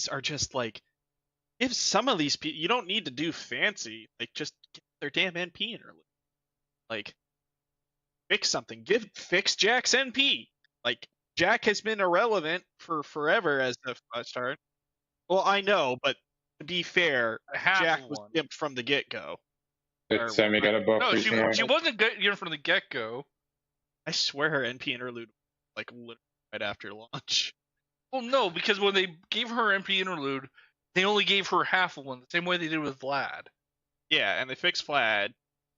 NPCs are just like, if some of these people, you don't need to do fancy, like just get their damn NP interlude. Like, fix something. Fix Jack's NP. Like, Jack has been irrelevant for forever as a start. Well, I know, but to be fair, Jack was gimped from the get-go. Did Sammy get a buff? No, she wasn't gimped from the get-go. I swear her NP interlude like literally right after launch. Well, no, because when they gave her NP interlude, they only gave her half of one, the same way they did with Vlad. Yeah, and they fixed Vlad.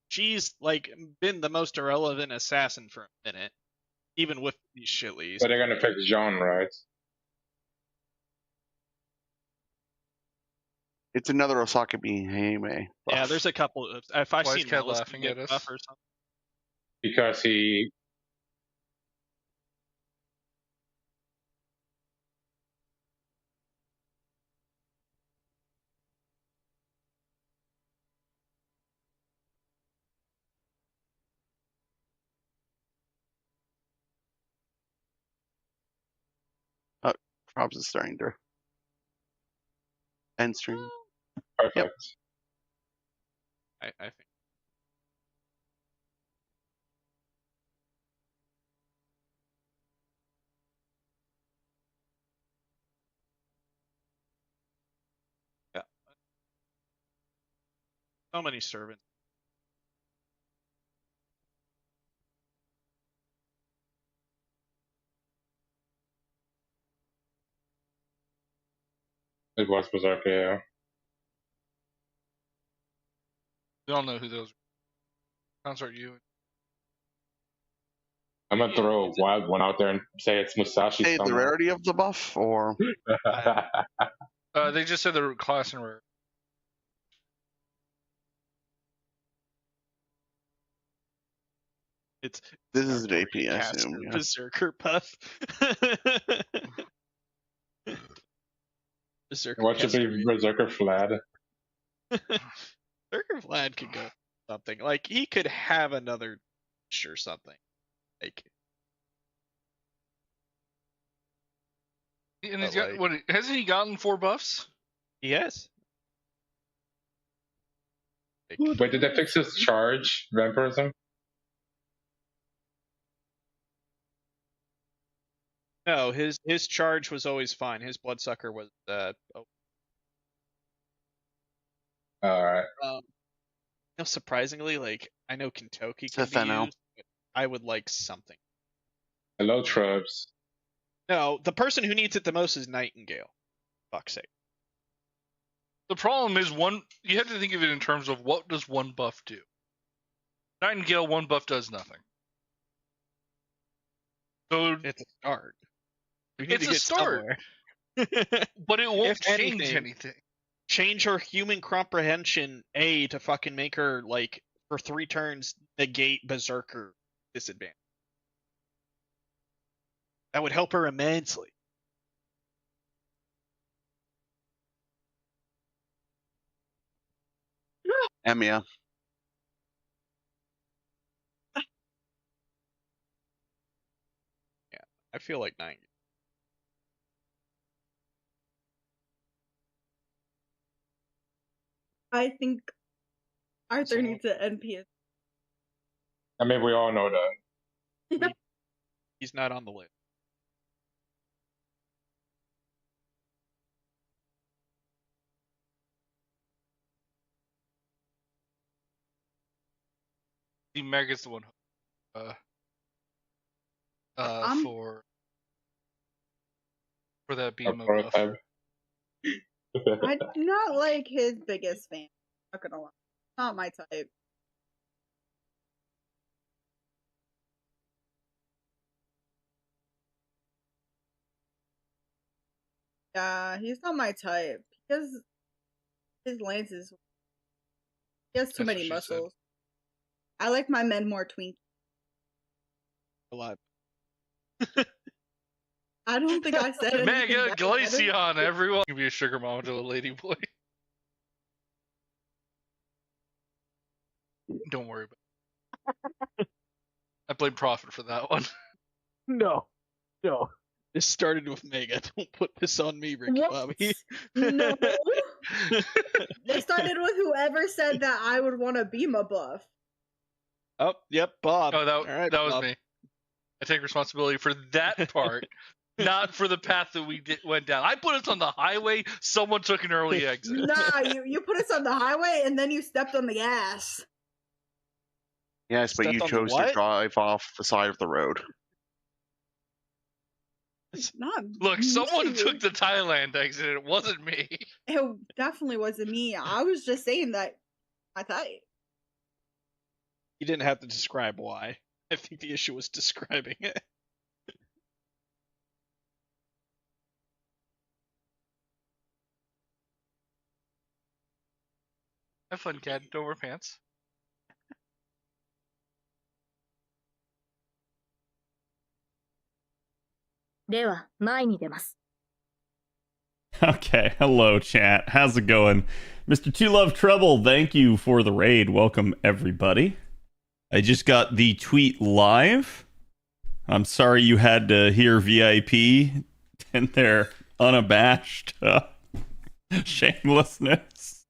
She's like been the most irrelevant assassin for a minute, even with these shitlies. But they're gonna fix Jean, right? It's another Osaka Hime. Yeah, there's a couple of. If I've seen Kev laughing at us? Buff or something. Because he. Probs is starting to end stream. Perfect. Yep. I think. Yeah. So many servants. It was Berserker, yeah. We all know who those are. Concert you. I'm gonna throw a wild one out there and say it's Musashi. Hey, the somewhere. rarity of the buff, or They just said they're class and rare. This is an AP, I assume. Yeah. Berserker buff. Berserker. What should be Berserker Vlad? Berserker Vlad could go something. Like, he could have another or something. Like, and he's got, what, hasn't he gotten 4 buffs? Yes. Wait, did they fix his charge vampirism? No, his charge was always fine. His bloodsucker was Alright. Surprisingly, like, I know Kentucky can be used, but I would like something. Hello, Trubs. No, the person who needs it the most is Nightingale. Fuck's sake. The problem is you have to think of it in terms of what does one buff do. Nightingale, 1 buff does nothing. So it's a start. It's a start. But it won't change anything. Change her human comprehension A to fucking make her, like, for 3 turns, negate Berserker disadvantage. That would help her immensely. Emiya. Yeah, I feel like 9. I think Arthur needs an NP. I mean, we all know that. He's not on the list. The Meg is the one for that BMO buff. I'm not like his biggest fan. Not gonna lie, not my type. Yeah, he's not my type because his lances. He has too many muscles. I like my men more twinky. A lot. I don't think I said anything. Mega Glaceon, everyone can be a sugar mama to a lady boy. Don't worry about it. I blame Prophet for that one. No. This started with Mega. Don't put this on me, Ricky What? Bobby. No. It started with whoever said that I would want to be my buff. Oh, yep, Bob. Oh, All right, that was Bob. me. I take responsibility for that part, not for the path that we went down. I put us on the highway. Someone took an early exit. Nah, you put us on the highway and then you stepped on the gas. Yes, but Stepped you on the chose to what? drive off the side of the road. Not Look, someone me. took the Thailand exit. It wasn't me. It definitely wasn't me. I was just saying that I thought. You didn't have to describe why. I think the issue was describing it. Have fun, Cat. Don't wear pants. Okay, hello chat. How's it going? Mr. Two Love Trouble, thank you for the raid. Welcome everybody. I just got the tweet live. I'm sorry you had to hear VIP and their unabashed shamelessness.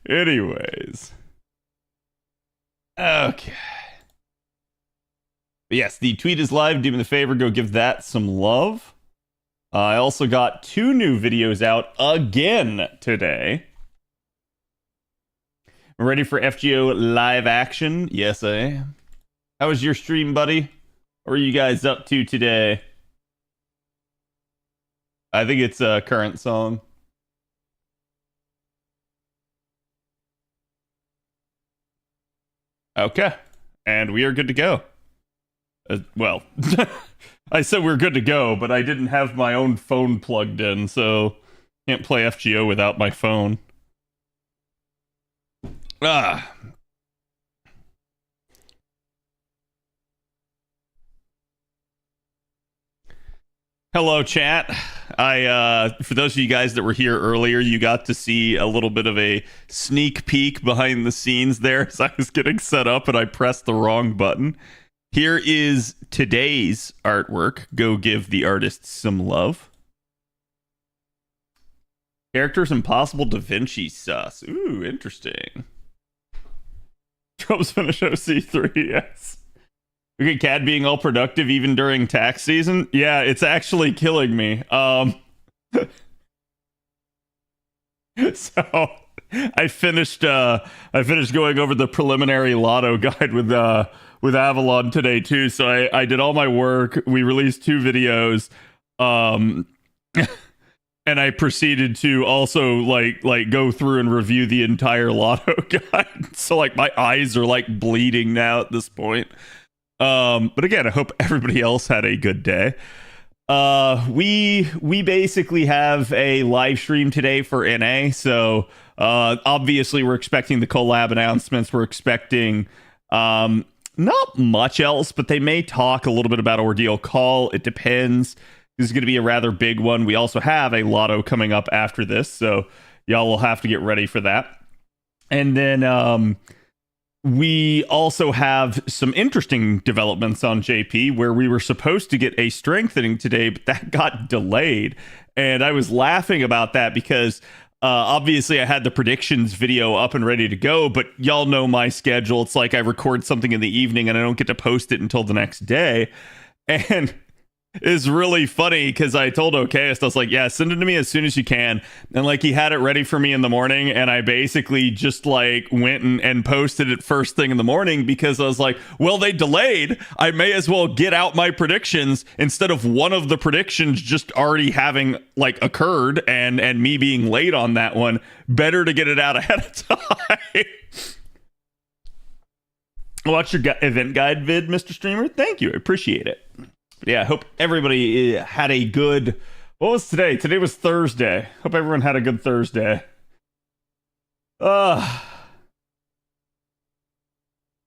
Anyways. Okay. But yes, the tweet is live. Do me the favor, go give that some love. I also got 2 new videos out again today. Ready for FGO live action? Yes, I am. How was your stream, buddy? What are you guys up to today? I think it's a current song. Okay. And we are good to go. Well, I said we're good to go, but I didn't have my own phone plugged in, so can't play FGO without my phone. Hello, chat. For those of you guys that were here earlier, you got to see a little bit of a sneak peek behind the scenes there as I was getting set up and I pressed the wrong button. Here is today's artwork. Go give the artist some love. Characters Impossible Da Vinci sus. Ooh, interesting. Trump's finish OC3, yes. Look at Cad being all productive even during tax season. Yeah, it's actually killing me. So I finished going over the preliminary Lotto guide with Avalon today too. So I did all my work. We released 2 videos. And I proceeded to also like go through and review the entire Lotto guide. So like my eyes are like bleeding now at this point. But again, I hope everybody else had a good day. We basically have a live stream today for NA. So obviously we're expecting the collab announcements. We're expecting not much else, but they may talk a little bit about Ordeal Call. It depends. This is going to be a rather big one. We also have a Lotto coming up after this, so y'all will have to get ready for that. And then we also have some interesting developments on JP, where we were supposed to get a strengthening today, but that got delayed. And I was laughing about that because obviously I had the predictions video up and ready to go, but y'all know my schedule. It's like I record something in the evening and I don't get to post it until the next day. And it's really funny because I told Okayist, I was like, yeah, send it to me as soon as you can. And like he had it ready for me in the morning, and I basically just like went and posted it first thing in the morning because I was like, well, they delayed. I may as well get out my predictions instead of one of the predictions just already having like occurred and me being late on that one. Better to get it out ahead of time. Watch your event guide vid, Mr. Streamer. Thank you. I appreciate it. Yeah, I hope everybody had a good... What was today? Today was Thursday. Hope everyone had a good Thursday. I'd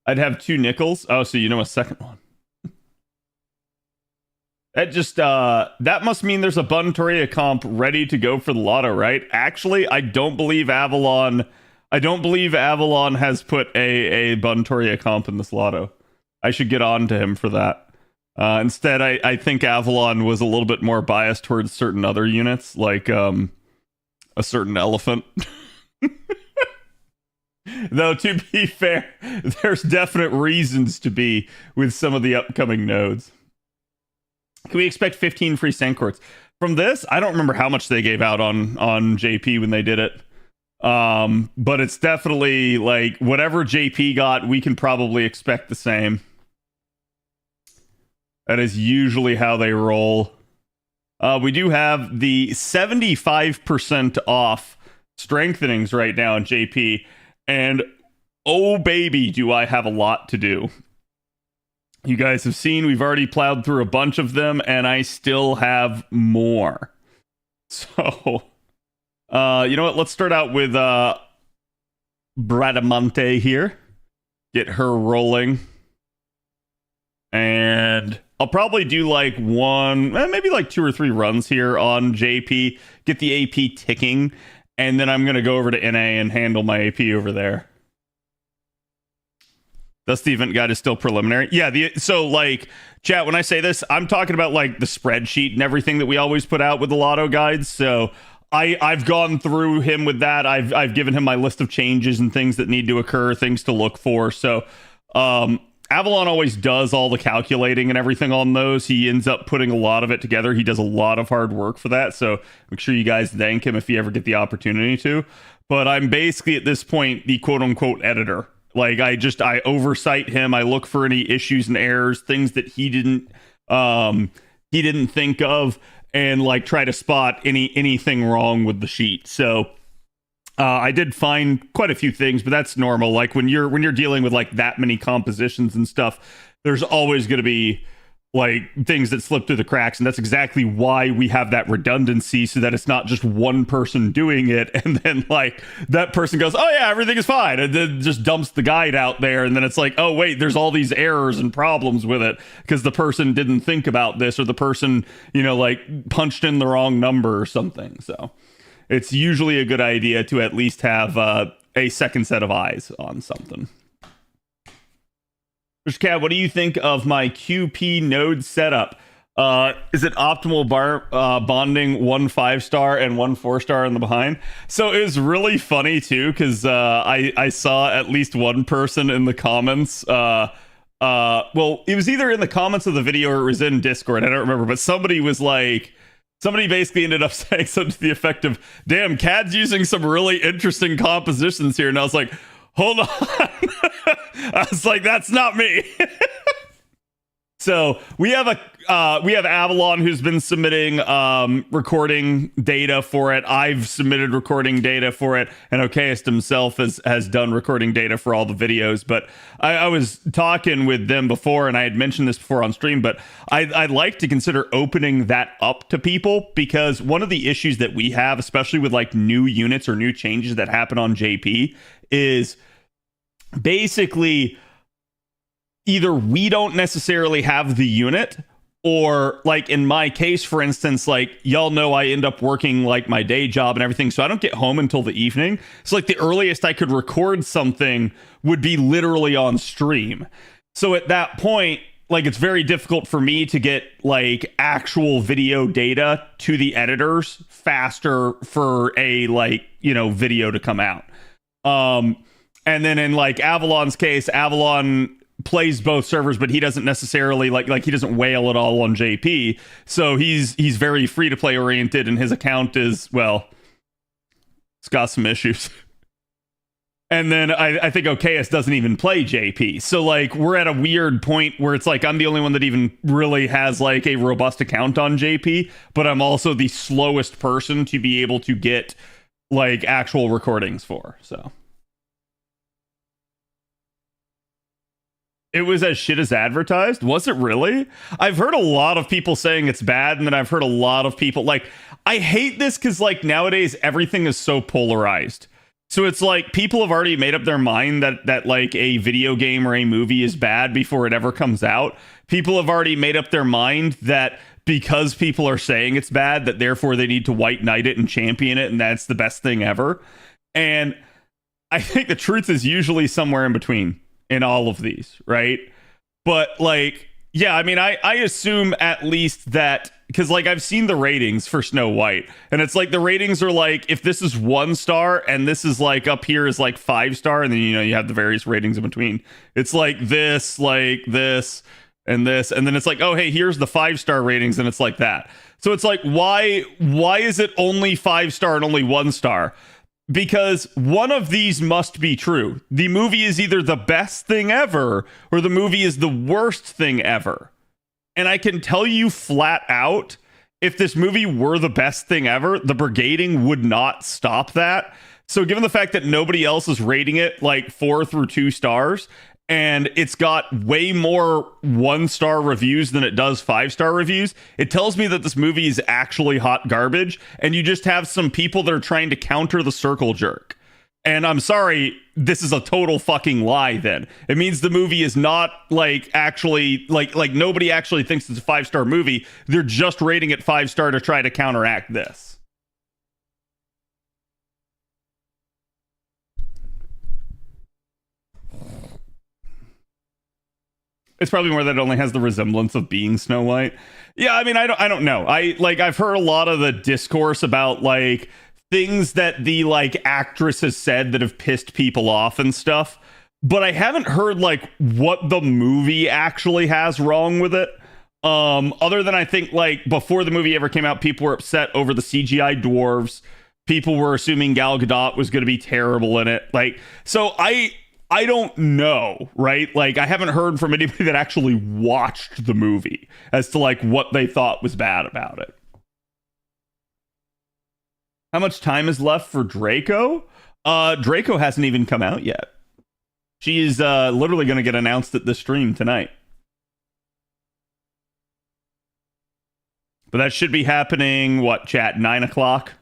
have 2 nickels. Oh, so you know a second one. That just... that must mean there's a Buntoria comp ready to go for the Lotto, right? Actually, I don't believe Avalon... has put a Buntoria comp in this Lotto. I should get on to him for that. Instead, I think Avalon was a little bit more biased towards certain other units, like a certain elephant. Though, to be fair, there's definite reasons to be with some of the upcoming nodes. Can we expect 15 free Sancors? From this, I don't remember how much they gave out on JP when they did it. But it's definitely like whatever JP got, we can probably expect the same. That is usually how they roll. We do have the 75% off strengthenings right now in JP. And oh baby, do I have a lot to do. You guys have seen we've already plowed through a bunch of them, and I still have more. So, you know what? Let's start out with Bradamante here. Get her rolling. And I'll probably do like maybe like 2 or 3 runs here on JP. Get the AP ticking. And then I'm going to go over to NA and handle my AP over there. Thus, the event guide is still preliminary. Yeah, so like, chat, when I say this, I'm talking about like the spreadsheet and everything that we always put out with the Lotto guides. So I've gone through him with that. I've given him my list of changes and things that need to occur, things to look for. So Avalon always does all the calculating and everything on those. He ends up putting a lot of it together. He does a lot of hard work for that. So make sure you guys thank him if you ever get the opportunity to. But I'm basically at this point the quote unquote editor. Like I oversight him. I look for any issues and errors, things that he didn't think of, and like try to spot anything wrong with the sheet. So I did find quite a few things, but that's normal. Like when you're dealing with like that many compositions and stuff, there's always going to be like things that slip through the cracks, and that's exactly why we have that redundancy, so that it's not just one person doing it and then like that person goes, oh yeah, everything is fine, and then just dumps the guide out there, and then it's like, oh wait, there's all these errors and problems with it because the person didn't think about this, or the person, you know, like punched in the wrong number or something. So it's usually a good idea to at least have a second set of eyes on something. Mr. Cab, what do you think of my QP node setup? Is it optimal bonding 1 5-star and 1 4-star in the behind? So it was really funny too, because I saw at least one person in the comments. Well, it was either in the comments of the video or it was in Discord. I don't remember, but somebody basically ended up saying something to the effect of, damn, Cad's using some really interesting compositions here. And I was like, hold on. I was like, that's not me. So we have Avalon, who's been submitting recording data for it. I've submitted recording data for it, and Okayist himself has done recording data for all the videos. But I was talking with them before, and I had mentioned this before on stream, but I'd like to consider opening that up to people, because one of the issues that we have, especially with like new units or new changes that happen on JP, is basically either we don't necessarily have the unit, or like in my case, for instance, like y'all know I end up working like my day job and everything, so I don't get home until the evening. So like the earliest I could record something would be literally on stream. So at that point, like it's very difficult for me to get like actual video data to the editors faster for a like, you know, video to come out. And then in like Avalon's case, Avalon plays both servers, but he doesn't necessarily like he doesn't whale at all on JP. So he's very free to play oriented, and his account is, well, it's got some issues. And then I think Okayist doesn't even play JP. So like we're at a weird point where it's like I'm the only one that even really has like a robust account on JP, but I'm also the slowest person to be able to get like actual recordings for. So it was as shit as advertised? Was it really? I've heard a lot of people saying it's bad, and then I've heard a lot of people like, I hate this because like nowadays everything is so polarized. So it's like people have already made up their mind that like a video game or a movie is bad before it ever comes out. People have already made up their mind that because people are saying it's bad, that therefore they need to white knight it and champion it, and that's the best thing ever. And I think the truth is usually somewhere in between in all of these, right? But like Yeah, I mean, I assume at least that, because like I've seen the ratings for Snow White, and it's like the ratings are like, if this is 1 star and this is like up here is like 5 star, and then you have the various ratings in between. It's like this, and this, and then it's like, oh hey, here's the 5-star ratings, and it's like that. So it's like, why is it only 5 star and only 1 star? Because one of these must be true. The movie is either the best thing ever or the movie is the worst thing ever. And I can tell you flat out, if this movie were the best thing ever, the brigading would not stop that. So given the fact that nobody else is rating it like 4 through 2 stars, and it's got way more 1-star reviews than it does 5-star reviews, it tells me that this movie is actually hot garbage, and you just have some people that are trying to counter the circle jerk. And I'm sorry, this is a total fucking lie then. It means the movie is not like actually like nobody actually thinks it's a 5-star movie. They're just rating it 5-star to try to counteract this. It's probably more that it only has the resemblance of being Snow White. Yeah, I mean, I don't know. I've heard a lot of the discourse about like things that the like actress has said that have pissed people off and stuff, but I haven't heard like what the movie actually has wrong with it. Other than I think like before the movie ever came out, people were upset over the CGI dwarves. People were assuming Gal Gadot was going to be terrible in it. Like, so I don't know, right? Like, I haven't heard from anybody that actually watched the movie as to like what they thought was bad about it. How much time is left for Draco? Draco hasn't even come out yet. She is literally going to get announced at the stream tonight. But that should be happening, what, chat, 9 o'clock?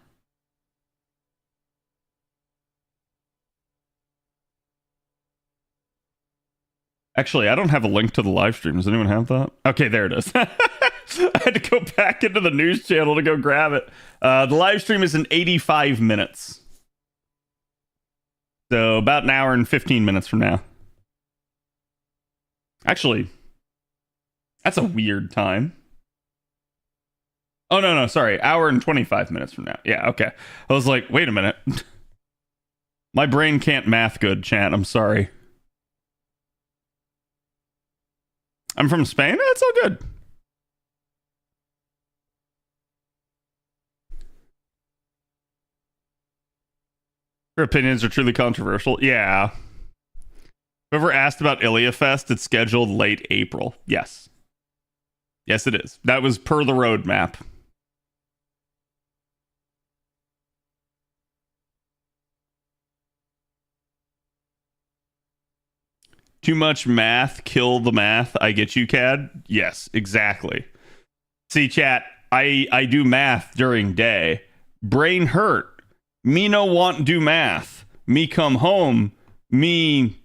Actually, I don't have a link to the live stream. Does anyone have that? Okay, there it is. I had to go back into the news channel to go grab it. The live stream is in 85 minutes. So about an hour and 15 minutes from now. Actually, that's a weird time. Oh, no, sorry. Hour and 25 minutes from now. Yeah, okay. I was like, wait a minute. My brain can't math good, chat. I'm sorry. I'm from Spain? That's all good. Her opinions are truly controversial. Yeah. Whoever asked about Iliafest, it's scheduled late April. Yes. Yes, it is. That was per the roadmap. Too much math, kill the math. I get you, Cad. Yes, exactly. See, chat, I do math during day. Brain hurt. Me no want do math. Me come home. Me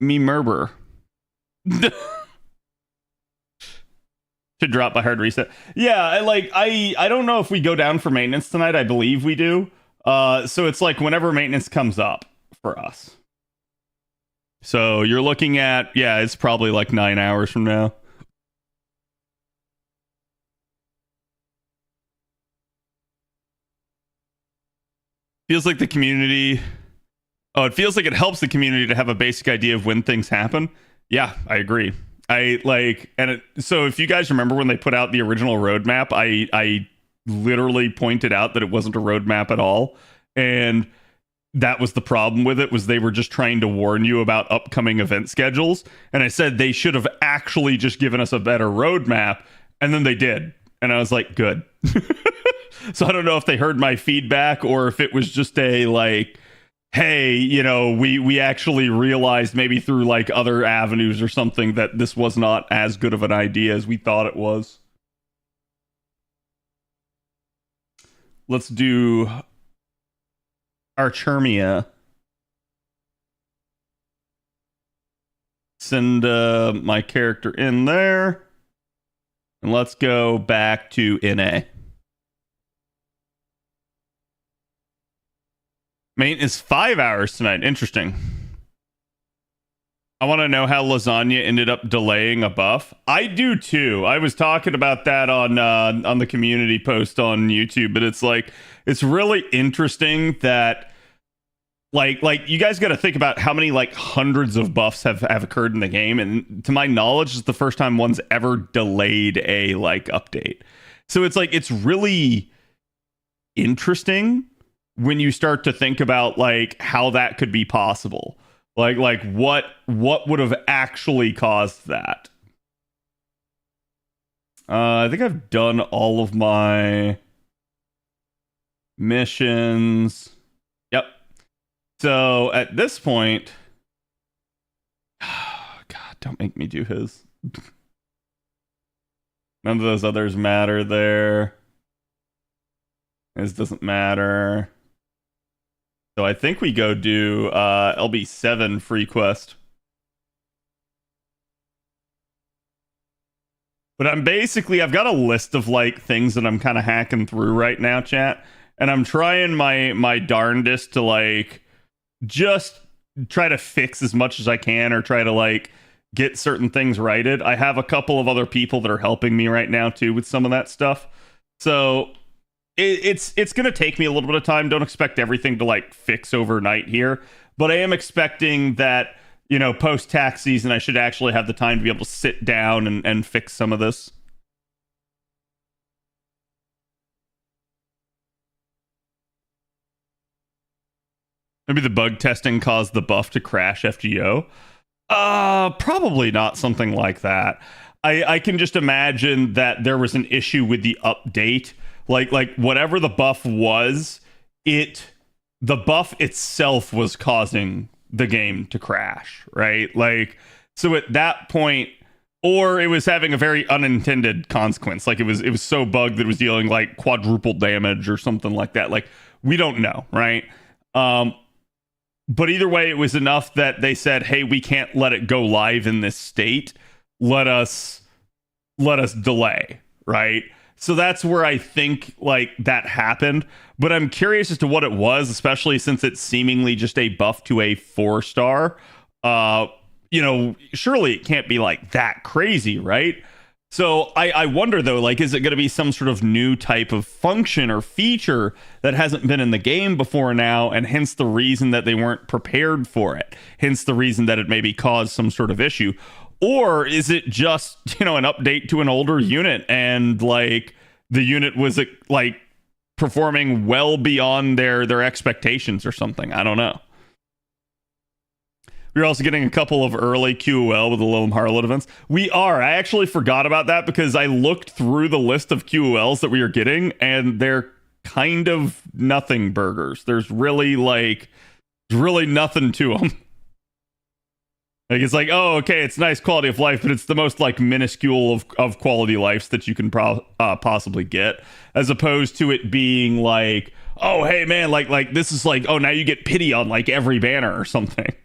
murber. To drop by hard reset. Yeah, I don't know if we go down for maintenance tonight. I believe we do. So it's like whenever maintenance comes up for us. So you're looking at, yeah, it's probably like 9 hours from now. Feels like the community. Oh, it feels like it helps the community to have a basic idea of when things happen. Yeah, I agree. So if you guys remember when they put out the original roadmap, I literally pointed out that it wasn't a roadmap at all. And that was the problem with it, was they were just trying to warn you about upcoming event schedules. And I said they should have actually just given us a better roadmap. And then they did. And I was like, good. So I don't know if they heard my feedback or if it was just a like, hey, you know, we actually realized maybe through like other avenues or something that this was not as good of an idea as we thought it was. Let's do Archermia. Send my character in there. And let's go back to NA. Main is 5 hours tonight. Interesting. I want to know how lasagna ended up delaying a buff. I do too. I was talking about that on the community post on YouTube, but it's like it's really interesting that like you guys got to think about how many like hundreds of buffs have occurred in the game, and to my knowledge, it's the first time one's ever delayed a like update. So it's like it's really interesting when you start to think about like how that could be possible. Like what would have actually caused that? I think I've done all of my missions. Yep. So at this point, God, don't make me do his. None of those others matter there. This doesn't matter. So I think we go do LB7 free quest. But I've got a list of like things that I'm kind of hacking through right now, chat. And I'm trying my darndest to like just try to fix as much as I can or try to like get certain things righted. I have a couple of other people that are helping me right now too with some of that stuff. So it's going to take me a little bit of time. Don't expect everything to like fix overnight here, but I am expecting that, you know, post tax season, I should actually have the time to be able to sit down and fix some of this. Maybe the bug testing caused the buff to crash FGO. Probably not something like that. I can just imagine that there was an issue with the update. Like whatever the buff was, the buff itself was causing the game to crash, right? Like, so at that point, or it was having a very unintended consequence. Like it was so bugged that it was dealing like quadruple damage or something like that. Like we don't know, right? But either way, it was enough that they said, hey, we can't let it go live in this state. Let us delay, right? So that's where I think like that happened. But I'm curious as to what it was, especially since it's seemingly just a buff to a 4-star. You know, surely it can't be like that crazy, right? So I wonder though, like, is it going to be some sort of new type of function or feature that hasn't been in the game before now, and hence the reason that they weren't prepared for it, hence the reason that it maybe caused some sort of issue? Or is it just, you know, an update to an older unit and like the unit was like performing well beyond their expectations or something? I don't know. We're also getting a couple of early QOL with the Lilum Harlot events. We are. I actually forgot about that because I looked through the list of QOLs that we are getting, and they're kind of nothing burgers. There's really nothing to them. Like it's like, oh, okay, it's nice quality of life, but it's the most like minuscule of quality lives that you can possibly get, as opposed to it being like, oh, hey man, like this is like, oh, now you get pity on like every banner or something.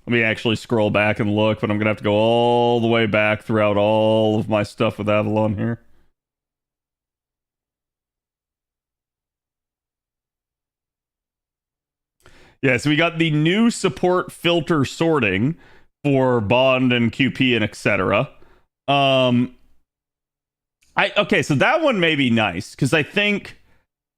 Let me actually scroll back and look, but I'm gonna have to go all the way back throughout all of my stuff with Avalon here. Yeah, so we got the new support filter sorting for Bond and QP and etc. Okay, so that one may be nice because I think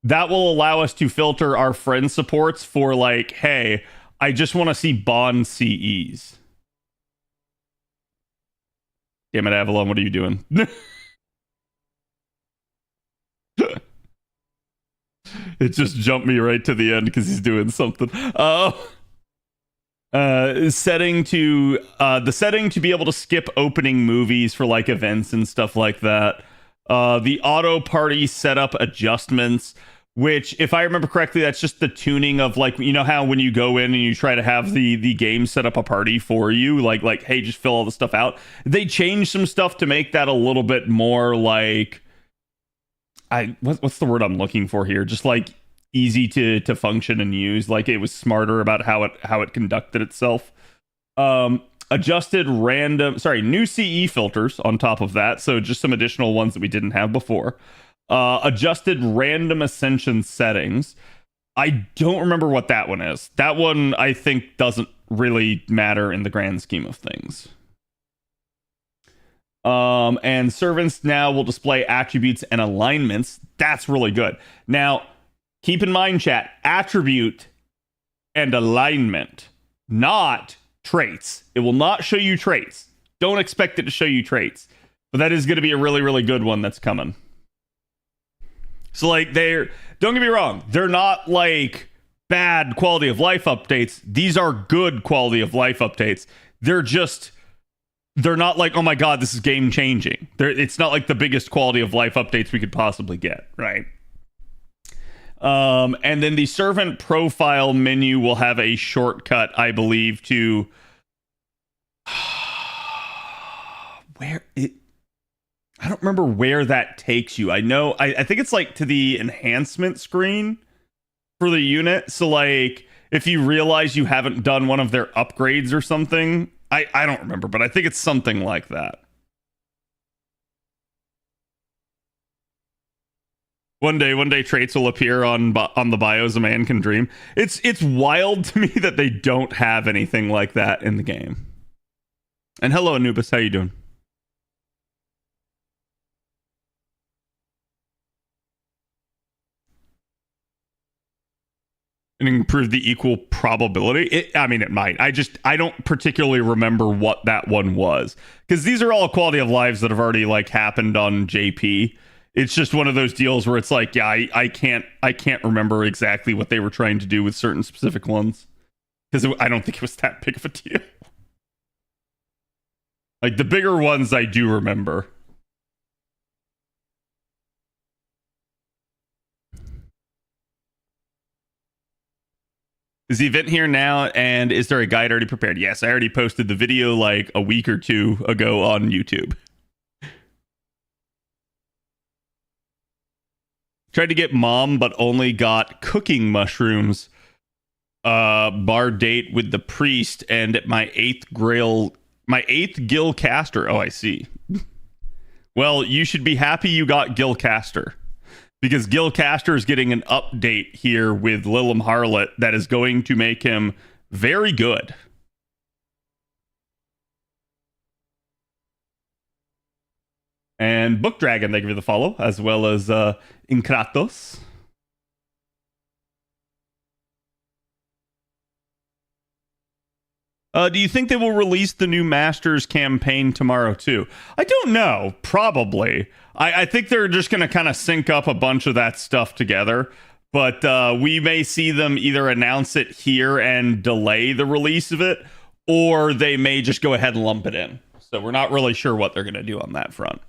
that will allow us to filter our friend supports for like, hey, I just want to see Bond CEs. Damn it, Avalon, what are you doing? It just jumped me right to the end because he's doing something. Setting to be able to skip opening movies for like events and stuff like that. The auto party setup adjustments, which, if I remember correctly, that's just the tuning of like, you know how when you go in and you try to have the game set up a party for you, like hey, just fill all the stuff out. They changed some stuff to make that a little bit more like, what's the word I'm looking for here? Just like easy to function and use. Like it was smarter about how it conducted itself. Adjusted new CE filters on top of that. So just some additional ones that we didn't have before. Adjusted random Ascension settings. I don't remember what that one is. That one, I think, doesn't really matter in the grand scheme of things. And servants now will display attributes and alignments. That's really good. Now, keep in mind, chat, attribute and alignment, not traits. It will not show you traits. Don't expect it to show you traits. But that is going to be a really, really good one that's coming. So, like, don't get me wrong, they're not like bad quality of life updates. These are good quality of life updates. They're not like, oh my god, this is game changing. It's not like the biggest quality of life updates we could possibly get, right? And then the servant profile menu will have a shortcut, I believe, to I don't remember where that takes you. I know I think it's like to the enhancement screen for the unit. So like if you realize you haven't done one of their upgrades or something, I don't remember, but I think it's something like that. One day traits will appear on the bios a man can dream. It's wild to me that they don't have anything like that in the game. And hello Anubis, how you doing? And improve the equal probability. It might. I don't particularly remember what that one was, because these are all quality of lives that have already like happened on JP. It's just one of those deals where it's like, yeah, I can't remember exactly what they were trying to do with certain specific ones, because I don't think it was that big of a deal. Like the bigger ones I do remember. Is the event here now, and is there a guide already prepared? Yes, I already posted the video like a week or two ago on YouTube. Tried to get mom, but only got cooking mushrooms. Bar date with the priest and my eighth Gilcaster. Oh, I see. Well, you should be happy you got Gilcaster, because Gilcaster is getting an update here with Lilum Harlot that is going to make him very good. And Book Dragon, thank you for the follow, as well as Inkratos. Do you think they will release the new Masters campaign tomorrow too? I don't know. Probably. I think they're just going to kind of sync up a bunch of that stuff together. But we may see them either announce it here and delay the release of it, or they may just go ahead and lump it in. So we're not really sure what they're going to do on that front.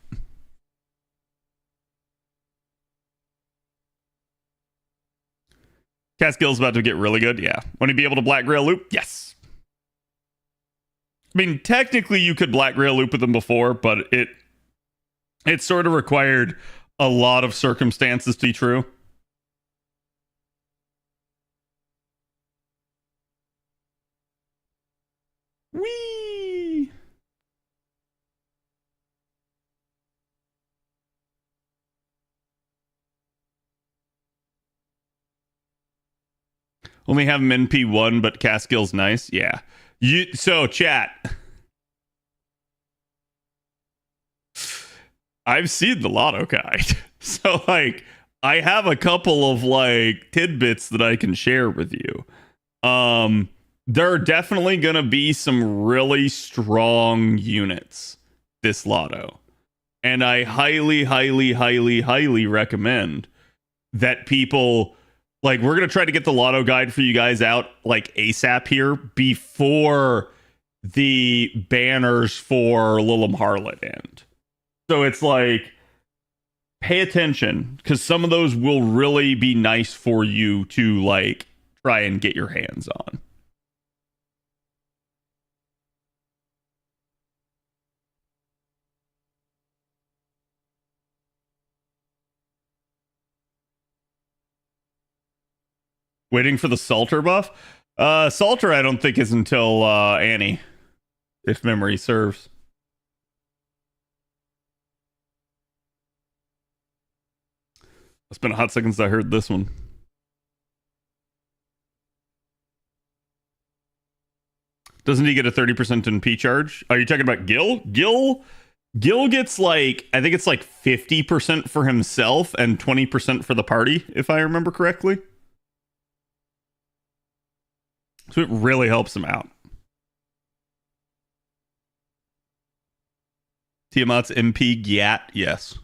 Catskill's about to get really good. Yeah. Want to be able to Black Grail loop? Yes. I mean, technically you could Black Grail loop with them before, but it sort of required a lot of circumstances to be true. Whee! Only have him in P1, but Catskill's nice. Yeah. So, chat. I've seen the Lotto guide. So, like, I have a couple of, like, tidbits that I can share with you. There are definitely going to be some really strong units this Lotto. And I highly, highly, highly, highly recommend that people... Like, we're going to try to get the Lotto guide for you guys out, like, ASAP here before the banners for Lilum Harlot end. So it's like, pay attention, because some of those will really be nice for you to, like, try and get your hands on. Waiting for the Salter buff? Salter, I don't think, is until Annie, if memory serves. It's been a hot second since I heard this one. Doesn't he get a 30% NP charge? Are you talking about Gil? Gil gets like, I think it's like 50% for himself and 20% for the party, if I remember correctly. So it really helps him out. Tiamat's MP Gyat, yes.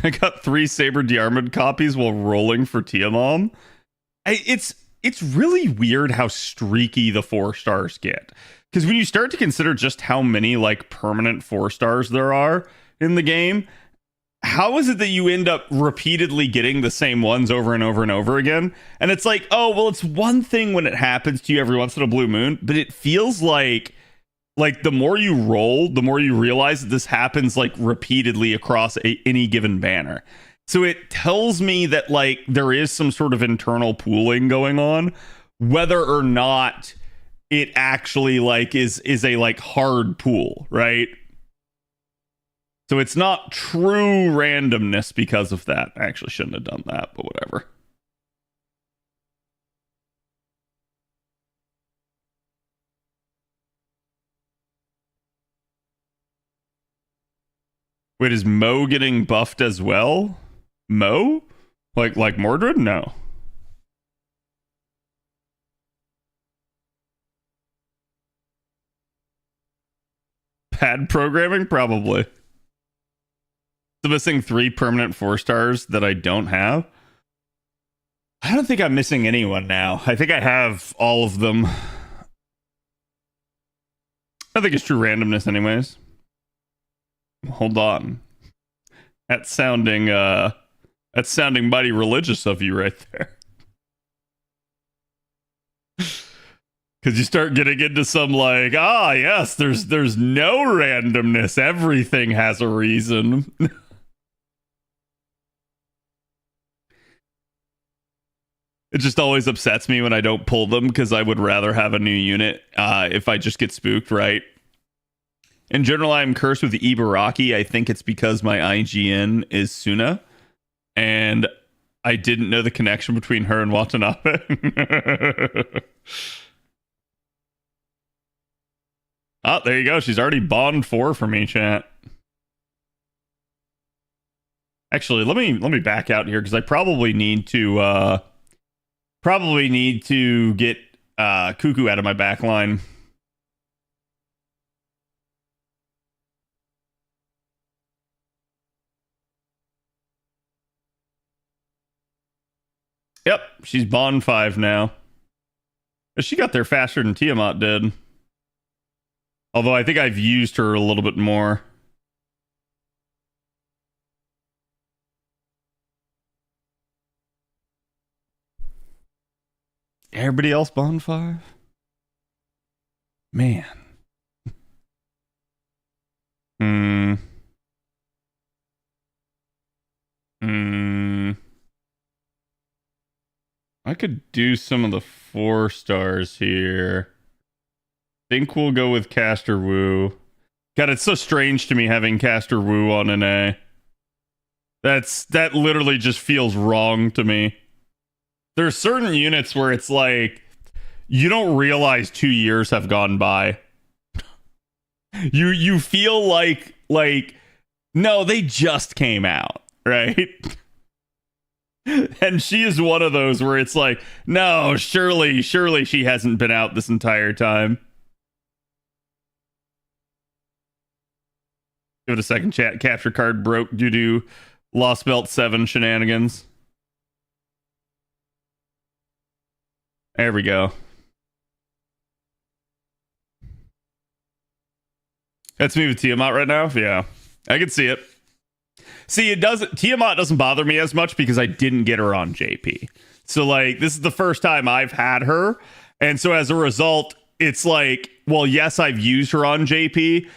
I got 3 Saber Diarmid copies while rolling for Tiamom. It's really weird how streaky the 4 stars get. Because when you start to consider just how many like permanent 4 stars there are in the game, how is it that you end up repeatedly getting the same ones over and over and over again? And it's like, oh, well, it's one thing when it happens to you every once in a blue moon, but it feels like the more you roll, the more you realize that this happens like repeatedly across any given banner. So it tells me that like there is some sort of internal pooling going on, whether or not it actually like is a like hard pool, right? So it's not true randomness because of that. I actually shouldn't have done that, but whatever. Wait, is Mo getting buffed as well? Mo? Like Mordred? No. Bad programming? Probably. The missing 3 permanent 4 stars that I don't have. I don't think I'm missing anyone now. I think I have all of them. I think it's true randomness anyways. Hold on. That's sounding mighty religious of you right there. Because you start getting into some like, yes, there's no randomness. Everything has a reason. It just always upsets me when I don't pull them because I would rather have a new unit if I just get spooked, right? In general, I'm cursed with the Ibaraki. I think it's because my IGN is Suna. And I didn't know the connection between her and Watanabe. Oh, there you go. She's already bond 4 for me, chat. Actually, let me back out here because I probably need to get Cuckoo out of my back line. Yep, she's bond 5 now. She got there faster than Tiamat did. Although I think I've used her a little bit more. Everybody else bond 5? Man. I could do some of the 4 stars here. Think we'll go with Caster Wu. God, it's so strange to me having Caster Wu on an A. That literally just feels wrong to me. There's certain units where it's like you don't realize 2 years have gone by. You feel like no, they just came out, right? And she is one of those where it's like, no, surely she hasn't been out this entire time. Give it a second, chat. Capture card broke due to Lost Belt 7 shenanigans. There we go. That's me with Tiamat right now. Yeah, I can see it. See, Tiamat doesn't bother me as much because I didn't get her on JP. So like, this is the first time I've had her. And so as a result, it's like, well, yes, I've used her on JP.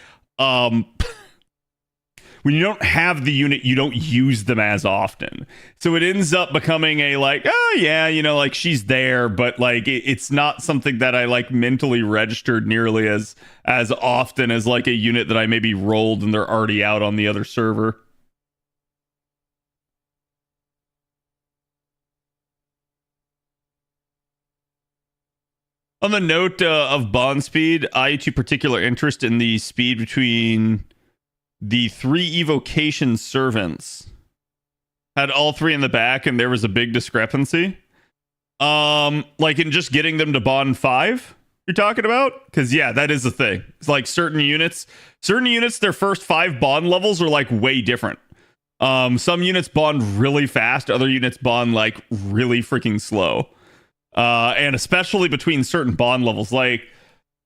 When you don't have the unit, you don't use them as often. So it ends up becoming a like, oh yeah, like she's there, but like it's not something that I like mentally registered nearly as often as like a unit that I maybe rolled and they're already out on the other server. On the note of bond speed, I took particular interest in the speed between the 3 evocation servants. Had all 3 in the back, and there was a big discrepancy. Like in just getting them to bond 5, you're talking about? Because yeah, that is the thing. It's like certain units, their first 5 bond levels are like way different. Some units bond really fast, other units bond like really freaking slow. And especially between certain bond levels, like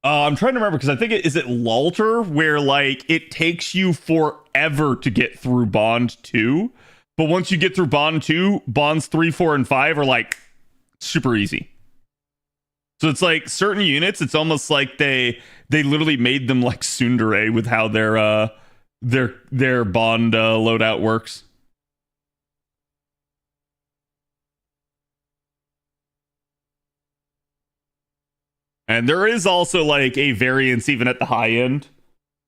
I'm trying to remember because I think is it Lotto where like it takes you forever to get through bond 2, but once you get through bond 2, bonds 3, 4, and 5 are like super easy. So it's like certain units, it's almost like they literally made them like tsundere with how their bond loadout works. And there is also like a variance even at the high end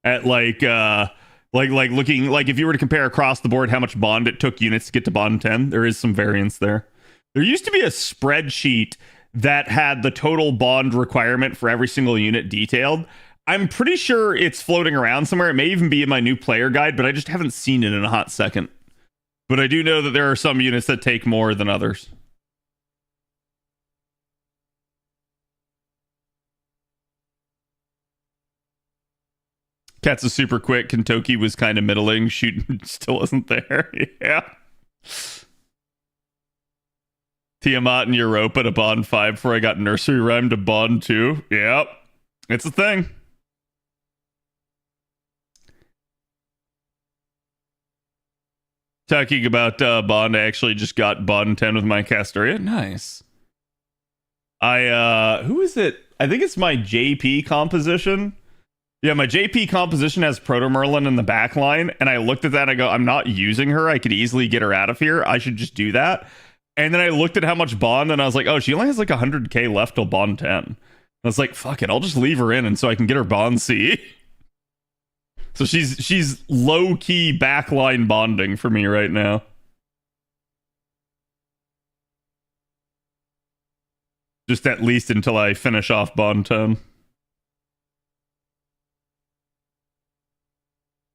at like looking like if you were to compare across the board how much bond it took units to get to bond 10, there is some variance there. There used to be a spreadsheet that had the total bond requirement for every single unit detailed. I'm pretty sure it's floating around somewhere. It may even be in my new player guide, but I just haven't seen it in a hot second. But I do know that there are some units that take more than others. Cats is super quick. Kentucky was kind of middling. Shooting still isn't there. Yeah. Tiamat and Europa to bond 5 before I got nursery rhyme to bond 2. Yep. It's a thing. Talking about bond, I actually just got bond 10 with my Castoria. Nice. Who is it? I think it's my JP composition. Yeah, my JP composition has Proto Merlin in the back line, and I looked at that and I go, I'm not using her. I could easily get her out of here. I should just do that. And then I looked at how much bond, and I was like, oh, she only has like 100k left till bond 10. And I was like, fuck it, I'll just leave her in, and so I can get her bond C. So she's low-key backline bonding for me right now. Just at least until I finish off bond 10.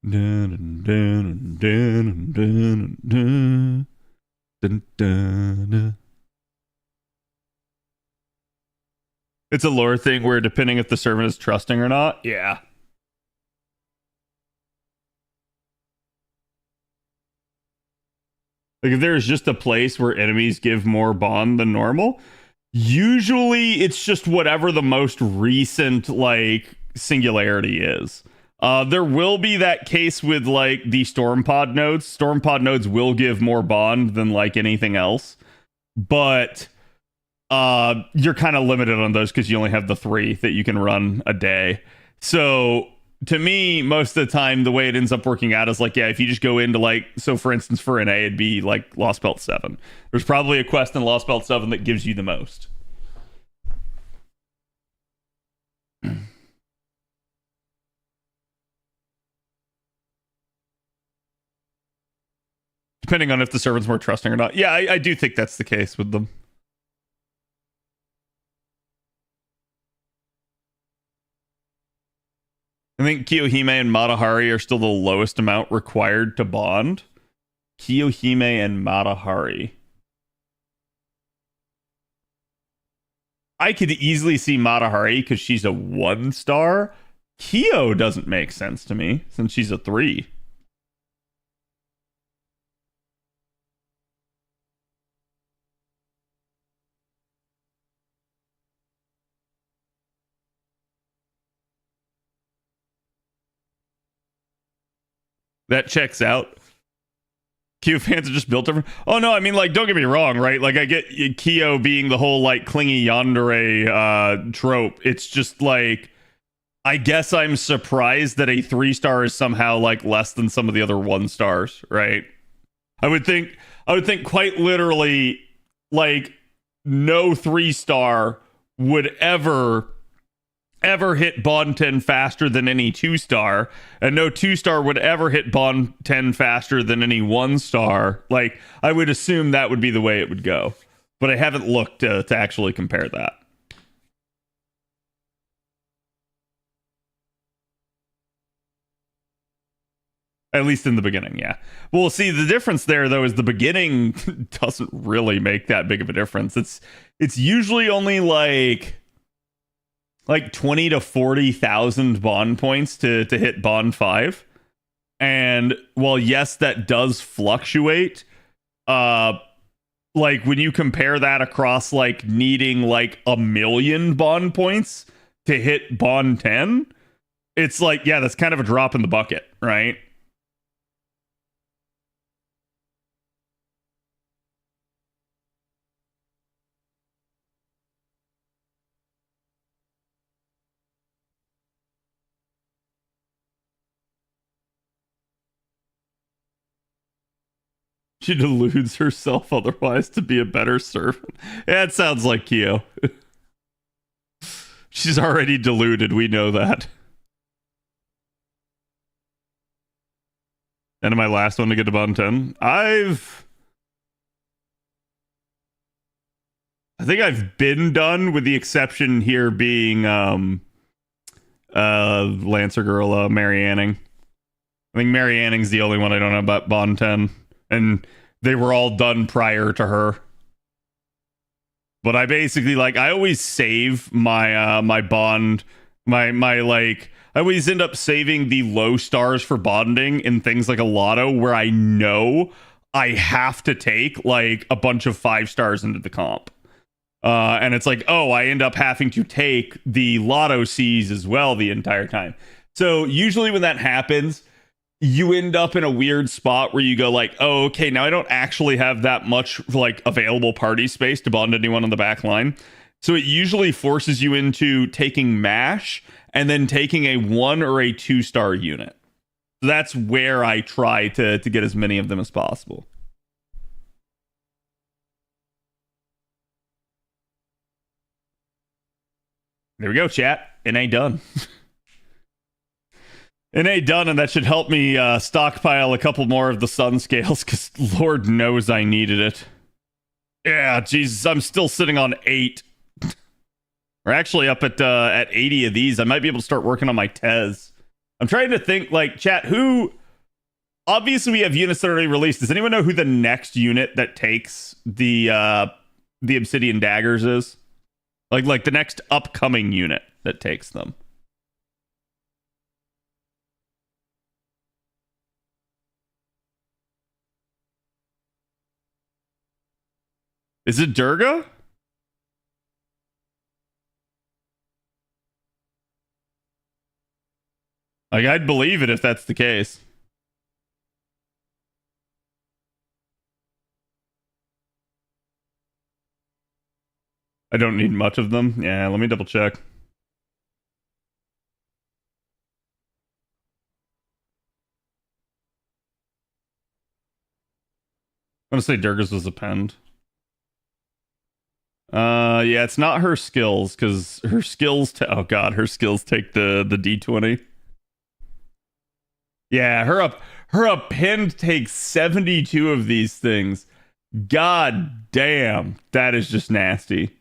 Dun, dun, dun, dun, dun, dun, dun, dun. It's a lore thing where depending if the servant is trusting or not. Yeah. Like if there's just a place where enemies give more bond than normal, usually it's just whatever the most recent like singularity is. There will be that case with like the storm pod nodes. Storm pod nodes will give more bond than like anything else, but you're kind of limited on those because you only have the 3 that you can run a day. So to me, most of the time, the way it ends up working out is like, yeah, if you just go into like, so for instance, for an A, it'd be like Lost Belt 7. There's probably a quest in Lost Belt 7 that gives you the most. Depending on if the servant's more trusting or not. Yeah, I do think that's the case with them. I think Kiyohime and Matahari are still the lowest amount required to bond. Kiyohime and Matahari. I could easily see Matahari because she's a 1-star. Kyo doesn't make sense to me since she's a 3. That checks out. Kyo fans are just built different. Oh no, I mean, like, don't get me wrong, right? Like, I get Kyo being the whole like clingy yandere trope. It's just like, I guess I'm surprised that a 3-star is somehow like less than some of the other 1-stars, right? I would think quite literally, like, no 3-star would ever hit bond 10 faster than any 2-star, and no 2-star would ever hit bond 10 faster than any 1-star. Like, I would assume that would be the way it would go, but I haven't looked to actually compare that. At least in the beginning, yeah. Well, see, the difference there though is the beginning doesn't really make that big of a difference. It's usually only like 20 to 40,000 bond points to hit bond 5. And while yes, that does fluctuate, like when you compare that across like needing like 1,000,000 bond points to hit bond 10, it's like, yeah, that's kind of a drop in the bucket, right? She deludes herself otherwise to be a better servant. Yeah, it sounds like Kyo. She's already deluded, we know that. And my last one to get to bond 10. I think I've been done, with the exception here being Lancer Girl, Mary Anning. I think Mary Anning's the only one I don't know about bond 10. And they were all done prior to her. But I basically, like, I always save my my bond, my like, I always end up saving the low stars for bonding in things like a Lotto, where I know I have to take like a bunch of 5 stars into the comp. And it's like, oh, I end up having to take the Lotto Cs as well the entire time. So usually when that happens, you end up in a weird spot where you go like, oh, okay, now I don't actually have that much like available party space to bond anyone on the back line. So it usually forces you into taking MASH and then taking a 1 or a 2-star unit. So that's where I try to get as many of them as possible. There we go, chat. It ain't done. It ain't done, and that should help me stockpile a couple more of the sun scales, because Lord knows I needed it. Yeah, Jesus, I'm still sitting on 8. We're actually up at 80 of these. I might be able to start working on my Tez. I'm trying to think, like, chat, who... Obviously, we have units that are already released. Does anyone know who the next unit that takes the Obsidian Daggers is? Like the next upcoming unit that takes them. Is it Durga? Like, I'd believe it if that's the case. I don't need much of them. Yeah, let me double check. I'm gonna say Durga's was append. Yeah, it's not her skills, because her skills oh god, her skills take the D20. Yeah, her append takes 72 of these things. God damn, that is just nasty.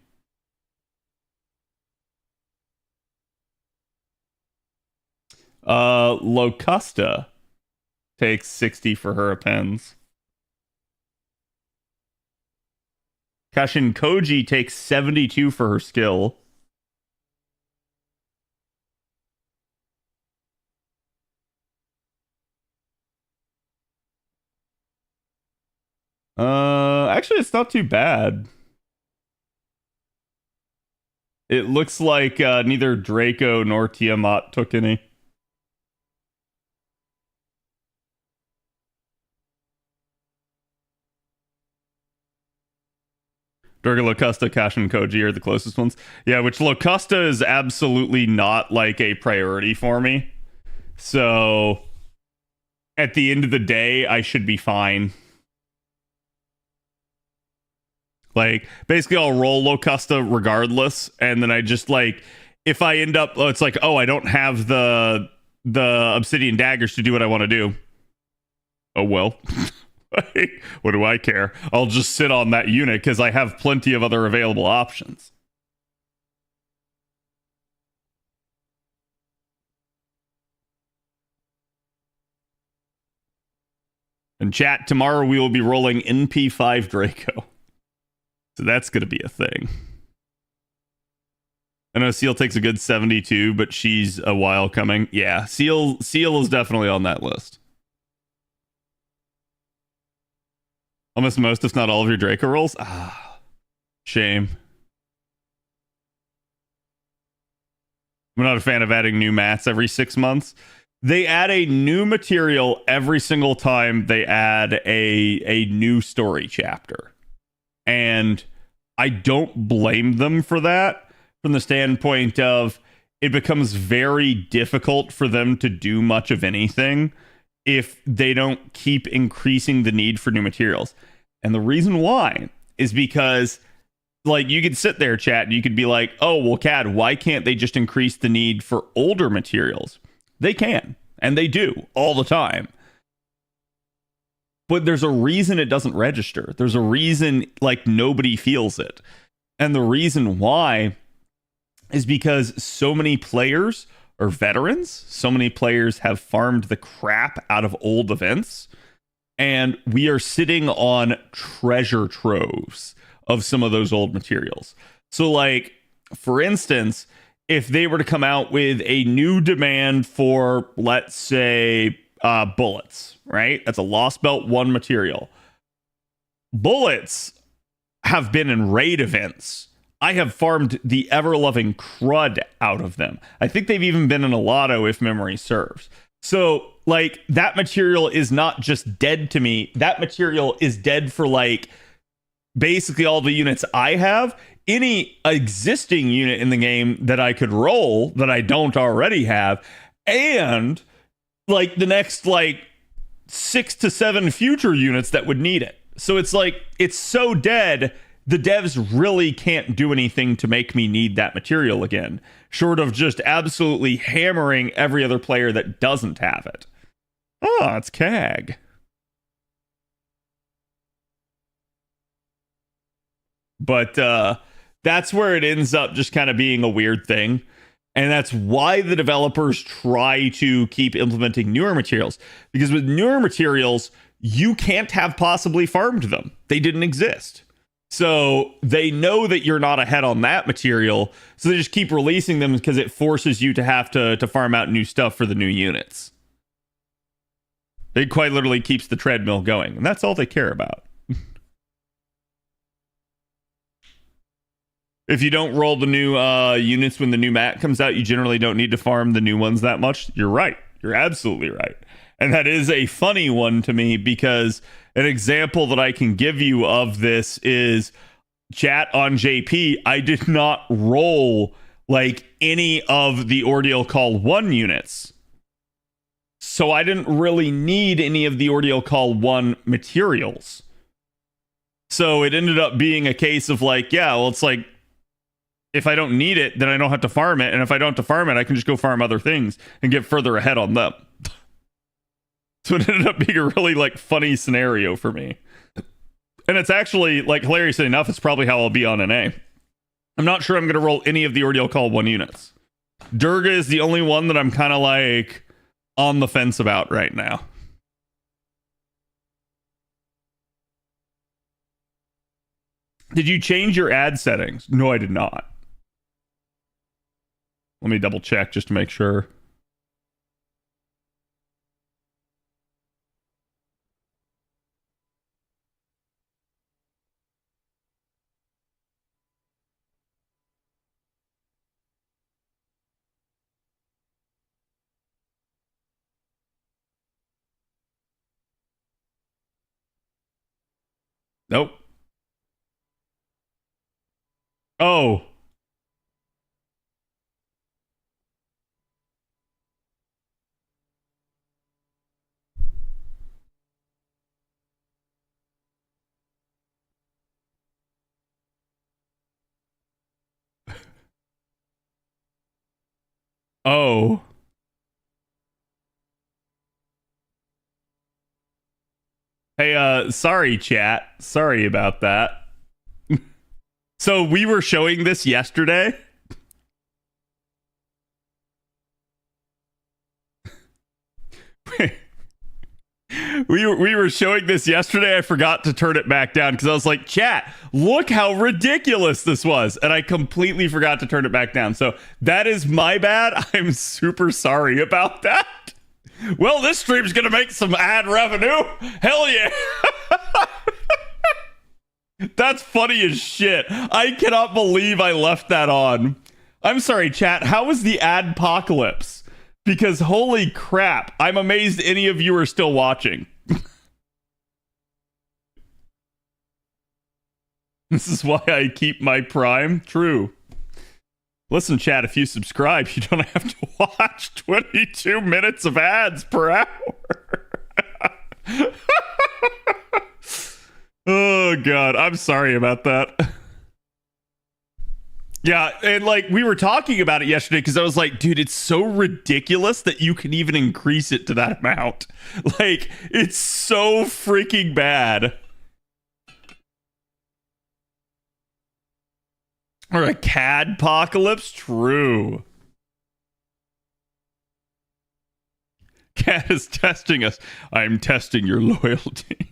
Locusta takes 60 for her appends. Kashin Koji takes 72 for her skill. Actually, it's not too bad. It looks like neither Draco nor Tiamat took any. Durga, Locusta, Cash, and Koji are the closest ones. Yeah, which Locusta is absolutely not like a priority for me. So at the end of the day, I should be fine. Like, basically, I'll roll Locusta regardless, and then I just, like, if I end up, it's like, oh, I don't have the Obsidian Daggers to do what I want to do. Oh, well. What do I care? I'll just sit on that unit, because I have plenty of other available options. And chat, tomorrow we will be rolling NP5 Draco. So that's going to be a thing. I know Seal takes a good 72, but she's a while coming. Yeah, Seal is definitely on that list. Almost most, if not all of your Draco rolls? Ah, shame. I'm not a fan of adding new mats every 6 months. They add a new material every single time they add a new story chapter. And I don't blame them for that, from the standpoint of it becomes very difficult for them to do much of anything if they don't keep increasing the need for new materials. And the reason why is because, like, you could sit there, chat, and you could be like, oh, well, Cad, why can't they just increase the need for older materials? They can, and they do all the time. But there's a reason it doesn't register. There's a reason, like, nobody feels it. And the reason why is because so many players are veterans. So many players have farmed the crap out of old events. And we are sitting on treasure troves of some of those old materials. So, like, for instance, if they were to come out with a new demand for, let's say, bullets, right? That's a Lost Belt 1 material. Bullets have been in raid events. I have farmed the ever-loving crud out of them. I think they've even been in a Lotto, if memory serves. So, like, that material is not just dead to me. That material is dead for, like, basically all the units I have. Any existing unit in the game that I could roll that I don't already have, and, like, the next, like, 6 to 7 future units that would need it. So it's like, it's so dead, the devs really can't do anything to make me need that material again, short of just absolutely hammering every other player that doesn't have it. Oh, it's CAG. But that's where it ends up just kind of being a weird thing. And that's why the developers try to keep implementing newer materials. Because with newer materials, you can't have possibly farmed them. They didn't exist. So they know that you're not ahead on that material. So they just keep releasing them because it forces you to have to farm out new stuff for the new units. It quite literally keeps the treadmill going. And that's all they care about. If you don't roll the new units when the new mat comes out, you generally don't need to farm the new ones that much. You're right. You're absolutely right. And that is a funny one to me, because an example that I can give you of this is chat on JP. I did not roll, like, any of the Ordeal Call 1 units. So I didn't really need any of the Ordeal Call 1 materials. So it ended up being a case of, like, yeah, well, it's like, if I don't need it, then I don't have to farm it. And if I don't have to farm it, I can just go farm other things and get further ahead on them. So it ended up being a really, like, funny scenario for me. And it's actually, like, hilariously enough, it's probably how I'll be on NA. I'm not sure I'm going to roll any of the Ordeal Call 1 units. Durga is the only one that I'm kind of, like, on the fence about right now. Did you change your ad settings? No, I did not. Let me double check just to make sure. Nope. Oh. Oh. Hey, sorry, chat. Sorry about that. So we were showing this yesterday. we were showing this yesterday. I forgot to turn it back down because I was like, chat, look how ridiculous this was. And I completely forgot to turn it back down. So that is my bad. I'm super sorry about that. Well, this stream's going to make some ad revenue. Hell yeah. That's funny as shit. I cannot believe I left that on. I'm sorry, chat. How was the adpocalypse? Because holy crap, I'm amazed any of you are still watching. This is why I keep my Prime. True. Listen, chat, if you subscribe, you don't have to watch 22 minutes of ads per hour. Oh, God. I'm sorry about that. Yeah, and like we were talking about it yesterday because I was like, dude, it's so ridiculous that you can even increase it to that amount. Like, it's so freaking bad. Or a CAD apocalypse? True. Cat is testing us. I'm testing your loyalty.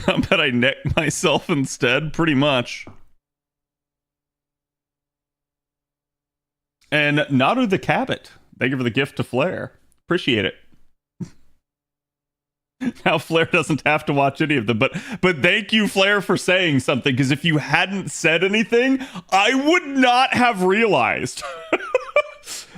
I bet I neck myself instead, pretty much. And Naru the Cabot, thank you for the gift to Flair. Appreciate it. Now Flair doesn't have to watch any of them, but thank you, Flair, for saying something, because if you hadn't said anything, I would not have realized.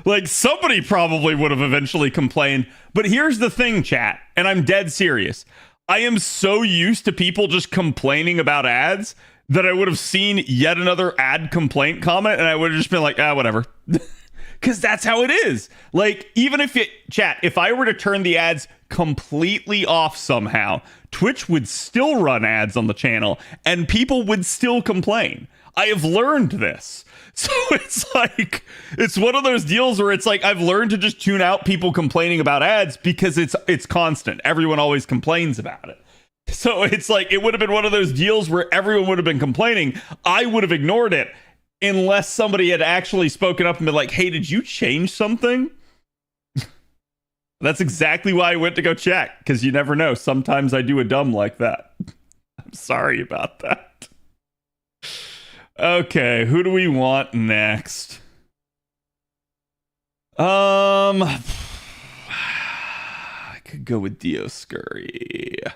Like, somebody probably would have eventually complained. But here's the thing, chat, and I'm dead serious. I am so used to people just complaining about ads that I would have seen yet another ad complaint comment and I would have just been like, whatever. Because that's how it is. Like, even if if I were to turn the ads completely off somehow, Twitch would still run ads on the channel and people would still complain. I have learned this. So it's like, it's one of those deals where it's like, I've learned to just tune out people complaining about ads because it's constant. Everyone always complains about it. So it's like, it would have been one of those deals where everyone would have been complaining. I would have ignored it unless somebody had actually spoken up and been like, hey, did you change something? That's exactly why I went to go check, because you never know. Sometimes I do a dumb like that. I'm sorry about that. Okay, who do we want next? I could go with Dioscurry.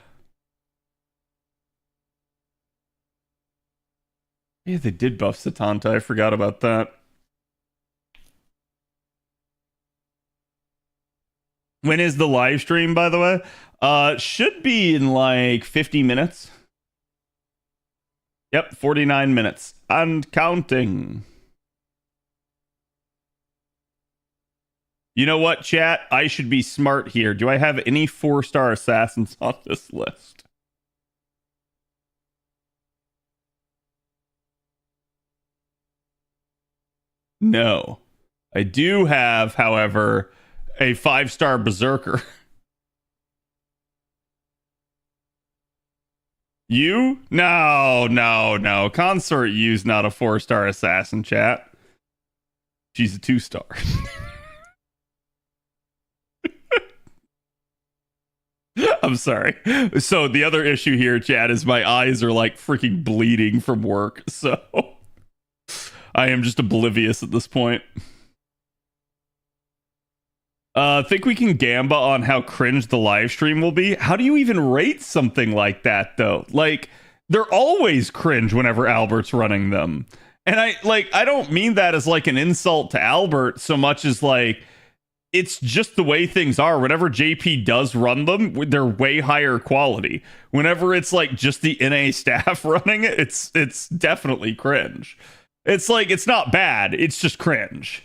Yeah, they did buff Satanta. I forgot about that. When is the live stream, by the way? Should be in like 50 minutes. Yep, 49 minutes. And counting. You know what, chat? I should be smart here. Do I have any 4-star assassins on this list? No. I do have, however, a 5-star berserker. You? No. Consort U's not a 4-star assassin, chat. She's a 2-star. I'm sorry. So the other issue here, chat, is my eyes are like freaking bleeding from work. So I am just oblivious at this point. Think we can gamba on how cringe the live stream will be? How do you even rate something like that, though? Like, they're always cringe whenever Albert's running them. And I don't mean that as like an insult to Albert so much as like, it's just the way things are. Whenever JP does run them, they're way higher quality. Whenever it's like just the NA staff running it, it's definitely cringe. It's like, it's not bad, it's just cringe.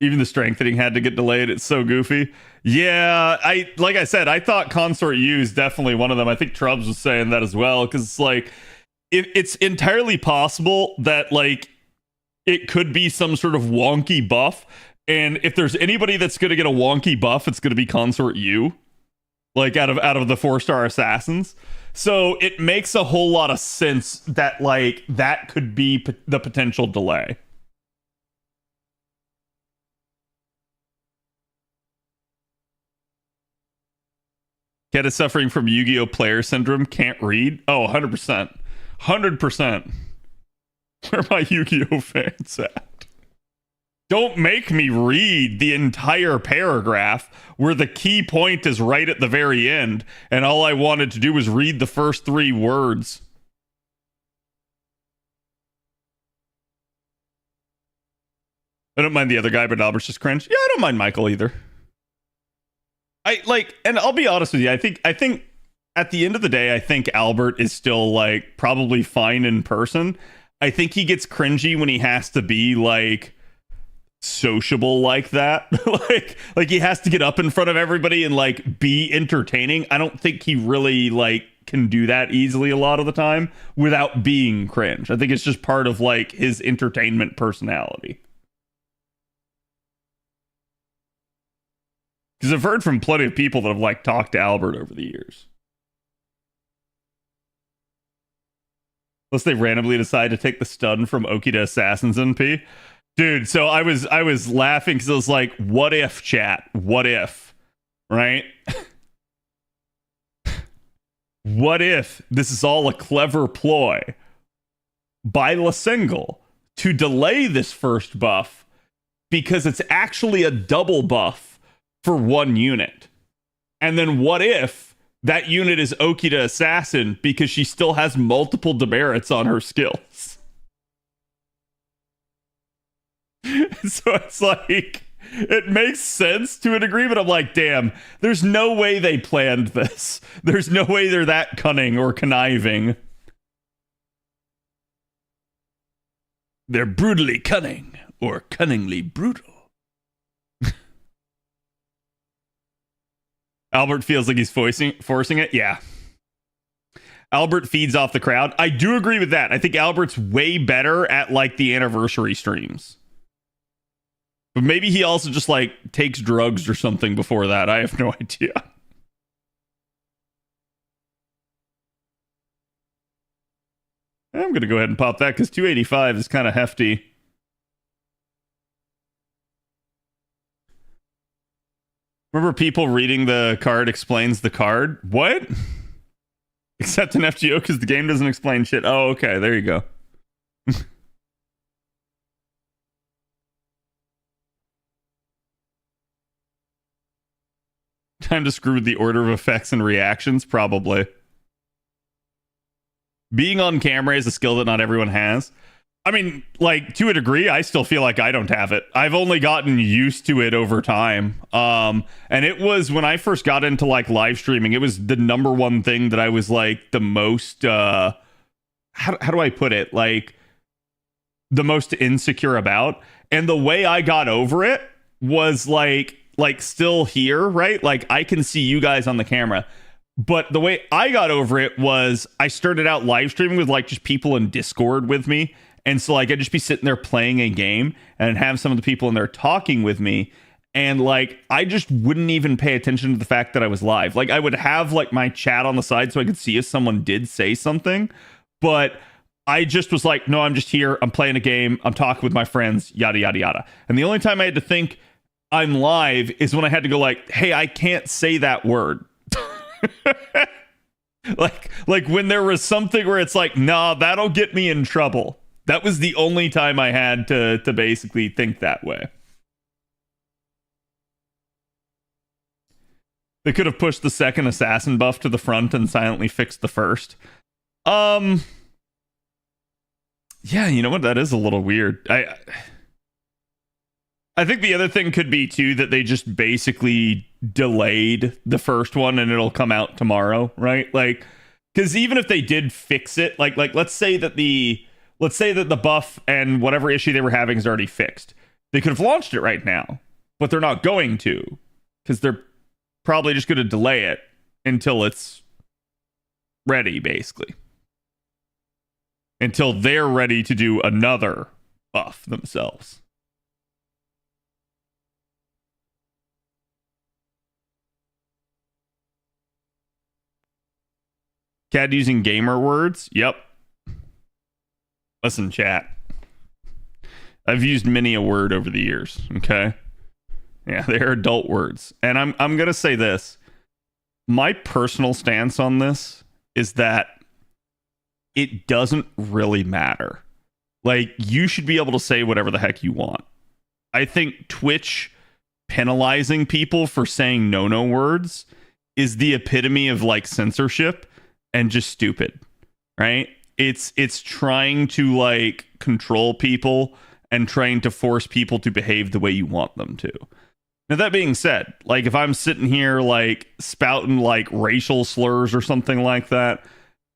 Even the strengthening had to get delayed. It's so goofy. Yeah, like I said, I thought Consort U is definitely one of them. I think Trubs was saying that as well, because it's like, it's entirely possible that like it could be some sort of wonky buff, and if there's anybody that's going to get a wonky buff, it's going to be Consort U. like out of the 4-star assassins. So it makes a whole lot of sense that like that could be the potential delay. Cat is suffering from Yu-Gi-Oh! Player syndrome. Can't read. Oh, 100%. 100%. Where are my Yu-Gi-Oh! Fans at? Don't make me read the entire paragraph where the key point is right at the very end, and all I wanted to do was read the first 3 words. I don't mind the other guy, but Albert's just cringe. Yeah, I don't mind Michael either. I like, and I'll be honest with you. I think at the end of the day, I think Albert is still like probably fine in person. I think he gets cringy when he has to be like sociable like that. like he has to get up in front of everybody and like be entertaining. I don't think he really like can do that easily a lot of the time without being cringe. I think it's just part of like his entertainment personality. Because I've heard from plenty of people that have like talked to Albert over the years. Unless they randomly decide to take the stun from Oki to Assassins NP. Dude, so I was laughing because I was like, what if, chat? What if? Right? What if this is all a clever ploy by La Single to delay this first buff because it's actually a double buff for 1 unit? And then what if that unit is Oki to Assassin because she still has multiple demerits on her skills? So it's like, it makes sense to a degree, but I'm like, damn, there's no way they planned this. There's no way they're that cunning or conniving. They're brutally cunning or cunningly brutal. Albert feels like he's forcing it. Yeah. Albert feeds off the crowd. I do agree with that. I think Albert's way better at like the anniversary streams. But maybe he also just like takes drugs or something before that. I have no idea. I'm going to go ahead and pop that because 285 is kind of hefty. Remember people reading the card explains the card? What? Except in FGO because the game doesn't explain shit. Oh, okay. There you go. Time to screw with the order of effects and reactions? Probably. Being on camera is a skill that not everyone has. I mean, like, to a degree, I still feel like I don't have it. I've only gotten used to it over time. And it was when I first got into, like, live streaming, it was the number one thing that I was, like, the most, how do I put it? Like, the most insecure about. And the way I got over it was, like still here, right? Like, I can see you guys on the camera. But the way I got over it was I started out live streaming with, like, just people in Discord with me. And so, like, I'd just be sitting there playing a game and have some of the people in there talking with me. And, like, I just wouldn't even pay attention to the fact that I was live. Like, I would have, like, my chat on the side so I could see if someone did say something. But I just was like, no, I'm just here. I'm playing a game. I'm talking with my friends, yada, yada, yada. And the only time I had to think I'm live is when I had to go, like, hey, I can't say that word. like when there was something where it's like, nah, that'll get me in trouble. That was the only time I had to basically think that way. They could have pushed the second assassin buff to the front and silently fixed the first. Yeah, you know what? That is a little weird. I think the other thing could be too that they just basically delayed the first one and it'll come out tomorrow, right? Like, because even if they did fix it, like let's say that the buff and whatever issue they were having is already fixed. They could have launched it right now, but they're not going to because they're probably just going to delay it until it's ready, basically. Until they're ready to do another buff themselves. Cad using gamer words. Yep. Listen, chat. I've used many a word over the years. Okay. Yeah, they're adult words. And I'm gonna say this. My personal stance on this is that it doesn't really matter. Like, you should be able to say whatever the heck you want. I think Twitch penalizing people for saying no words is the epitome of like censorship and just stupid, right? It's trying to like control people and trying to force people to behave the way you want them to. Now, that being said, like, if I'm sitting here like spouting like racial slurs or something like that,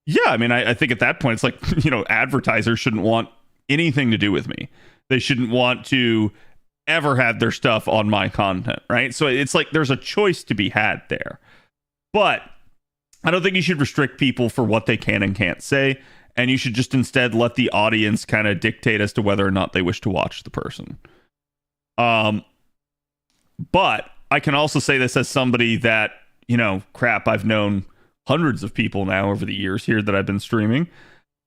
yeah, I mean, I think at that point it's like, you know, advertisers shouldn't want anything to do with me. They shouldn't want to ever have their stuff on my content, right? So it's like there's a choice to be had there. But I don't think you should restrict people for what they can and can't say, and you should just instead let the audience kind of dictate as to whether or not they wish to watch the person. But I can also say this as somebody that, you know, crap, I've known hundreds of people now over the years here that I've been streaming.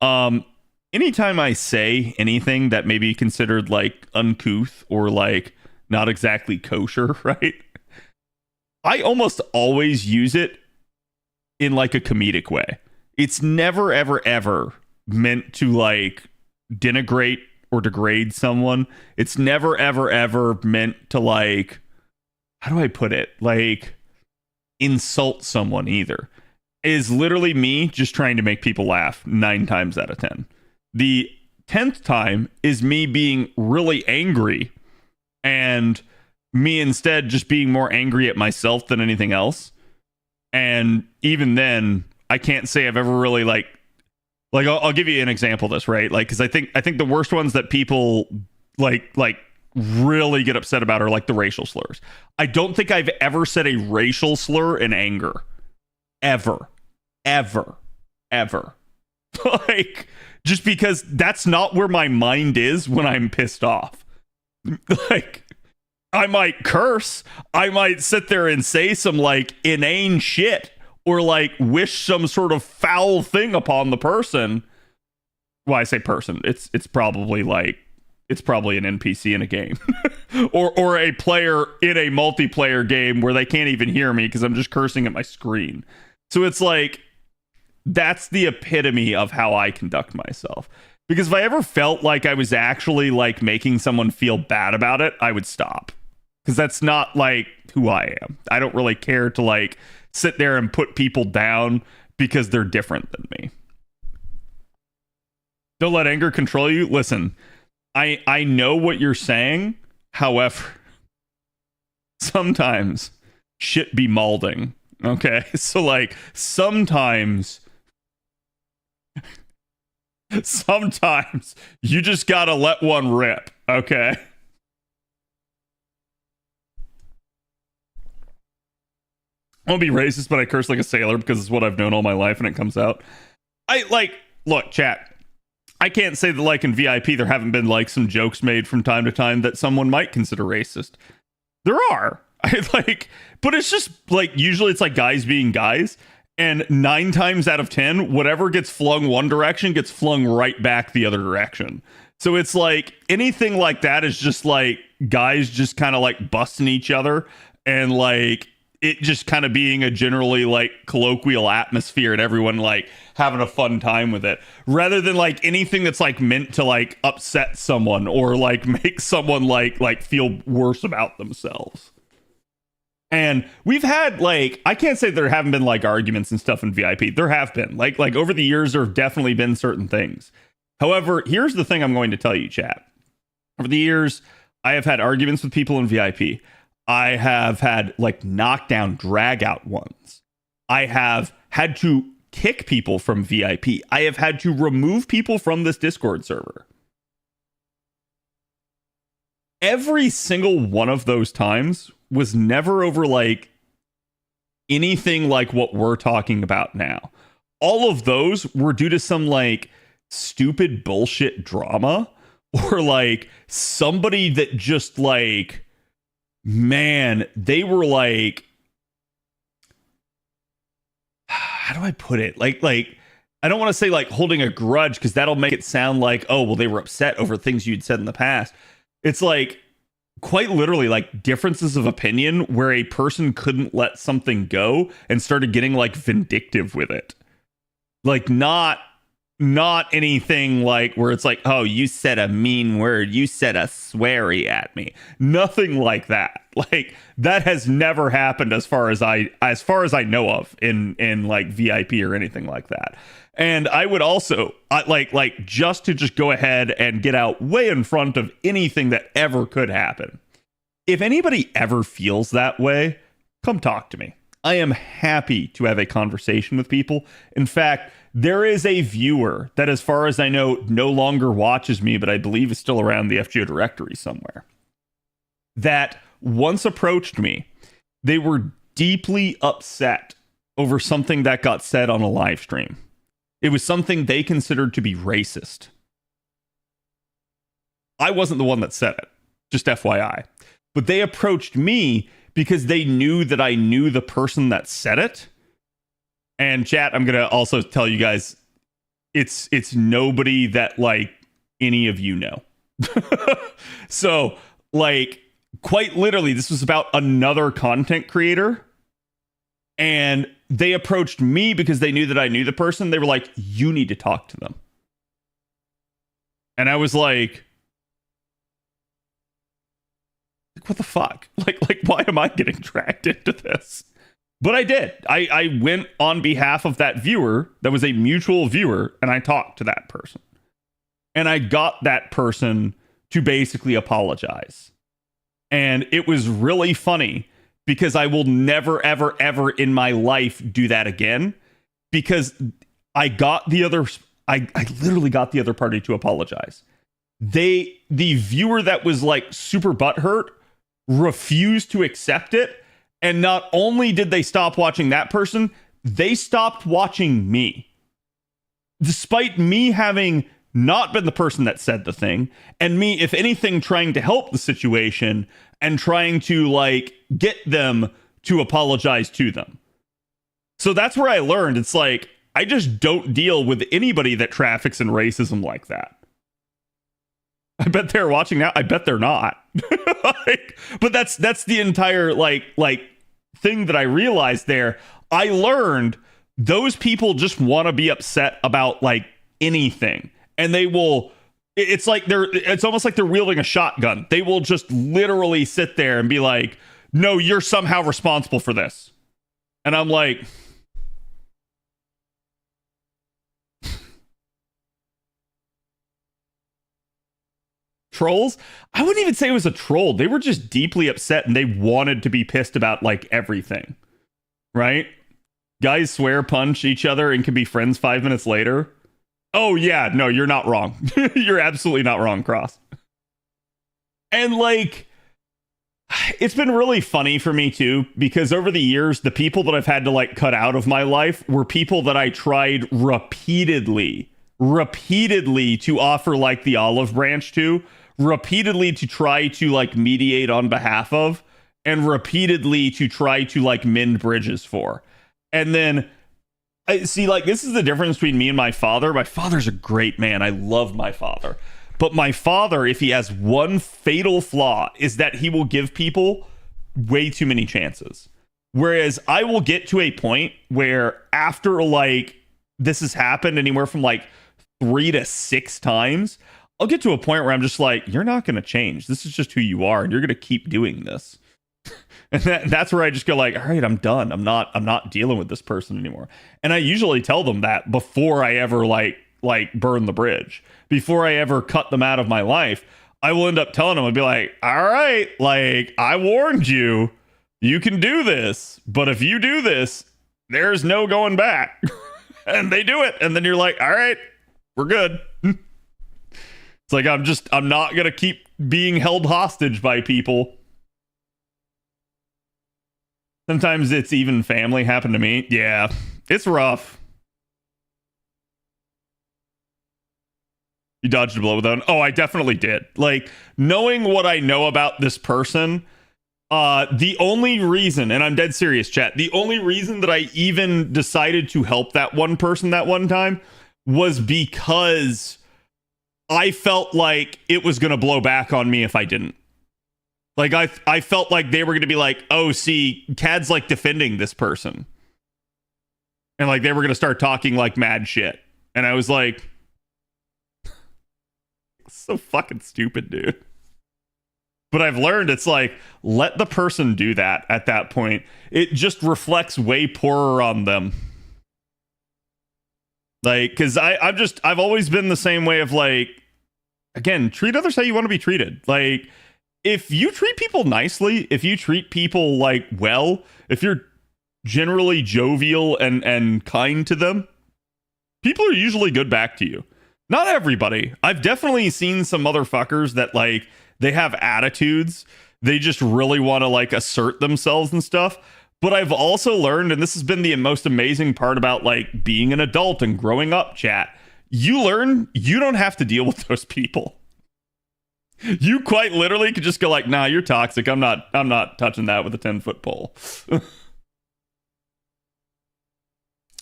Anytime I say anything that may be considered like uncouth or like not exactly kosher, right? I almost always use it in like a comedic way. It's never, ever, ever meant to like denigrate or degrade someone. It's never, ever, ever meant to like, how do I put it? Like insult someone either. It is literally me just trying to make people laugh 9 times out of 10. The 10th time is me being really angry and me instead just being more angry at myself than anything else. And even then, I can't say I've ever really like I'll give you an example of this, right? Like, because I think the worst ones that people like really get upset about are like the racial slurs. I don't think I've ever said a racial slur in anger. Ever. Like, just because that's not where my mind is when I'm pissed off. Like, I might curse. I might sit there and say some like inane shit or like wish some sort of foul thing upon the person. Well, I say person. It's probably like, it's probably an NPC in a game or a player in a multiplayer game where they can't even hear me because I'm just cursing at my screen. So it's like, that's the epitome of how I conduct myself. Because if I ever felt like I was actually like making someone feel bad about it, I would stop. Because that's not like who I am. I don't really care to like sit there and put people down because they're different than me. Don't let anger control you. Listen, I know what you're saying. However, sometimes shit be maulding. Okay, so like sometimes you just gotta let one rip. Okay. I won't be racist, but I curse like a sailor because it's what I've known all my life and it comes out. Look, chat. I can't say that like in VIP there haven't been like some jokes made from time to time that someone might consider racist. There are. But it's just like usually it's like guys being guys, and 9 times out of 10, whatever gets flung one direction gets flung right back the other direction. So it's like anything like that is just like guys just kind of like busting each other and like it just kind of being a generally like colloquial atmosphere and everyone like having a fun time with it, rather than like anything that's like meant to like upset someone or like make someone like feel worse about themselves. And we've had like, I can't say there haven't been like arguments and stuff in VIP. There have been like over the years, there have definitely been certain things. However, here's the thing I'm going to tell you, chat. Over the years, I have had arguments with people in VIP. I have had like knockdown, drag out ones. I have had to kick people from VIP. I have had to remove people from this Discord server. Every single one of those times was never over like anything like what we're talking about now. All of those were due to some like stupid bullshit drama or like somebody that just like, man, they were like, how do I put it? Like I don't want to say like holding a grudge, because that'll make it sound like, oh, well, they were upset over things you'd said in the past. It's like quite literally like differences of opinion where a person couldn't let something go and started getting like vindictive with it. Like not anything like where it's like, oh, you said a mean word, you said a sweary at me. Nothing like that. Like that has never happened as far as I know of in like VIP or anything like that. And I would also like just to just go ahead and get out way in front of anything that ever could happen. If anybody ever feels that way, come talk to me. I am happy to have a conversation with people. In fact, there is a viewer that, as far as I know, no longer watches me, but I believe is still around the FGO directory somewhere, that once approached me. They were deeply upset over something that got said on a live stream. It was something they considered to be racist. I wasn't the one that said it, just FYI. But they approached me because they knew that I knew the person that said it. And chat, I'm going to also tell you guys, it's nobody that like any of you know. So like quite literally, this was about another content creator. And they approached me because they knew that I knew the person. They were like, you need to talk to them. And I was like, what the fuck? Like, why am I getting dragged into this? But I did. I went on behalf of that viewer that was a mutual viewer, and I talked to that person. And I got that person to basically apologize. And it was really funny because I will never, ever, ever in my life do that again. Because I literally got the other party to apologize. The viewer that was like super butthurt refused to accept it. And not only did they stop watching that person, they stopped watching me. Despite me having not been the person that said the thing, and me, if anything, trying to help the situation and trying to like get them to apologize to them. So that's where I learned. It's like, I just don't deal with anybody that traffics in racism like that. I bet they're watching now. I bet they're not. But that's the entire like thing that I realized there. I learned those people just want to be upset about like anything, and they will. It's like it's almost like they're wielding a shotgun. They will just literally sit there and be like, "No, you're somehow responsible for this," and I'm like. Trolls? I wouldn't even say it was a troll. They were just deeply upset and they wanted to be pissed about like everything. Right? Guys swear punch each other and can be friends 5 minutes later. Oh yeah, no, you're not wrong. You're absolutely not wrong, Cross. And like, it's been really funny for me too, because over the years, the people that I've had to like cut out of my life were people that I tried repeatedly to offer like the olive branch to, repeatedly to try to like mediate on behalf of, and repeatedly to try to like mend bridges for. And then I see, like, this is the difference between me and my father. My father's a great man. I love my father. But my father, if he has one fatal flaw, is that he will give people way too many chances. Whereas I will get to a point where after like this has happened anywhere from like 3 to 6 times, I'll get to a point where I'm just like, you're not going to change. This is just who you are, and you're going to keep doing this. And that's where I just go like, all right, I'm done. I'm not dealing with this person anymore. And I usually tell them that before I ever like burn the bridge, before I ever cut them out of my life. I will end up telling them and be like, all right, like, I warned you, you can do this, but if you do this, there's no going back. And they do it. And then you're like, all right, we're good. It's like, I'm not going to keep being held hostage by people. Sometimes it's even family. Happened to me. Yeah, it's rough. You dodged a blow with that one. Oh, I definitely did. Like, knowing what I know about this person, The only reason, and I'm dead serious, chat, the only reason that I even decided to help that one person that one time was because I felt like it was going to blow back on me if I didn't. Like, I felt like they were going to be like, oh, see, Cad's like defending this person. And like they were going to start talking like mad shit. And I was like, so fucking stupid, dude. But I've learned it's like, let the person do that at that point. It just reflects way poorer on them. Like, because I've always been the same way of like, again, treat others how you want to be treated. Like, if you treat people nicely, if you treat people like well, if you're generally jovial and kind to them, people are usually good back to you. Not everybody. I've definitely seen some motherfuckers that like, they have attitudes. They just really want to like assert themselves and stuff. But I've also learned, and this has been the most amazing part about like being an adult and growing up, chat. You learn you don't have to deal with those people. You quite literally could just go like, nah, you're toxic. I'm not touching that with a 10-foot pole.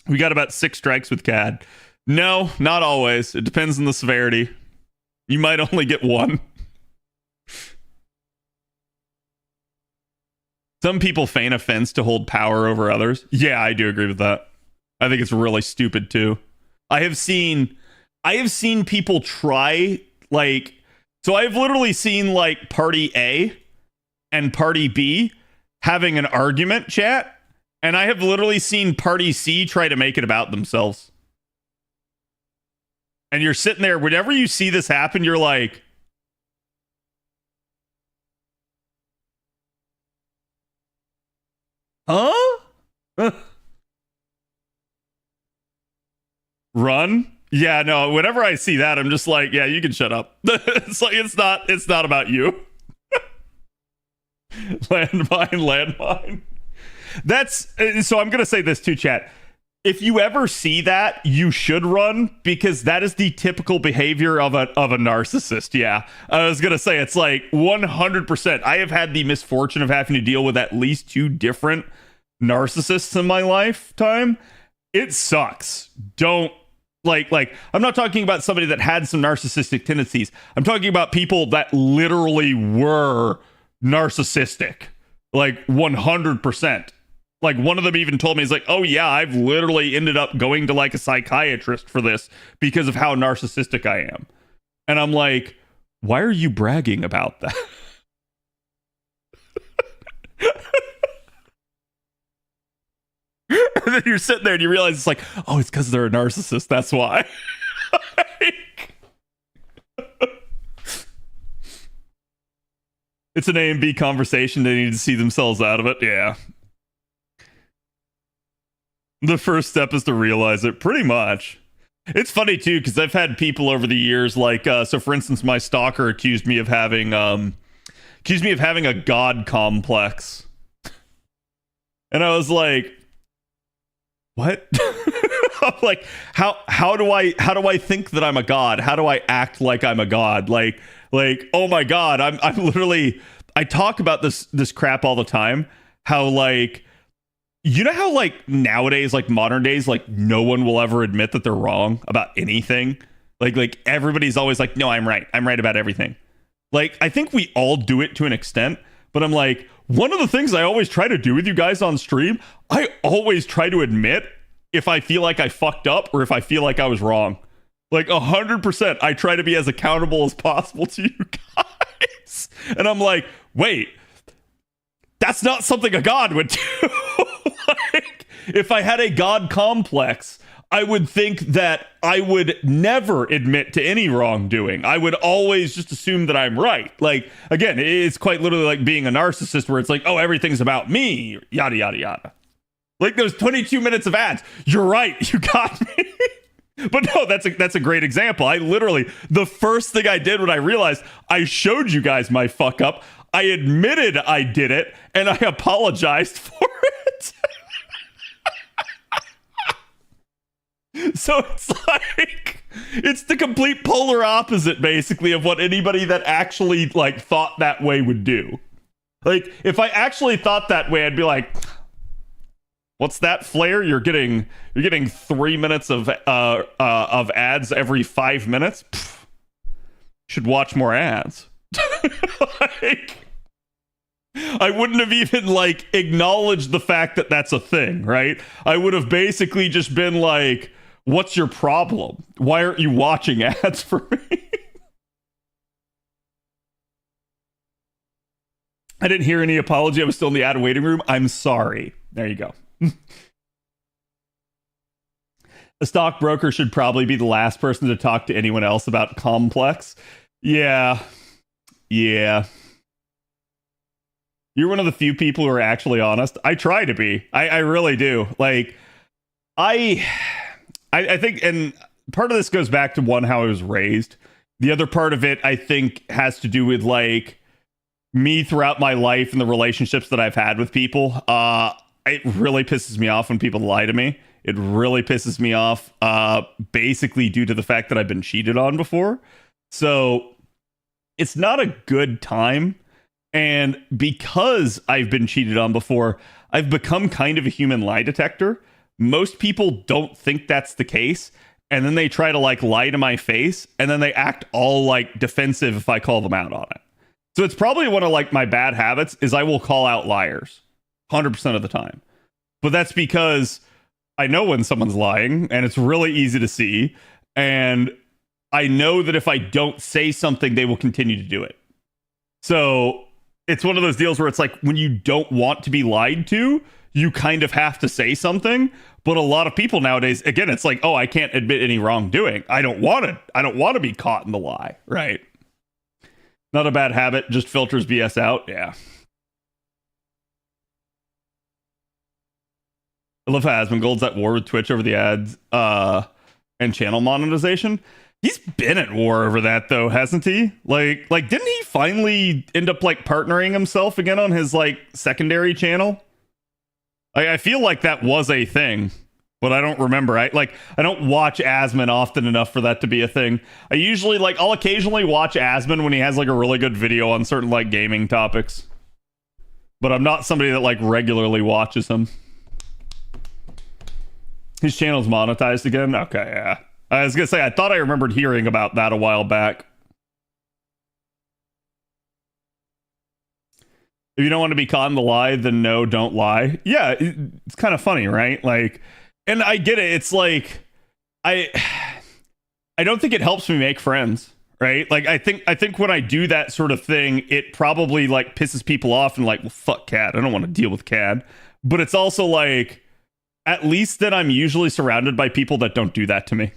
We got about 6 strikes with Cad. No, not always. It depends on the severity. You might only get 1. Some people feign offense to hold power over others. Yeah, I do agree with that. I think it's really stupid too. I have seen people try like, so I've literally seen like party A and party B having an argument, chat, and I have literally seen party C try to make it about themselves. And you're sitting there, whenever you see this happen, you're like, huh? Run? Yeah, no, whenever I see that, I'm just like, yeah, you can shut up. It's like, it's not about you. Landmine. That's, so I'm going to say this too, chat. If you ever see that, you should run, because that is the typical behavior of a narcissist. Yeah, I was going to say, it's like 100%. I have had the misfortune of having to deal with at least 2 different narcissists in my lifetime. It sucks. Don't like I'm not talking about somebody that had some narcissistic tendencies. I'm talking about people that literally were narcissistic, like 100%. Like, one of them even told me, he's like, oh yeah, I've literally ended up going to like a psychiatrist for this because of how narcissistic I am. And I'm like, why are you bragging about that? And then you're sitting there and you realize it's like, oh, it's because they're a narcissist. That's why. It's an A and B conversation. They need to see themselves out of it. Yeah. The first step is to realize it, pretty much. It's funny too, because I've had people over the years, like, so for instance, my stalker accused me of having a god complex. And I was like, what? I'm like, how do I think that I'm a god? How do I act like I'm a god? Like, oh my god, I'm literally, I talk about this crap all the time. How like, you know how like nowadays, like modern days, like no one will ever admit that they're wrong about anything. Like everybody's always like, no, I'm right about everything. Like, I think we all do it to an extent, but I'm like, one of the things I always try to do with you guys on stream, I always try to admit if I feel like I fucked up or if I feel like I was wrong. Like 100%, I try to be as accountable as possible to you guys. And I'm like, wait, that's not something a god would do. Like, if I had a god complex, I would think that I would never admit to any wrongdoing. I would always just assume that I'm right. Like, again, it's quite literally like being a narcissist where it's like, oh, everything's about me, yada, yada, yada. Like those 22 minutes of ads. You're right. You got me. But no, that's a great example. I literally, the first thing I did when I realized I showed you guys my fuck up, I admitted I did it and I apologized for it. So it's like, it's the complete polar opposite basically of what anybody that actually like thought that way would do. Like, if I actually thought that way, I'd be like, what's that, Flare? You're getting 3 minutes of ads every 5 minutes? Pfft. Should watch more ads. Like, I wouldn't have even like acknowledged the fact that that's a thing, right? I would have basically just been like, what's your problem? Why aren't you watching ads for me? I didn't hear any apology. I was still in the ad waiting room. I'm sorry. There you go. A stockbroker should probably be the last person to talk to anyone else about Complex. Yeah. You're one of the few people who are actually honest. I try to be. I really do. Like, I think, and part of this goes back to one, how I was raised. The other part of it, I think, has to do with like me throughout my life and the relationships that I've had with people. It really pisses me off when people lie to me. It really pisses me off, basically due to the fact that I've been cheated on before. So it's not a good time. And because I've been cheated on before, I've become kind of a human lie detector. Most people don't think that's the case. And then they try to like lie to my face. And then they act all like defensive if I call them out on it. So it's probably one of like my bad habits is I will call out liars 100% of the time. But that's because I know when someone's lying and it's really easy to see. And I know that if I don't say something, they will continue to do it. So it's one of those deals where it's like when you don't want to be lied to, you kind of have to say something. But a lot of people nowadays, again, it's like, oh, I can't admit any wrongdoing. I don't want to be caught in the lie, right? Not a bad habit, just filters BS out. Yeah. I love how Asmongold's at war with Twitch over the ads and channel monetization. He's been at war over that though, hasn't he? Like didn't he finally end up like partnering himself again on his like secondary channel? I feel like that was a thing, but I don't remember. I don't watch Asmon often enough for that to be a thing. I'll occasionally watch Asmon when he has like a really good video on certain like gaming topics. But I'm not somebody that like regularly watches him. His channel's monetized again? Okay, yeah. I was gonna say, I thought I remembered hearing about that a while back. If you don't want to be caught in the lie, then no, don't lie. Yeah, it's kind of funny, right? Like, and I get it. It's like, I don't think it helps me make friends, right? Like, I think when I do that sort of thing, it probably like pisses people off and like, well, fuck Cad. I don't want to deal with Cad. But it's also like, at least then I'm usually surrounded by people that don't do that to me.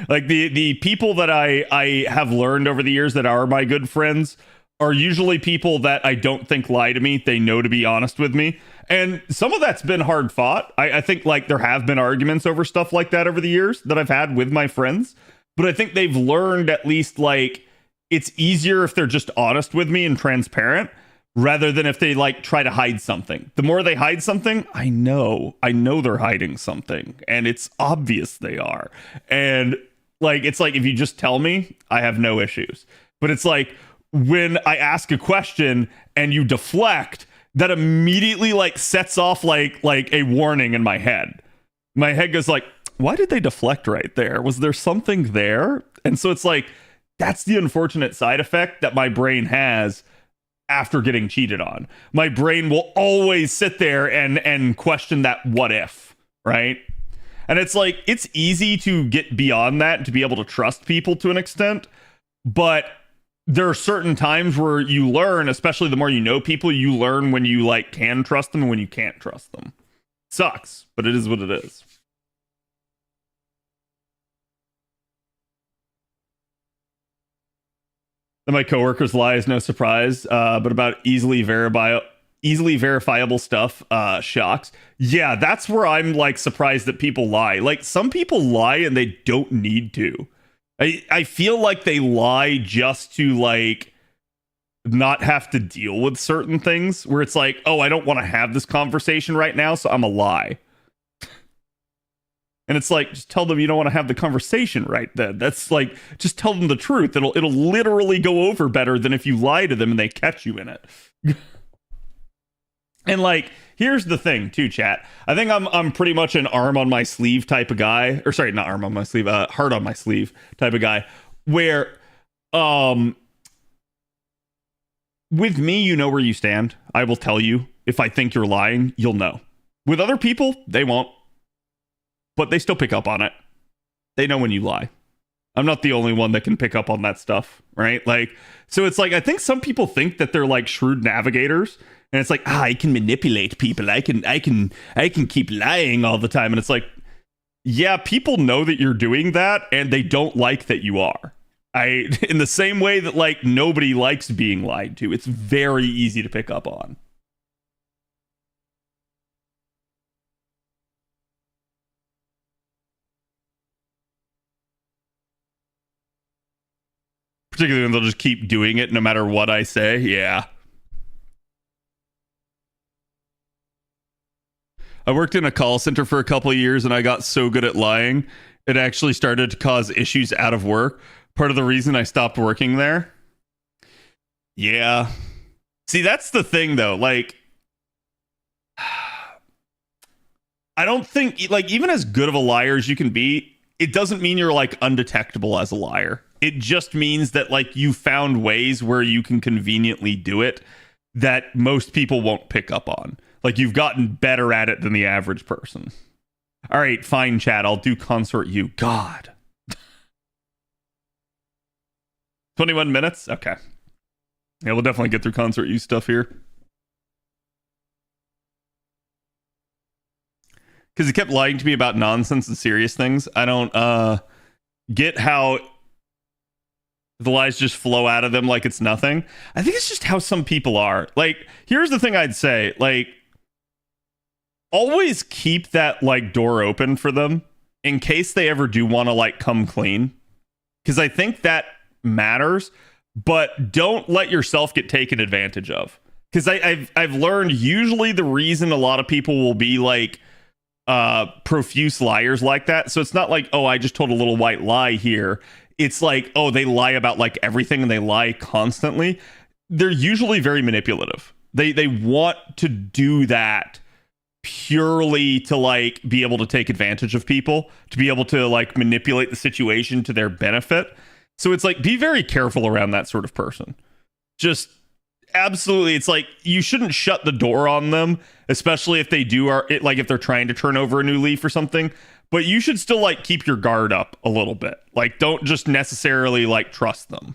Like the people that I have learned over the years that are my good friends are usually people that I don't think lie to me. They know to be honest with me. And some of that's been hard fought. I think like there have been arguments over stuff like that over the years that I've had with my friends. But I think they've learned at least like it's easier if they're just honest with me and transparent rather than if they like try to hide something. The more they hide something, I know they're hiding something and it's obvious they are. And like, it's like, if you just tell me, I have no issues. But it's like when I ask a question and you deflect, that immediately like sets off like a warning in my head. My head goes like, why did they deflect right there? Was there something there? And so it's like, that's the unfortunate side effect that my brain has after getting cheated on. My brain will always sit there and question that what if, right? And it's like, it's easy to get beyond that, to be able to trust people to an extent. But there are certain times where you learn, especially the more you know people, you learn when you like can trust them and when you can't trust them. Sucks, but it is what it is. That my coworkers lie is no surprise, but about easily verifiable stuff, shocks. Yeah, that's where I'm like surprised that people lie. Like some people lie and they don't need to. I feel like they lie just to like not have to deal with certain things where it's like, oh, I don't want to have this conversation right now, so I'm a lie. And it's like, just tell them you don't want to have the conversation right then. That's like, just tell them the truth. It'll literally go over better than if you lie to them and they catch you in it. And like, here's the thing too, chat. I think I'm pretty much an arm on my sleeve type of guy, or sorry, not arm on my sleeve, heart on my sleeve type of guy, where with me, you know where you stand. I will tell you. If I think you're lying, you'll know. With other people, they won't, but they still pick up on it. They know when you lie. I'm not the only one that can pick up on that stuff, right? Like, so it's like, I think some people think that they're like shrewd navigators, and it's like, I can manipulate people. I can keep lying all the time. And it's like, yeah, people know that you're doing that, and they don't like that you are. In the same way that like nobody likes being lied to. It's very easy to pick up on. Particularly when they'll just keep doing it no matter what I say. Yeah. I worked in a call center for a couple of years and I got so good at lying, it actually started to cause issues out of work. Part of the reason I stopped working there. Yeah. See, that's the thing though. Like, I don't think, like, even as good of a liar as you can be, it doesn't mean you're like undetectable as a liar. It just means that like you found ways where you can conveniently do it that most people won't pick up on. Like you've gotten better at it than the average person. All right, fine, chat. I'll do consort you. God. 21 minutes? Okay. Yeah, we'll definitely get through consort you stuff here. Because he kept lying to me about nonsense and serious things. I don't get how the lies just flow out of them like it's nothing. I think it's just how some people are. Like, here's the thing I'd say. Like, always keep that, like, door open for them in case they ever do want to, like, come clean. Because I think that matters. But don't let yourself get taken advantage of. Because I've learned usually the reason a lot of people will be, like, profuse liars like that. So it's not like, oh, I just told a little white lie here. It's like, oh, they lie about like everything and they lie constantly. They're usually very manipulative. They want to do that purely to like be able to take advantage of people, to be able to like manipulate the situation to their benefit. So it's like, be very careful around that sort of person. Just absolutely, it's like you shouldn't shut the door on them, especially if they do like if they're trying to turn over a new leaf or something. But you should still like keep your guard up a little bit. Like, don't just necessarily like trust them.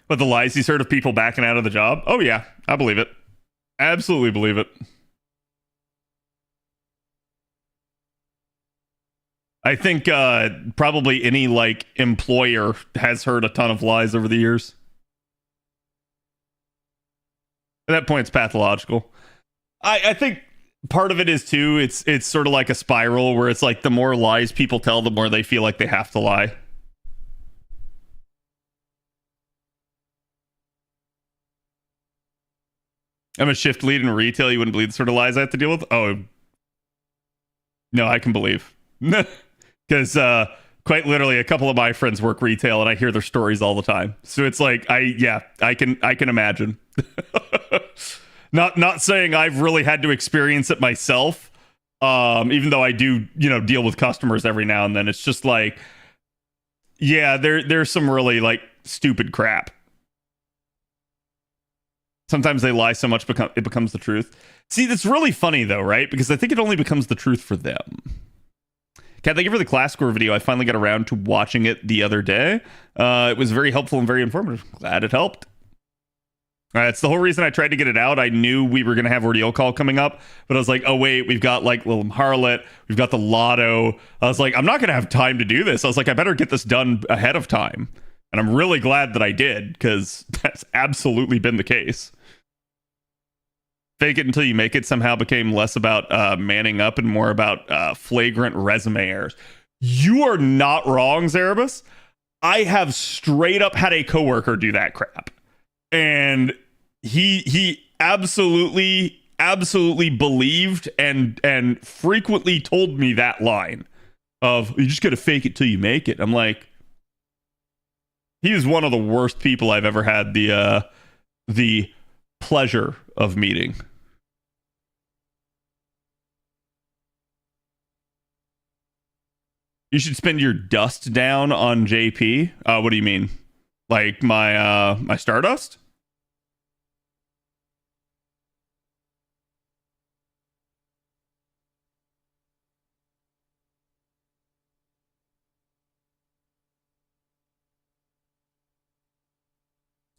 But the lies he's heard of people backing out of the job? Oh yeah, I believe it. Absolutely believe it. I think probably any like employer has heard a ton of lies over the years. At that point, it's pathological. I think part of it is too. It's sort of like a spiral where it's like the more lies people tell, the more they feel like they have to lie. I'm a shift lead in retail. You wouldn't believe the sort of lies I have to deal with. Oh, no, I can believe. Because quite literally, a couple of my friends work retail, and I hear their stories all the time. So it's like, I can imagine. Not saying I've really had to experience it myself, even though I do, deal with customers every now and then. It's just like, yeah, there's some really like stupid crap. Sometimes they lie so much it becomes the truth. See, that's really funny though, right? Because I think it only becomes the truth for them. Kat, thank you for the class score video. I finally got around to watching it the other day. It was very helpful and very informative. Glad it helped. All right, it's the whole reason I tried to get it out. I knew we were going to have Ordeal call coming up, but I was like, oh, wait, we've got like Little Harlot. We've got the Lotto. I was like, I'm not going to have time to do this. I was like, I better get this done ahead of time. And I'm really glad that I did, because that's absolutely been the case. Fake it until you make it somehow became less about manning up and more about flagrant resume errors. You are not wrong, Zerebus. I have straight up had a coworker do that crap. And he absolutely believed and frequently told me that line of, you just gotta fake it till you make it. I'm like, He is one of the worst people I've ever had the pleasure of meeting. You should spend your dust down on JP. What do you mean? Like my Stardust?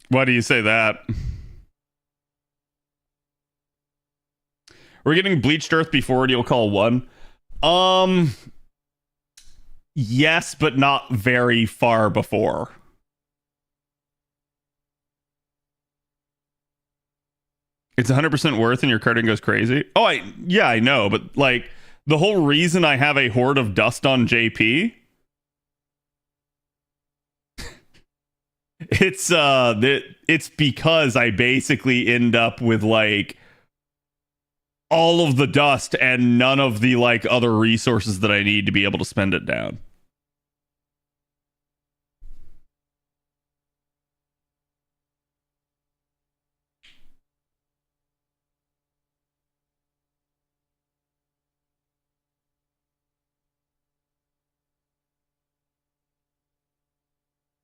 Why do you say that? We're getting Bleached Earth before Ordeal Call 1. Yes, but not very far before. It's 100% worth and your carding goes crazy. Oh, I know, but like the whole reason I have a horde of dust on JP, it's because I basically end up with like all of the dust and none of the like other resources that I need to be able to spend it down.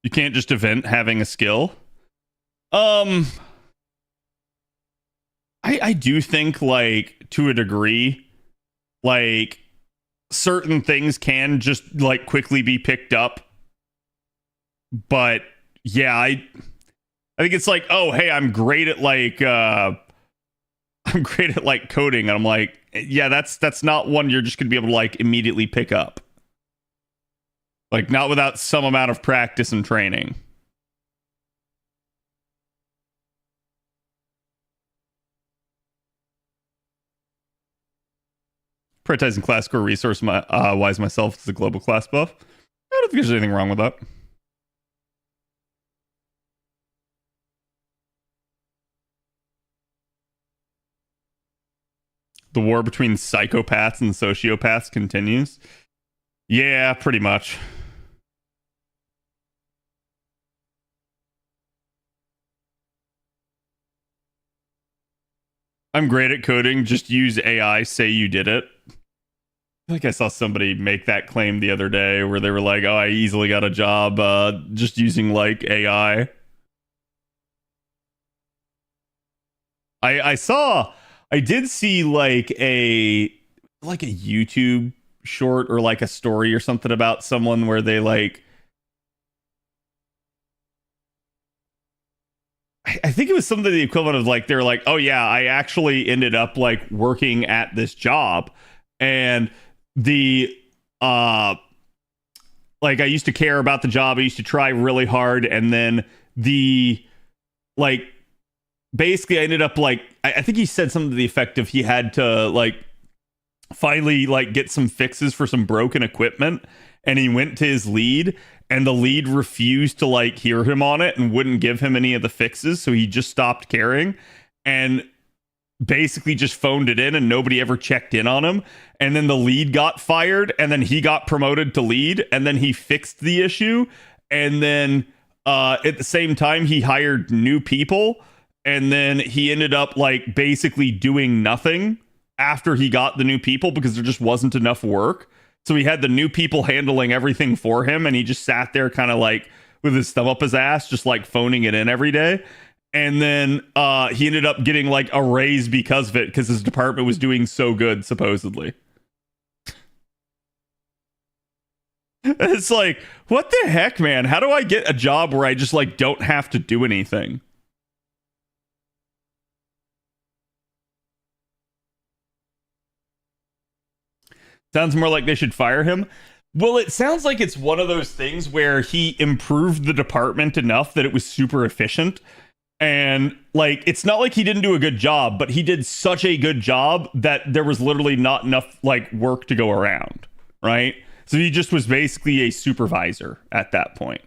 You can't just event having a skill. I do think, like, to a degree, like, certain things can just, like, quickly be picked up. But, yeah, I think it's like, oh, hey, I'm great at, like, coding. And I'm like, yeah, that's not one you're just going to be able to, like, immediately pick up. Like, not without some amount of practice and training. Prioritizing class score resource wise myself as a global class buff. I don't think there's anything wrong with that. The war between psychopaths and sociopaths continues. Yeah, pretty much. I'm great at coding. Just use AI. Say you did it. I think I saw somebody make that claim the other day where they were like, oh, I easily got a job just using like AI. I did see like a YouTube short or like a story or something about someone where they like, I think it was something the equivalent of like, they're like, oh yeah, I actually ended up like working at this job and the like I used to care about the job. I used to try really hard. And then the like, basically I ended up like, I think he said something to the effect of he had to like finally like get some fixes for some broken equipment. And he went to his lead and the lead refused to like hear him on it and wouldn't give him any of the fixes. So he just stopped caring and basically just phoned it in and nobody ever checked in on him. And then the lead got fired and then he got promoted to lead and then he fixed the issue. And then at the same time, he hired new people. And then he ended up like basically doing nothing after he got the new people because there just wasn't enough work. So he had the new people handling everything for him. And he just sat there kind of like with his thumb up his ass, just like phoning it in every day. And then he ended up getting like a raise because of it, because his department was doing so good, supposedly. It's like, what the heck, man? How do I get a job where I just like don't have to do anything? Sounds more like they should fire him. Well, it sounds like it's one of those things where he improved the department enough that it was super efficient. And like, it's not like he didn't do a good job, but he did such a good job that there was literally not enough like work to go around, right? So he just was basically a supervisor at that point.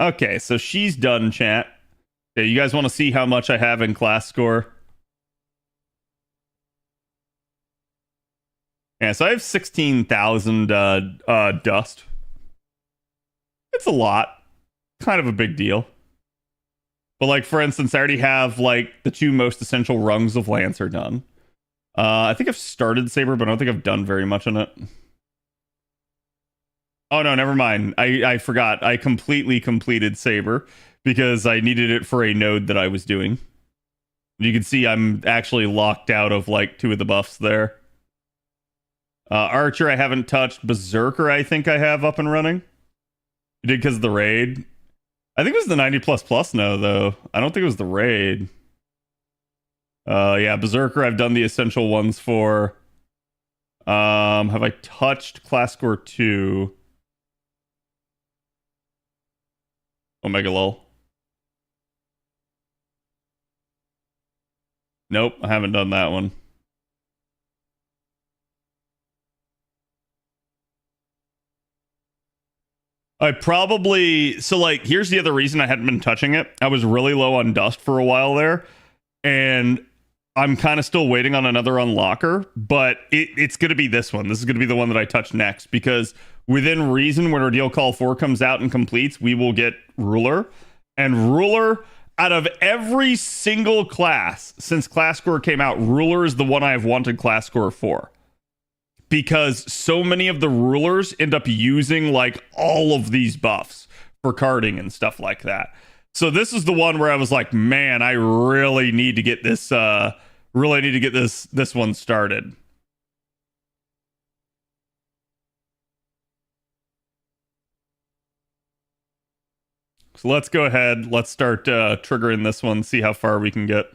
Okay, so she's done, chat. Okay, you guys want to see how much I have in class score? Yeah, so I have 16,000 dust. It's a lot. Kind of a big deal. But like, for instance, I already have like the 2 most essential rungs of Lancer done. I think I've started Saber, but I don't think I've done very much on it. Oh no, never mind. I forgot. I completely completed Saber because I needed it for a node that I was doing. You can see I'm actually locked out of like 2 of the buffs there. Archer I haven't touched. Berserker I think I have up and running. I did because of the raid. I think it was the 90++ no, though. I don't think it was the raid. Yeah, Berserker I've done the essential ones for. Have I touched class score 2? Omega lol. Nope, I haven't done that one. I probably... So, like, here's the other reason I hadn't been touching it. I was really low on dust for a while there. And I'm kind of still waiting on another unlocker. But it's going to be this one. This is going to be the one that I touch next. Because within reason, when Ordeal Call 4 comes out and completes, we will get Ruler. And Ruler, out of every single class since class score came out, Ruler is the one I've wanted class score for. Because so many of the rulers end up using like all of these buffs for carding and stuff like that. So this is the one where I was like, man, I really need to get this this one started. So let's go ahead, let's start triggering this one, see how far we can get.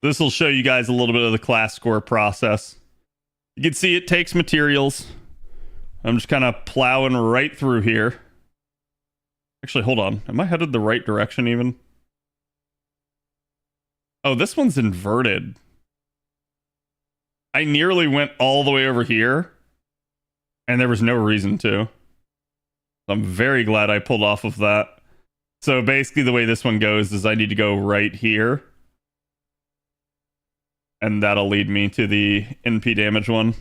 This will show you guys a little bit of the class score process. You can see it takes materials. I'm just kind of plowing right through here. Actually, hold on. Am I headed the right direction even? Oh, this one's inverted. I nearly went all the way over here, and there was no reason to. I'm very glad I pulled off of that. So basically the way this one goes is I need to go right here. And that'll lead me to the NP damage one.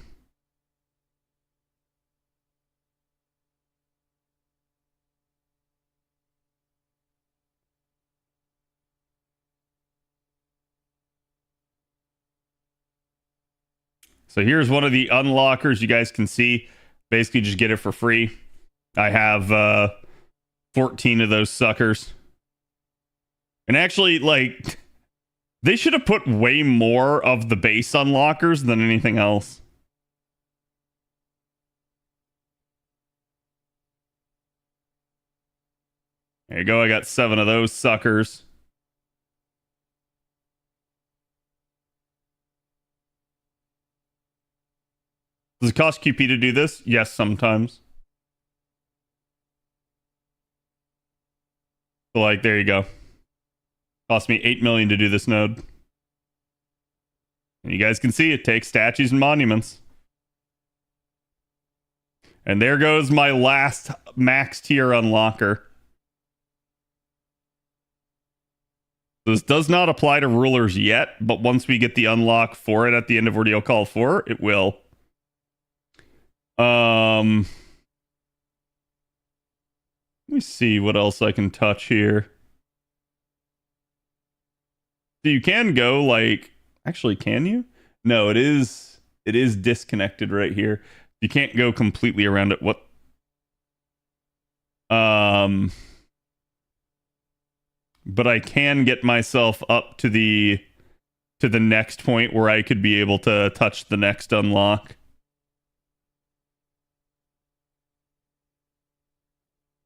So here's one of the unlockers you guys can see. Basically just get it for free. I have 14 of those suckers. And actually, like... They should have put way more of the base unlockers than anything else. There you go, I got 7 of those suckers. Does it cost QP to do this? Yes, sometimes. So, like, there you go. Cost me 8 million to do this node. And you guys can see it takes statues and monuments. And there goes my last max tier unlocker. This does not apply to rulers yet, but once we get the unlock for it at the end of Ordeal Call 4, it will. Let me see what else I can touch here. So you can go like, actually, can you? No, it is disconnected right here. You can't go completely around it. What? But I can get myself up to the next point where I could be able to touch the next unlock.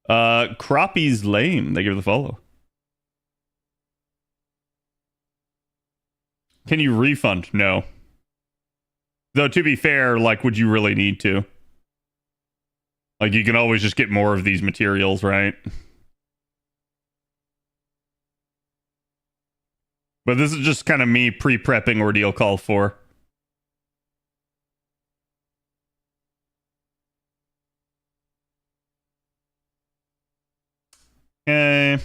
Crappie's lame. They give the follow. Can you refund? No. Though, to be fair, like, would you really need to? Like, you can always just get more of these materials, right? But this is just kind of me pre-prepping Ordeal Call 4. Okay.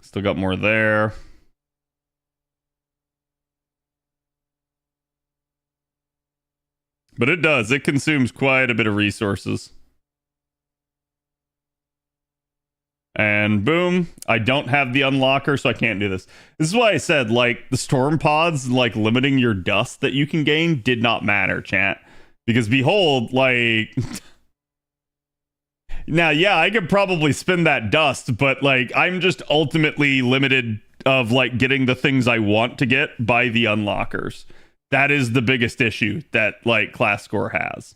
Still got more there. But it does. It consumes quite a bit of resources. And boom, I don't have the unlocker, so I can't do this. This is why I said, like, the storm pods, like, limiting your dust that you can gain did not matter, chat. Because behold, like... Now, yeah, I could probably spin that dust, but, like, I'm just ultimately limited of, like, getting the things I want to get by the unlockers. That is the biggest issue that, like, class score has.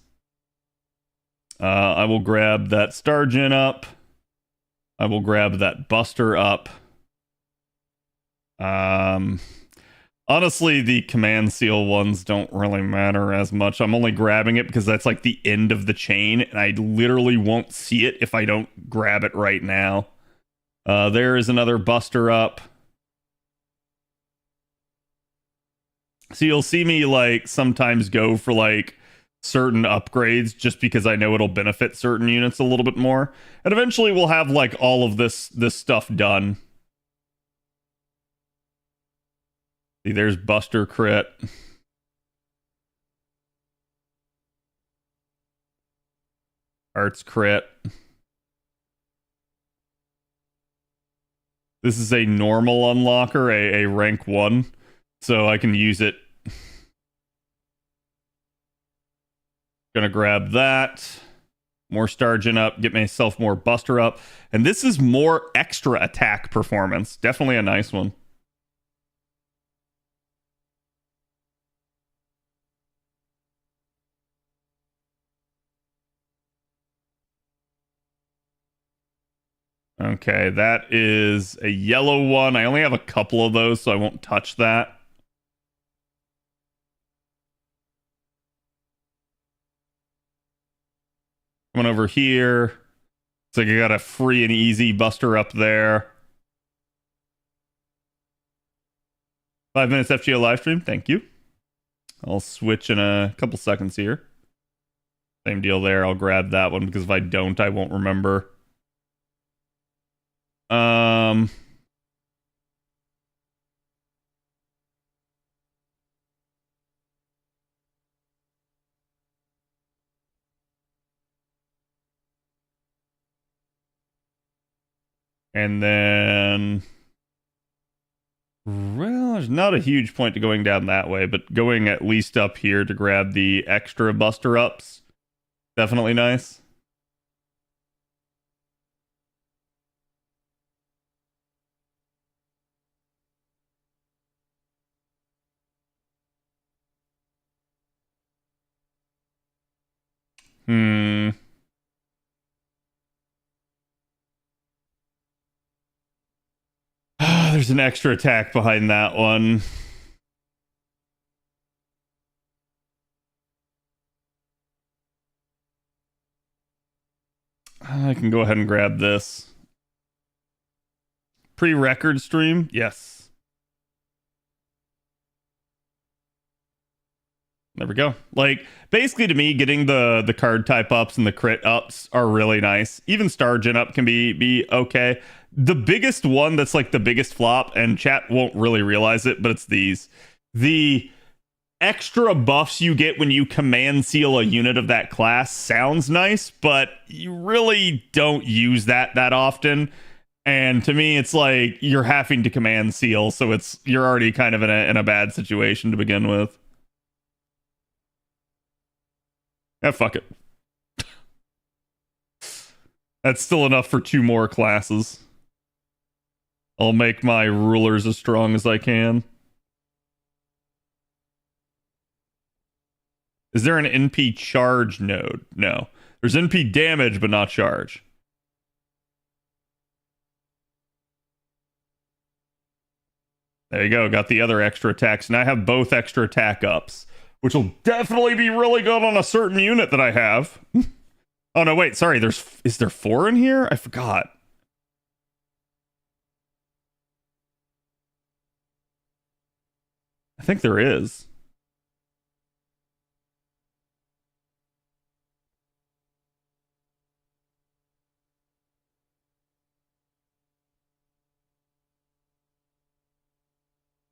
I will grab that Stargin up. I will grab that Buster up. Honestly, the command seal ones don't really matter as much. I'm only grabbing it because that's like the end of the chain, and I literally won't see it if I don't grab it right now. There is another Buster up. So you'll see me like sometimes go for like certain upgrades just because I know it'll benefit certain units a little bit more. And eventually we'll have like all of this stuff done. See, there's Buster crit. Arts crit. This is a normal unlocker, a rank 1. So I can use it. Gonna grab that. More Stargin up. Get myself more Buster up. And this is more extra attack performance. Definitely a nice one. Okay, that is a yellow one. I only have a couple of those, so I won't touch that. Coming over here. So you got a free and easy Buster up there. 5 minutes FGO live stream. Thank you. I'll switch in a couple seconds here. Same deal there. I'll grab that one because if I don't, I won't remember. And then, well, there's not a huge point to going down that way, but going at least up here to grab the extra Buster ups. Definitely nice. There's an extra attack behind that one. I can go ahead and grab this. Pre-record stream? Yes. There we go. Like, basically to me, getting the card type ups and the crit ups are really nice. Even Stargin up can be okay. The biggest one that's like the biggest flop, and chat won't really realize it, but it's these. The extra buffs you get when you command seal a unit of that class sounds nice, but you really don't use that often. And to me, it's like you're having to command seal, so you're already kind of in a bad situation to begin with. Yeah, fuck it. That's still enough for 2 more classes. I'll make my rulers as strong as I can. Is there an NP charge node? No. There's NP damage, but not charge. There you go. Got the other extra attacks. And I have both extra attack ups, which will definitely be really good on a certain unit that I have. Oh, no, wait. Sorry. Is there 4 in here? I forgot. I think there is.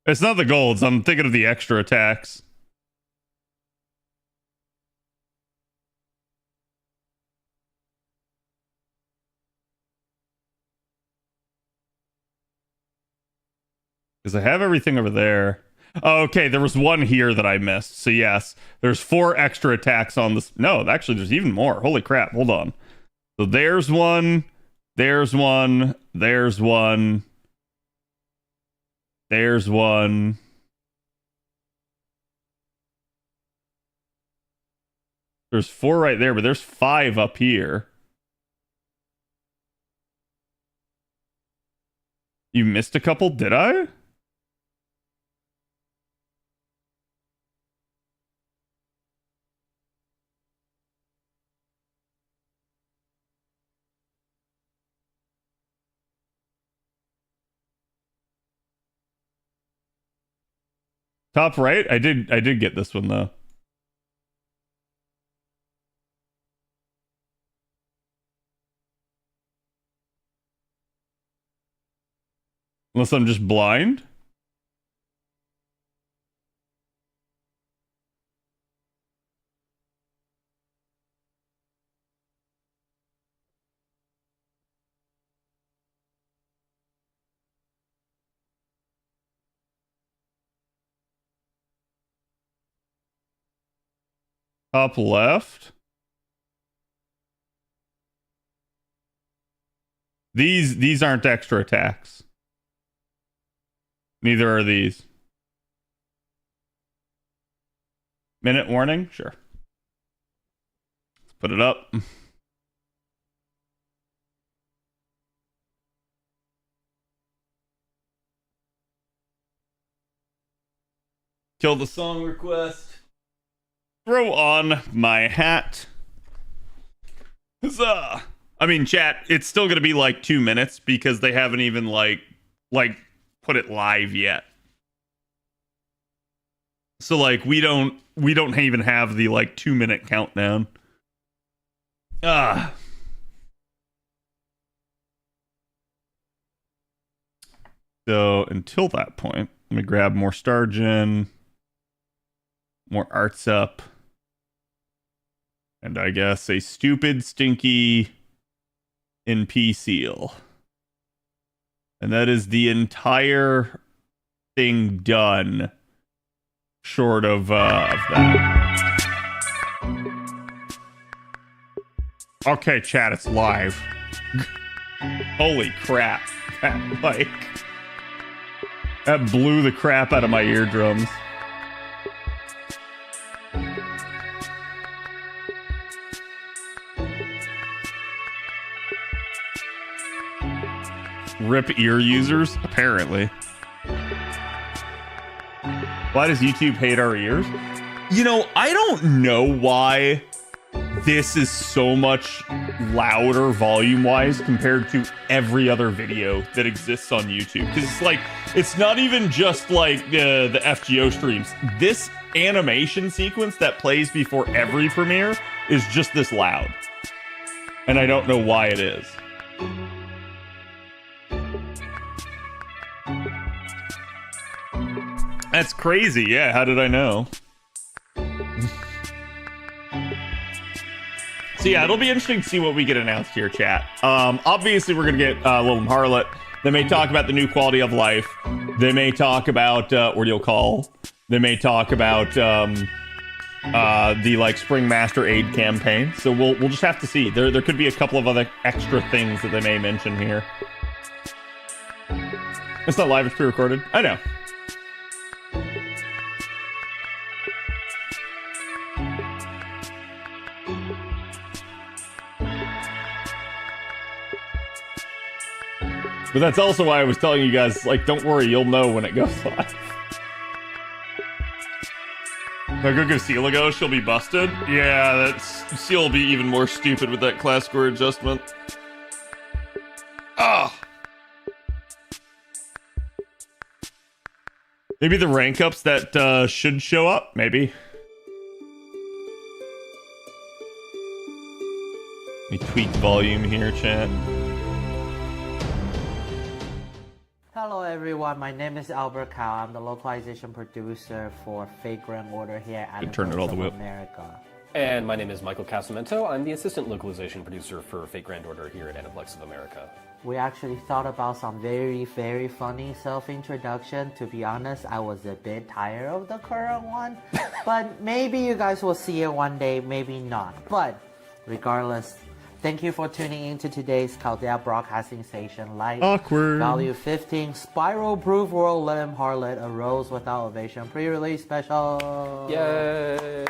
It's not the golds. I'm thinking of the extra attacks. Because I have everything over there. Oh, okay, there was one here that I missed. So yes, there's 4 extra attacks on this. No, actually, there's even more. Holy crap, hold on. So there's one. There's one. There's one. There's one. There's 4 right there, but there's 5 up here. You missed a couple, did I? Top right? I did get this one though. Unless I'm just blind. Top left. These aren't extra attacks. Neither are these. Minute warning? Sure. Let's put it up. Kill the song request. Throw on my hat. Huzzah! I mean, chat, it's still gonna be like 2 minutes because they haven't even like put it live yet. So like we don't even have the like 2-minute countdown. So until that point, let me grab more Star Gen, more arts up, and I guess a stupid, stinky NP seal. And that is the entire thing done, short of that. Okay, chat, it's live. Holy crap. That blew the crap out of my eardrums. Rip ear users, apparently. Why does YouTube hate our ears? You know, I don't know why this is so much louder volume-wise compared to every other video that exists on YouTube. Because it's like, it's not even just like the FGO streams. This animation sequence that plays before every premiere is just this loud. And I don't know why it is. That's crazy. Yeah, how did I know? So yeah, it'll be interesting to see what we get announced here, chat. Obviously, we're going to get Little Harlot. They may talk about the new quality of life. They may talk about Ordeal Call. They may talk about the like Spring Master Aid campaign. So we'll just have to see. There could be a couple of other extra things that they may mention here. It's not live, it's pre-recorded. I know. But that's also why I was telling you guys, like, don't worry, you'll know when it goes live. If I go give Seal a go, she'll be busted? Yeah, Seal will be even more stupid with that class score adjustment. Ah! Maybe the rank ups that should show up, maybe. Let me tweak volume here, chat. Hello everyone, my name is Albert Cow. I'm the localization producer for Fake Grand Order here at Turn it all the way up. America. And my name is Michael Casamento. I'm the assistant localization producer for Fate Grand Order here at Aniplex of America. We actually thought about some very, very funny self-introduction. To be honest, I was a bit tired of the current one. But maybe you guys will see it one day, maybe not. But regardless, thank you for tuning in to today's Chaldea Broadcasting Station Live. Awkward. Value 15, Spiral Proof World Limb Harlot, A Rose Without Ovation pre-release special. Yay!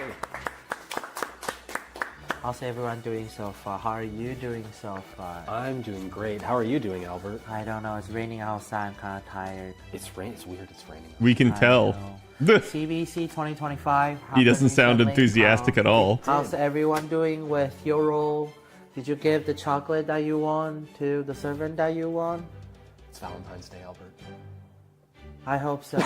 How's everyone doing so far? How are you doing so far? I'm doing great. How are you doing, Albert? I don't know. It's raining outside. I'm kind of tired. It's weird. It's raining. We can tell. CBC 2025. He doesn't sound enthusiastic at all. How's everyone doing with your role? Did you give the chocolate that you want to the servant that you want? It's Valentine's Day, Albert. I hope so.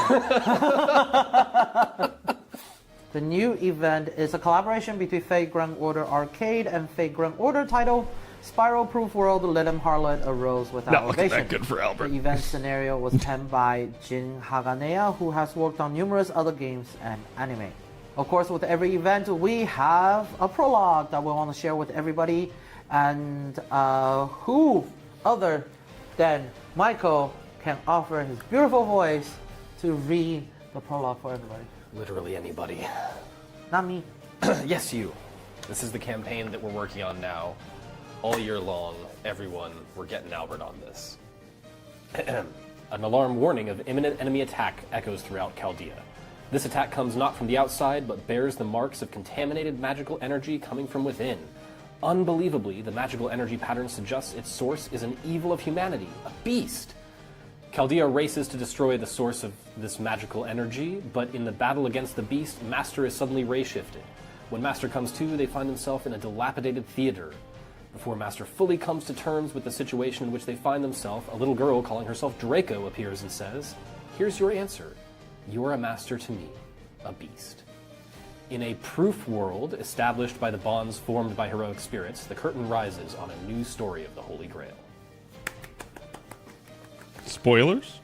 The new event is a collaboration between Fate Grand Order Arcade and Fate Grand Order title Spiral Proof World Limb Harlot, A Rose Without Ovation. Not that good for Albert. The event scenario was penned by Jin Haganea, who has worked on numerous other games and anime. Of course, with every event, we have a prologue that we want to share with everybody. And who other than Michael can offer his beautiful voice to read the prologue for everybody? Literally anybody. Not me. Yes, you. This is the campaign that we're working on now. All year long, everyone, we're getting Albert on this. An alarm warning of imminent enemy attack echoes throughout Chaldea. This attack comes not from the outside, but bears the marks of contaminated magical energy coming from within. Unbelievably, the magical energy pattern suggests its source is an evil of humanity, a beast. Chaldea races to destroy the source of this magical energy, but in the battle against the beast, Master is suddenly ray-shifted. When Master comes to, they find themselves in a dilapidated theater. Before Master fully comes to terms with the situation in which they find themselves, a little girl calling herself Draco appears and says, "Here's your answer. You are a master to me, a beast." In a proof world established by the bonds formed by heroic spirits, the curtain rises on a new story of the Holy Grail. Spoilers?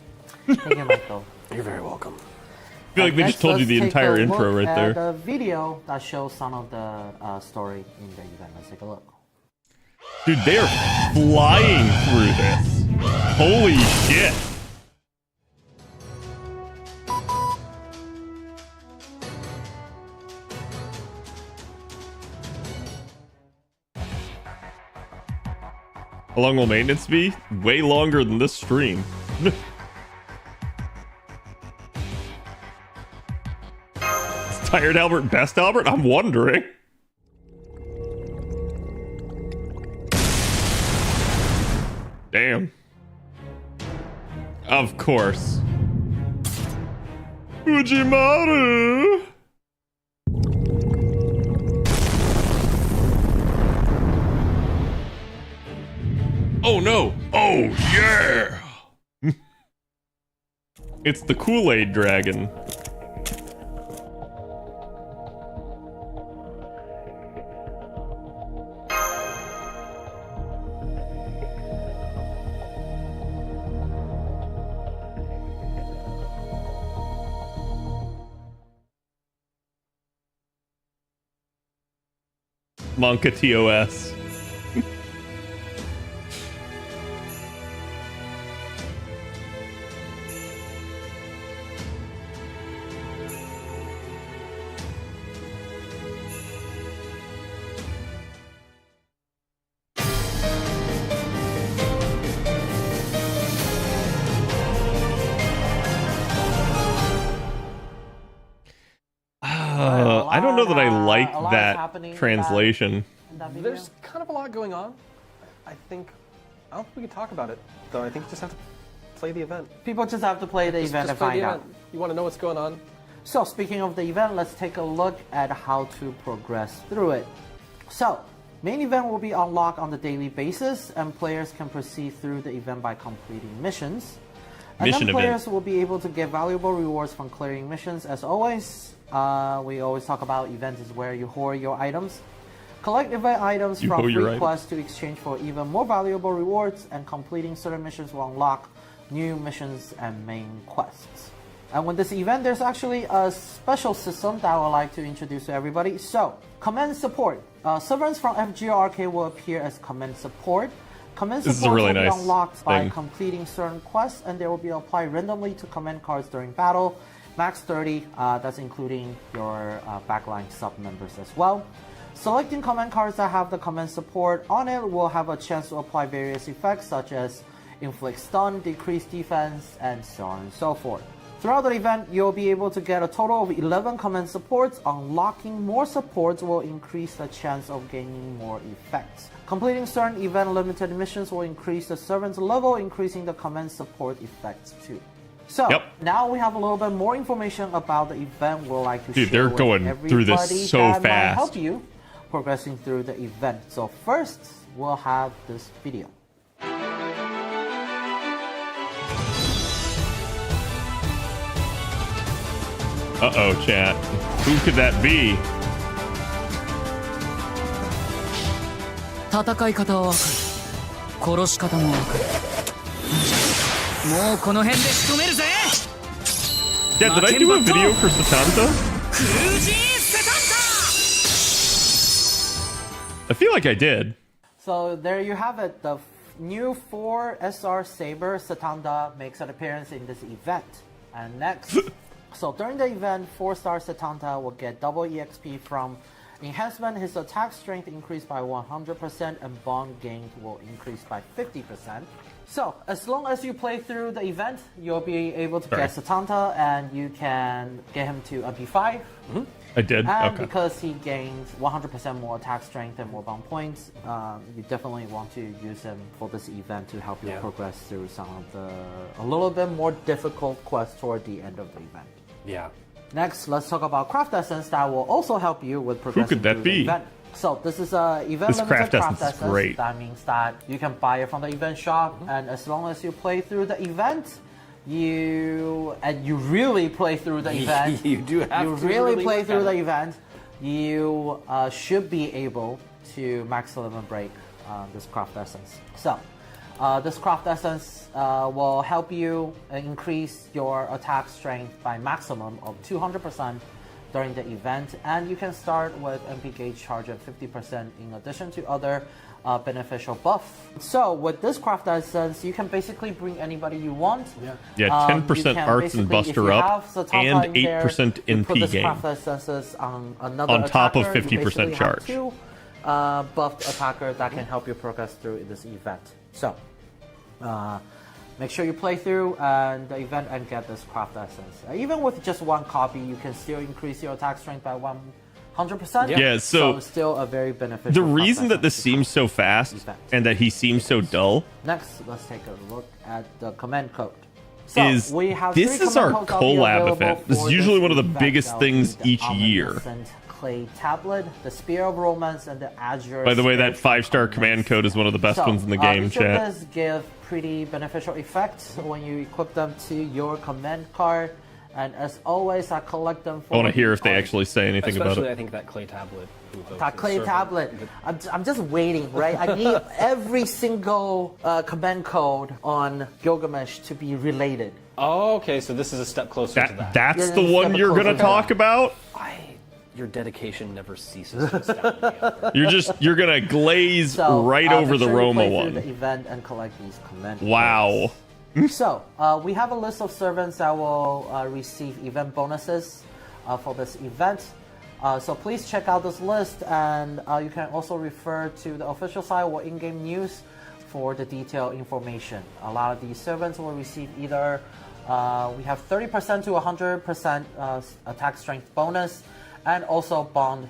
Thank you, Michael. You're very welcome. I feel like they just told you the entire intro right there. The video that shows some of the story in the event. Let's take a look. Dude, they are flying through this. Holy shit. How long will maintenance be? Way longer than this stream. Is Tired Albert best Albert? I'm wondering. Damn. Of course. Ujimaru! Oh no! Oh yeah! It's the Kool-Aid dragon. Monka TOS. I don't know that I like that translation. There's kind of a lot going on. I don't think we can talk about it, though. I think you just have to play the event. People just have to play the event just and play find the out. event. You want to know what's going on? So, speaking of the event, let's take a look at how to progress through it. So, main event will be unlocked on the daily basis, and players can proceed through the event by completing missions. And then players will be able to get valuable rewards from clearing missions. As always, we always talk about events is where you hoard your items. Collect event items from free quests to exchange for even more valuable rewards, and completing certain missions will unlock new missions and main quests. And with this event, there's actually a special system that I would like to introduce to everybody. So, command support. Servants from FGRK will appear as command support. Command This is a support really will nice be unlocked by thing. completing certain quests, and they will be applied randomly to command cards during battle. Max 30, that's including your backline sub members as well. Selecting command cards that have the command support on it will have a chance to apply various effects such as inflict stun, decrease defense, and so on and so forth. Throughout the event, you'll be able to get a total of 11 command supports. Unlocking more supports will increase the chance of gaining more effects. Completing certain event limited missions will increase the servant's level, increasing the command support effects too. So, now we have a little bit more information about the event we'd like to share they're with going through this everybody so that might fast. help you progressing through the event. So first, we'll have this video. Uh-oh, chat. Who could that be? 戦い方はわかる。殺し方もわかる。もうこの辺で仕留めるぜ。 Yeah, did I do a video for Satanta? クルージーセタン I feel like I did. So there you have it. The new 4 SR Saber Satanda makes an appearance in this event. And next, so during the event, 4-star Satanta will get double EXP from enhancement. His attack strength increased by 100% and bond gained will increase by 50%. So as long as you play through the event, you'll be able to get Satanta and you can get him to a B5. I did. And Okay. because he gains 100% more attack strength and more bond points, you definitely want to use him for this event to help you progress through some of the a little bit more difficult quests toward the end of the event. Yeah. Next, let's talk about craft essence that will also help you with progressing could that through be? the event. So this is a event This limited craft essence is great. That means that you can buy it from the event shop, and as long as you play through the event, you really play through the event. You do have you to really play work through at the it. event. You should be able to max limit break this craft essence. So this craft essence will help you increase your attack strength by maximum of 200% during the event, and you can start with MP gauge charge at 50% in addition to other beneficial buffs. So with this craft essence, you can basically bring anybody you want. Yeah, 10% arts and buster up, and 8% you put NP this gain. craft essences on another On top of attacker. You 50% basically have charge. 2 buffed attacker that can help you progress through this event. So make sure you play through the event and get this craft essence. Even with just 1 copy, you can still increase your attack strength by 100%. Yeah, so it's still a very beneficial. The craft reason that this essence seems so fast event. and that he seems so dull Next, let's take a look at the command code. So is we have this 3 is our command codes that'll be collab available event. This for is usually this one of the event. biggest That'll be things the each year. Omnipresent Clay Tablet, the Spear of Romance, and the Azure. By the way, that Spiritual 5-star command code is one of the best ones in the game, each chat. of these give pretty beneficial effects when you equip them to your command card. And as always, I collect them for I want to hear the if they party. actually say anything about Especially, I it. think that clay tablet. That clay tablet. I'm just waiting, right? I need every single command code on Gilgamesh to be related. Oh, okay. So this is a step closer to that. That's Yeah, the it's one step you're closer gonna to talk that. about? Your dedication never ceases to astound me. You're gonna glaze So, right over make the sure you Roma play through one. the event and collect these command Wow. codes. So we have a list of servants that will receive event bonuses for this event. So please check out this list, and you can also refer to the official site or in-game news for the detailed information. A lot of these servants will receive either we have 30% to 100% attack strength bonus, and also bond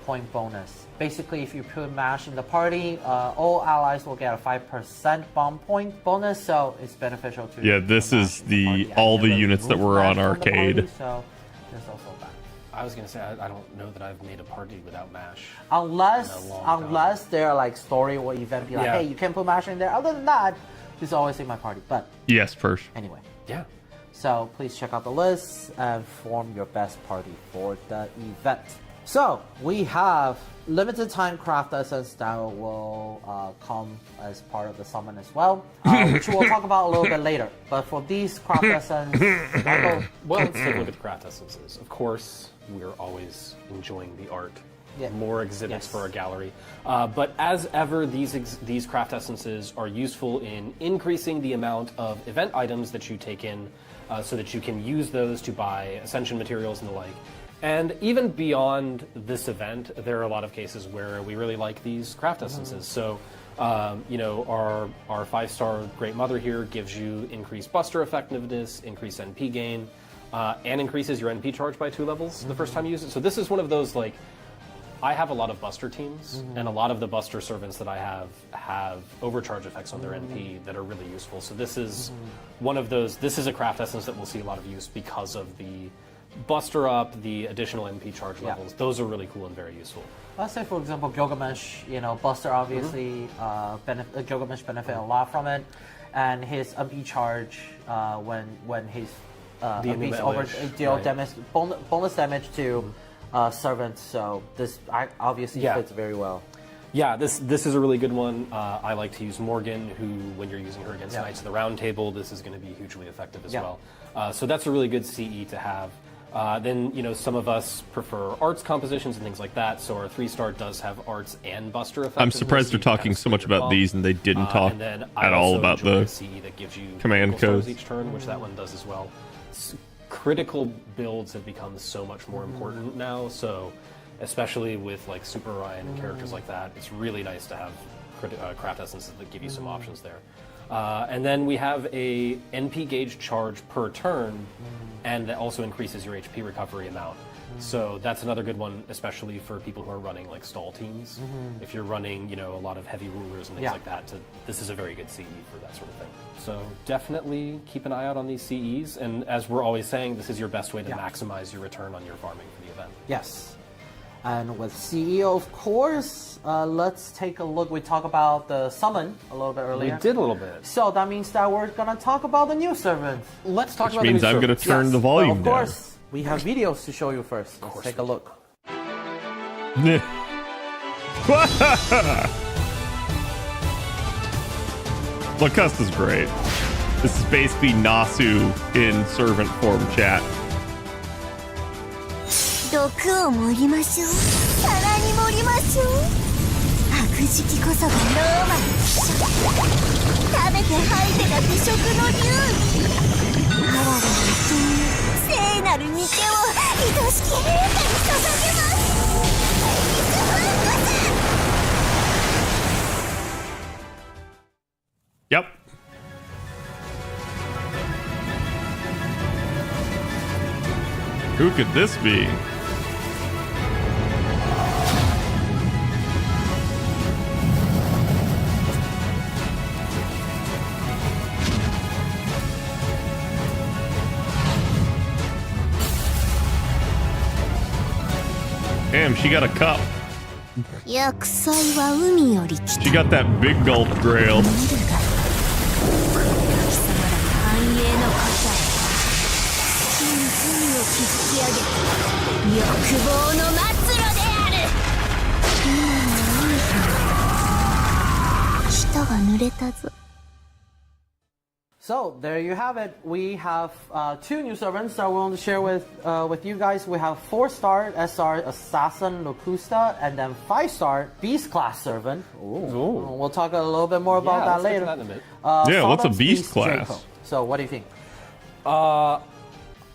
point bonus. Basically, if you put MASH in the party, all allies will get a 5% bond point bonus, so it's beneficial to Yeah, this put is MASH in the party. all I the never units that removed were on MASH from the arcade. party, so there's also that. I was gonna say I don't know that I've made a party without Mash. Unless In a long time. unless they're like story or event, be like, Yeah. hey, you can put MASH in there. Other than that, just always in my party. But Yes, Persh. anyway. Yeah. So please check out the list and form your best party for the event. So we have limited time craft essence that will come as part of the summon as well, which we'll talk about a little bit later. But for these craft essence, well, let's take a look at the craft essences. Of course, we're always enjoying the art. Yeah. More exhibits Yes. for our gallery. But as ever, these craft essences are useful in increasing the amount of event items that you take in so that you can use those to buy Ascension materials and the like. And even beyond this event, there are a lot of cases where we really like these craft essences. So, you know, our 5-star Great Mother here gives you increased Buster effectiveness, increased NP gain, and increases your NP charge by 2 levels the first time you use it. So this is one of those, like, I have a lot of Buster teams, and a lot of the Buster servants that I have overcharge effects on their NP that are really useful. So this is one of those. This is a craft essence that will see a lot of use because of the Buster up, the additional NP charge levels. Those are really cool and very useful. let's say for example Gilgamesh, you know, Buster obviously Gilgamesh benefit a lot from it, and his MP charge when his MPs over deal damage, bonus damage to servants. So this obviously fits very well. Yeah, this is a really good one. I like to use Morgan, who, when you're using her against Knights of the Round Table, this is going to be hugely effective as well. So that's a really good CE to have. Then, you know, some of us prefer arts compositions and things like that, so our 3-star does have arts and Buster effects. I'm surprised they're talking so much about these and they didn't talk at all about the CE that gives you command codes each turn, which that one does as well. Critical builds have become so much more important now, so especially with like Super Orion and characters like that, it's really nice to have craft essences that give you some options there. And then we have a NP gauge charge per turn, and that also increases your HP recovery amount. So that's another good one, especially for people who are running like stall teams. If you're running, you know, a lot of heavy rulers and things like that, this is a very good CE for that sort of thing. So definitely keep an eye out on these CEs, and as we're always saying, this is your best way to maximize your return on your farming for the event. Yes. And with CE, of course, let's take a look. We talked about the summon a little bit earlier. We did a little bit. So that means that we're going to talk about the new servant. Let's talk about Which means the new I'm going to turn the volume of down. course, we have videos to show you first. Let's take a look. Gilcaster's great. This is basically Nasu in servant form, chat. 毒を盛りましょう。さらに盛りましょう。白磁気こそがローマの美食。食べて吐いてが美食の流儀。我らの生贄、聖なる肉を愛しき陛下に捧げます。Yep. Who could this be? Damn, she got a cup. 薬剤は海より来た。 She got that big gulp grail. 貴様ら繁栄の傘へ。真髄を築き上げた欲望の末路である。今のいい日。舌が濡れたぞ。 So there you have it. We have 2 new servants that we want to share with you guys. We have 4-star SR Assassin Locusta, and then 5-star Beast class servant. Ooh. We'll talk a little bit more about that later. That in a bit. Yeah, what's a Sawdust Beast class? Draco. So what do you think?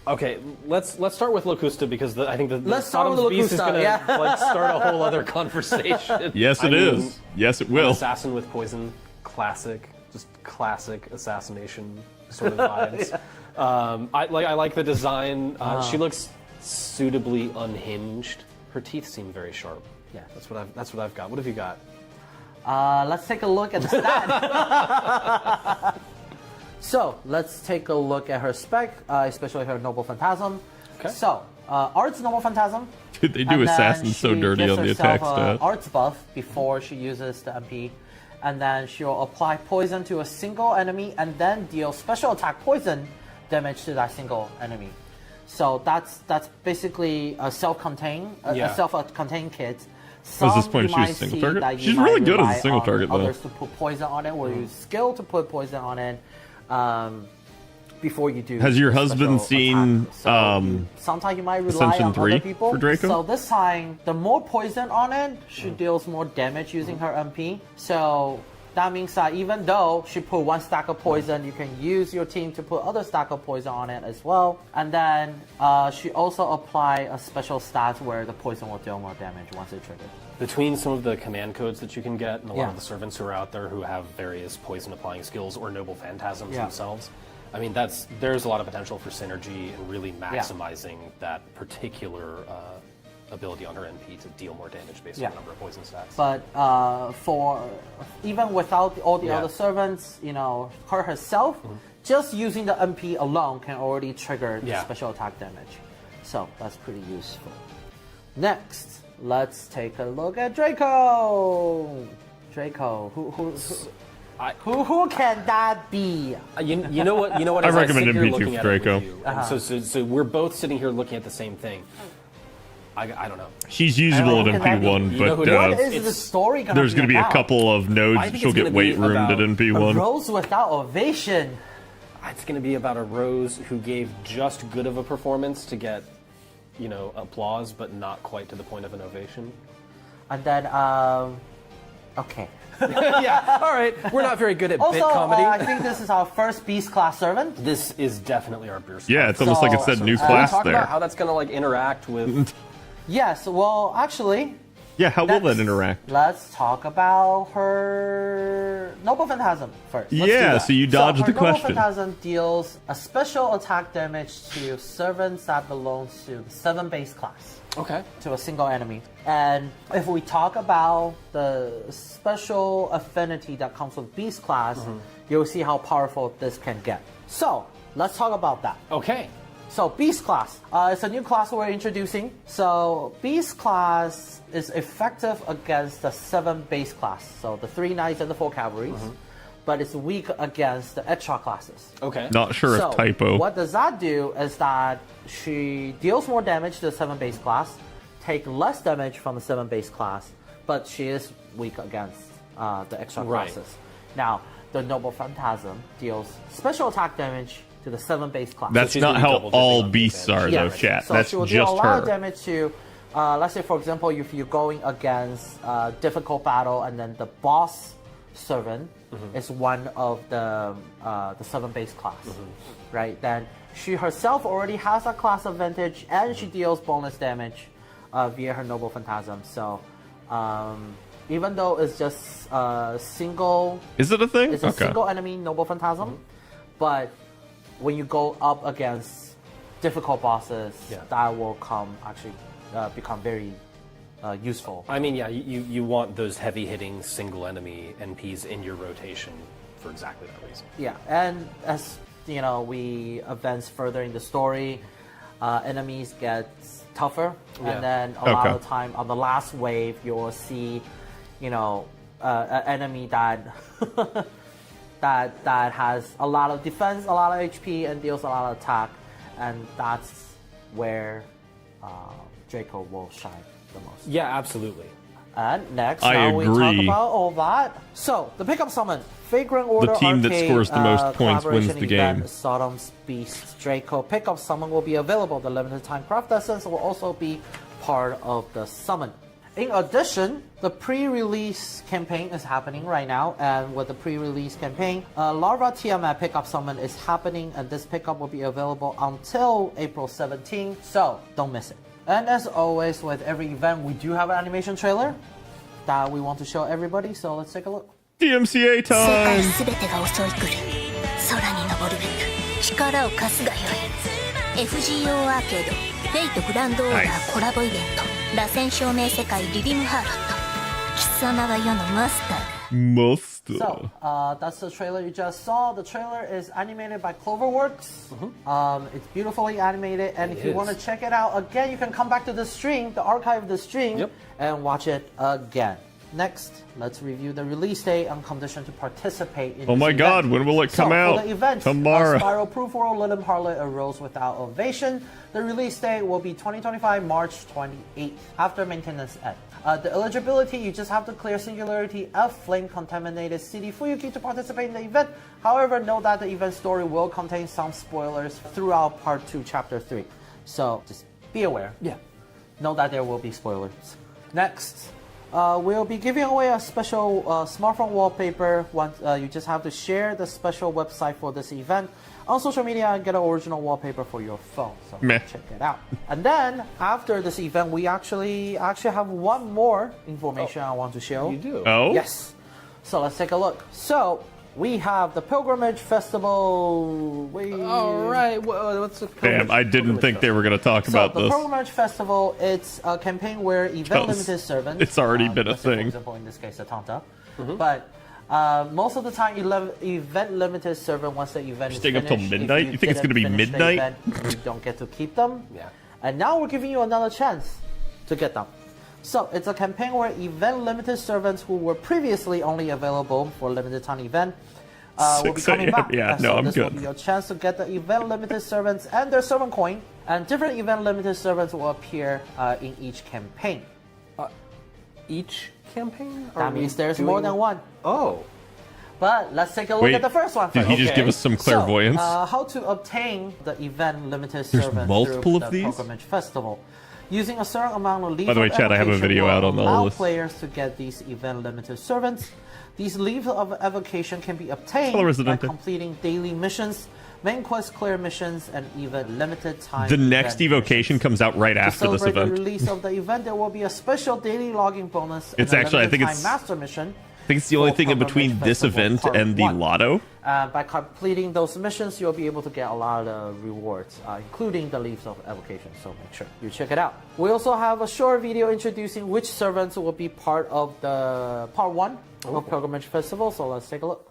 Okay, let's start with Locusta because I think the Let's start with Sodom's Beast is Locusta, gonna like start a whole other conversation. Yes, it is. Yes, it will. Assassin with poison, classic, just classic assassination sort of vibes. I like the design. She looks suitably unhinged. Her teeth seem very sharp. Yeah, that's what I've got. What have you got? Let's take a look at the stat. So let's take a look at her spec, especially her Noble Phantasm. Okay. So Arts Noble Phantasm. Dude, they do assassins so dirty on the attack stat. Arts buff before she uses the MP, and then she'll apply poison to a single enemy and then deal special attack poison damage to that single enemy. So that's basically a self-contained kit. Was this point you she was might single see target? that you She's might really good as rely a single on target, though. others to put poison on it, or use skill to put poison on it. Before you do. Has your the husband special seen attack. So sometimes you might rely Ascension on 3 other people. for Draco? So this time, the more poison on it, she deals more damage using her MP. So that means that even though she put one stack of poison, you can use your team to put other stack of poison on it as well. And then she also apply a special stat where the poison will deal more damage once it triggers. Between some of the command codes that you can get and a lot Yeah. of the servants who are out there who have various poison applying skills or noble phantasms Yeah. themselves, I mean, there's a lot of potential for synergy and really maximizing that particular ability on her NP to deal more damage based on the number of poison stats. But for even without all the other servants, you know, her herself, just using the MP alone can already trigger the special attack damage. So that's pretty useful. Next, let's take a look at Draco. Draco, who can that be? You know what? You know what? I as recommend sit here MP2 looking for at it with Draco. you, and so we're both sitting here looking at the same thing. I don't know. She's usable at who can that be? MP1, You know but who- What is the story going to be there's going to be a about? couple of nodes I think she'll it's get gonna weight be roomed at about A MP1. rose without ovation. It's going to be about a Rose who gave just good of a performance to get, you know, applause, but not quite to the point of an ovation. And then, okay. Yeah, all right. We're not very good at Also, bit comedy. I think this is our first Beast class servant. This is definitely our burst. Yeah, it's almost like it said new Can we class talk there. about how that's going to like interact with? Yes, well, actually, Yeah, how will that next, interact? let's talk about her Noble Phantasm first. Let's do Yeah, that. so you dodged her the Noble question. Phantasm deals a special attack damage to servants that belong to the 7 base class. Okay. To a single enemy. And if we talk about the special affinity that comes with Beast class, you'll see how powerful this can get. So, let's talk about that. Okay. So, Beast class. It's a new class we're introducing. So, Beast class is effective against the 7 base class. So, the 3 knights and the 4 cavalries. But it's weak against the extra classes. Okay. Not sure So, if typo. what does that do is that she deals more damage to the 7 base class, take less damage from the 7 base class, but she is weak against the extra Right. classes. Now, the Noble Phantasm deals special attack damage to the 7 base class. That's she's not gonna be how double dipping all on beasts are, defense. though, chat. So That's she will deal just a lot of her. damage to, let's say, for example, if you're going against a difficult battle and then the boss servant is one of the 7 base class, right? Then she herself already has a class advantage and she deals bonus damage via her Noble Phantasm. So even though it's just a single, Is it a thing? it's a single enemy Noble Phantasm, but when you go up against difficult bosses, that will become very useful. I mean, yeah, you want those heavy-hitting single enemy NPs in your rotation for exactly that reason. Yeah, and as you know, we advance further in the story, enemies get tougher, and then a lot of the time on the last wave, you'll see, you know, an enemy that that has a lot of defense, a lot of HP, and deals a lot of attack, and that's where Draco will shine the most. Yeah, absolutely. And next, I now we talk agree. about all that. So, the pickup summon, Vagrant Order The team that Arcade, scores the most points wins collaboration the event, game. Sodom's Beast Draco pickup summon will be available. The limited time craft essence will also be part of the summon. In addition, the pre-release campaign is happening right now, and with the pre-release campaign, Larva Tiamat pickup summon is happening, and this pickup will be available until April 17th, so don't miss it. And as always, with every event, we do have an animation trailer that we want to show everybody, so let's take a look. DMCA 世界 time! すべてが襲い来る空に昇るべく力を貸すがよい FGO アーケードフェイトグランドオーダーコラボイベント螺旋証明世界リビムハーロット貴様が世のマスター Most. So, that's the trailer you just saw. The trailer is animated by Cloverworks. It's beautifully animated, and if you want to check it out again, you can come back to the stream, the archive of the stream, and watch it again. Next, let's review the release date and condition to participate in Oh this my event. god, when will it come For out? the event, Tomorrow. Spiral Proof World Lilith Harlot arose without ovation. The release date will be 2025 March 28th, after maintenance end. The eligibility, you just have to clear Singularity F flame-contaminated city Fuyuki to participate in the event. However, note that the event story will contain some spoilers throughout Part 2, Chapter 3. So, just be aware. Yeah. Know that there will be spoilers. Next, we'll be giving away a special smartphone wallpaper. Once you just have to share the special website for this event on social media and get an original wallpaper for your phone. So Meh. check it out. And then after this event, we actually have one more information I want to show. You do? Oh? Yes. So let's take a look. So we have the Pilgrimage Festival. All right. What's the Damn, I didn't think they were going to talk about the this. Pilgrimage Festival, it's a campaign where event limited servants. It's already been a let's say, thing. For example, in this case, the Tanta. But most of the time, event limited servant, once the event is Staying up finished, till midnight? if You think it's didn't gonna be finish the midnight? event, you don't get to keep them. Yeah. And now we're giving you another chance to get them. So it's a campaign where event limited servants who were previously only available for limited time event will be 6 coming a.m. back. Yeah, And no, so I'm this good. will be your chance to get the event limited servants and their servant coin. And different event limited servants will appear in each campaign. Each campaign? Are That we means there's doing- more than one. Oh. But let's take a look Wait, at the first one did first. he just give us some clairvoyance? So, how to obtain the event limited There's servant multiple through of the these? Pilgrimage Festival. Using a certain amount of leave By the way, of Chad, I have a evocation video will out on the allow list. players to get these event limited servants. These leaves of evocation can be obtained Hello, by Residente. completing daily missions, main quest clear missions, and even limited time. The next event evocation missions. comes out right To after this celebrate event. the release of the event, there will be a special daily logging bonus. It's and a actually, I limited think time it's- master mission. I think it's the only for thing in Pilgrimage between this Festival event Part and the 1. Lotto. By completing those missions, you'll be able to get a lot of rewards, including the Leaves of Evocation, so make sure you check it out. We also have a short video introducing which servants will be part of the Part 1 of Pilgrimage Festival, so let's take a look.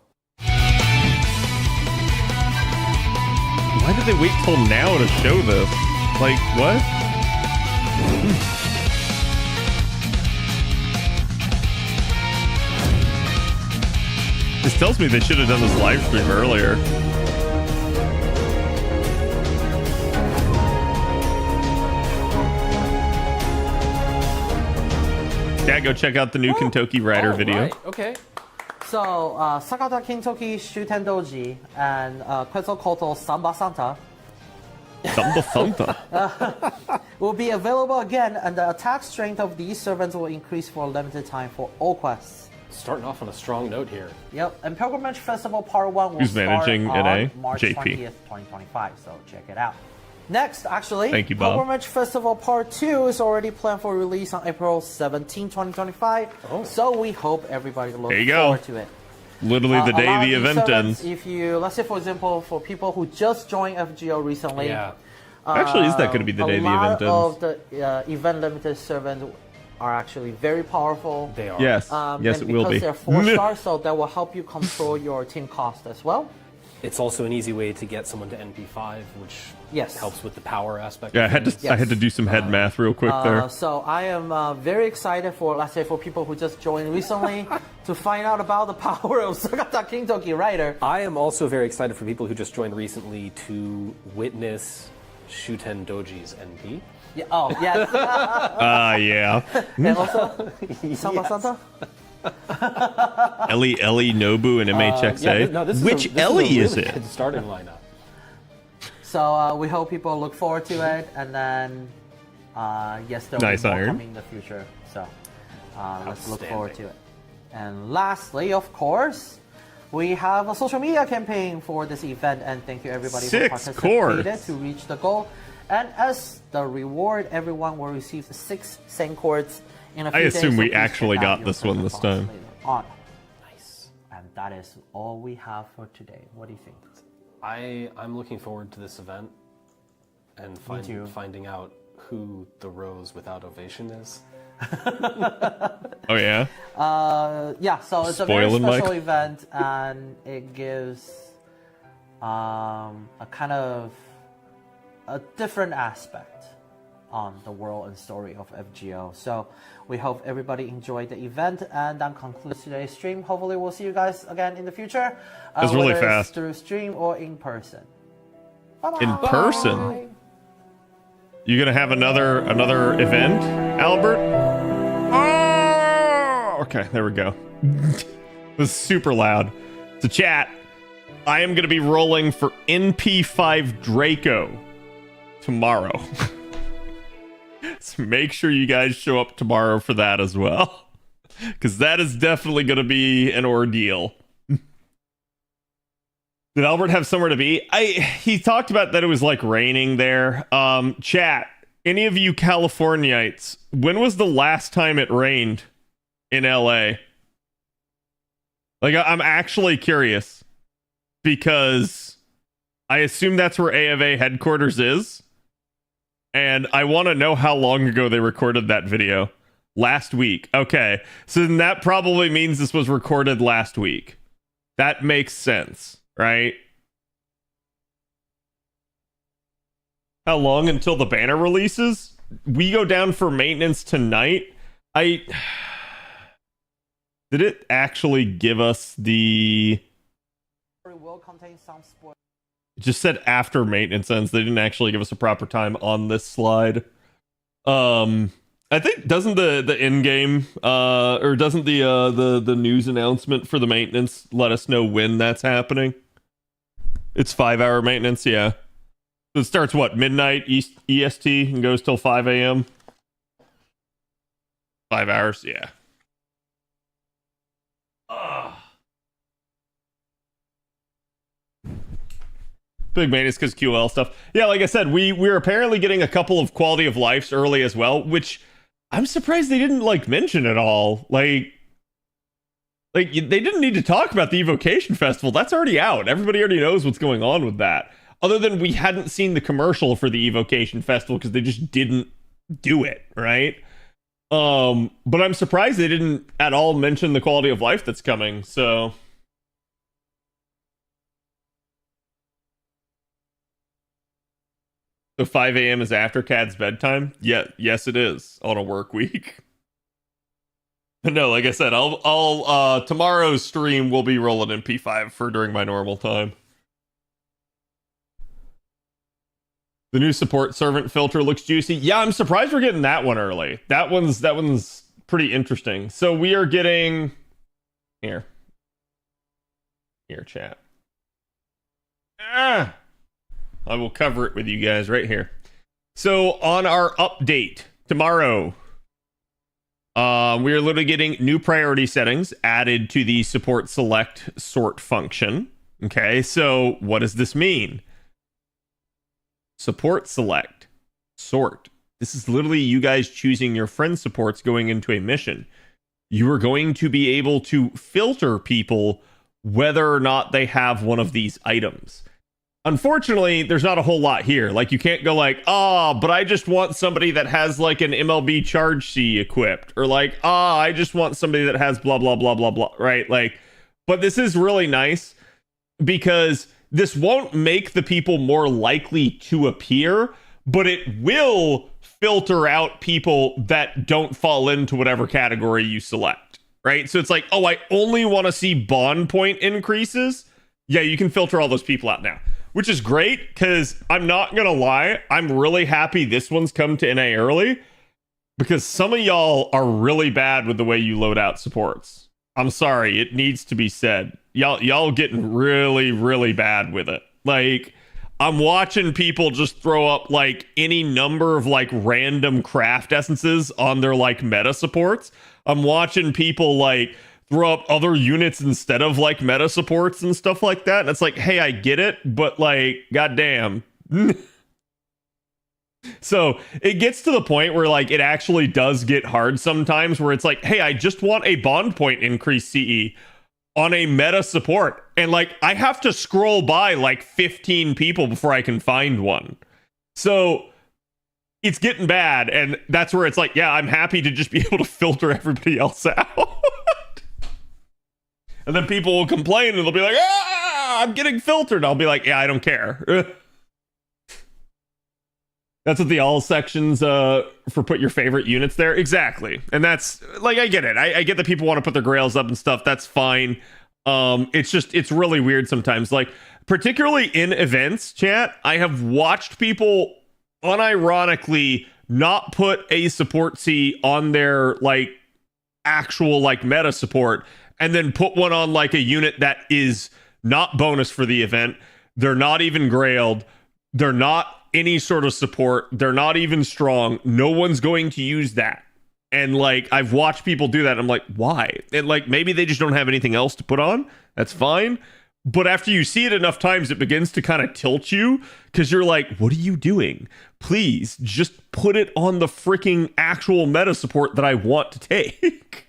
Why did they wait till now to show this? Like, what? This tells me they should have done this live stream earlier. Yeah, go check out the new Kentucky Rider Oh, video. right. Okay. So, Sakata Kintoki Shuten Doji and Quetzalcoatl Samba Santa Thumba will be available again, and the attack strength of these servants will increase for a limited time for all quests. Starting off on a strong note here. Yep, and Pilgrimage Festival Part 1 will Who's start managing on NA? March JP. 20th, 2025, so check it out. Next, actually, Thank you, Bob. Pilgrimage Festival Part 2 is already planned for release on April 17, 2025, so we hope everybody looks There you go. forward to it. Literally the A day lot the of these event servants, ends. If you, let's say for example, for people who just joined FGO recently, Yeah. Actually, is that going to be the day the event a lot ends? of the event limited servants are actually very powerful. They are. Yes, yes, and it will be. because they're 4-star, so that will help you control your team cost as well. It's also an easy way to get someone to NP5, which Yes. helps with the power aspect. Yeah, of I had to. things. I had to do some head math real quick there. So I am very excited for, let's say, for people who just joined recently to find out about the power of Sakata Kintoki Rider. I am also very excited for people who just joined recently to witness Shuten Doji's NP. Yeah, oh, yes. Yeah. And also, Samba Santa? Ellie Nobu and MHXA. no, this is Which this Ellie is, a is really it? good starting lineup. So we hope people look forward to it, and then yes, there will Nice be more iron. coming in the future. So let's look forward to Outstanding. it. And lastly, of course, we have a social media campaign for this event, and thank you everybody who 6 participated chords. to reach the goal. And as the reward, everyone will receive 6 Sen chords in a few I days. assume so we please actually check out got your this one present this box time. later on. Nice. And that is all we have for today. What do you think? I'm looking forward to this event and too. finding out who the Rose without ovation is. Oh yeah. Yeah, so it's a very Spoiling special Mike. event, and it gives a kind of a different aspect on the world and story of FGO. So we hope everybody enjoyed the event, and that concludes today's stream. Hopefully we'll see you guys again in the future. It's really whether fast. it's through stream or in person. Bye-bye. In person? You gonna have another event, Albert? Oh, okay, there we go. It was super loud. So chat, I am gonna be rolling for NP5 Draco tomorrow. So make sure you guys show up tomorrow for that as well, because that is definitely gonna be an ordeal. Did Albert have somewhere to be? He talked about that it was like raining there. Chat, any of you Californiites, when was the last time it rained in LA? Like, I'm actually curious, because I assume that's where A of A headquarters is, and I want to know how long ago they recorded that video. Last week. Okay, so then that probably means this was recorded last week. That makes sense, right? How long until the banner releases? We go down for maintenance tonight. Did it actually give us the... It will contain some spoilers. It just said after maintenance ends. They didn't actually give us a proper time on this slide. I think, doesn't the in-game or doesn't the news announcement for the maintenance let us know when that's happening? It's 5-hour maintenance, yeah. So it starts what, midnight EST and goes till 5 a.m. 5 hours, yeah. Big maintenance because QL stuff. Yeah, like I said, we're apparently getting a couple of quality of lives early as well, which I'm surprised they didn't like mention at all. Like they didn't need to talk about the Evocation Festival. That's already out. Everybody already knows what's going on with that. Other than we hadn't seen the commercial for the Evocation Festival because they just didn't do it, right? But I'm surprised they didn't at all mention the quality of life that's coming, so... So 5 a.m. is after Cad's bedtime? Yeah, yes it is, on a work week. But no, like I said, I'll tomorrow's stream will be rolling in P5 for during my normal time. The new support servant filter looks juicy. Yeah, I'm surprised we're getting that one early. That one's pretty interesting. So we are getting here, chat. I will cover it with you guys right here. So on our update tomorrow, we are literally getting new priority settings added to the support select sort function. Okay, so what does this mean? Support select sort. This is literally you guys choosing your friend supports going into a mission. You are going to be able to filter people whether or not they have one of these items. Unfortunately, there's not a whole lot here. Like, you can't go like, but I just want somebody that has like an MLB charge C equipped, or like, I just want somebody that has blah blah blah blah blah, right? Like, but this is really nice because this won't make the people more likely to appear, but it will filter out people that don't fall into whatever category you select, right? So it's like, I only want to see bond point increases. Yeah, you can filter all those people out now, which is great because I'm not going to lie. I'm really happy this one's come to NA early because some of y'all are really bad with the way you load out supports. I'm sorry. It needs to be said. Y'all getting really, really bad with it. Like, I'm watching people just throw up like any number of like random craft essences on their like meta supports. I'm watching people like throw up other units instead of like meta supports and stuff like that. And it's like, hey, I get it, but like, goddamn. So it gets to the point where like it actually does get hard sometimes where it's like, hey, I just want a bond point increase CE on a meta support. And like, I have to scroll by like 15 people before I can find one. So it's getting bad. And that's where it's like, yeah, I'm happy to just be able to filter everybody else out. And then people will complain and they'll be like, I'm getting filtered. I'll be like, yeah, I don't care. That's what the all sections for put your favorite units there. Exactly. And that's like, I get it. I get that people want to put their grails up and stuff. That's fine. It's really weird sometimes. Like, particularly in events, chat, I have watched people unironically not put a support C on their like actual like meta support and then put one on like a unit that is not bonus for the event. They're not even grailed. They're not any sort of support. They're not even strong. No one's going to use that. And like, I've watched people do that. I'm like, why? And like, maybe they just don't have anything else to put on. That's fine. But after you see it enough times, it begins to kind of tilt you because you're like, what are you doing? Please just put it on the freaking actual meta support that I want to take.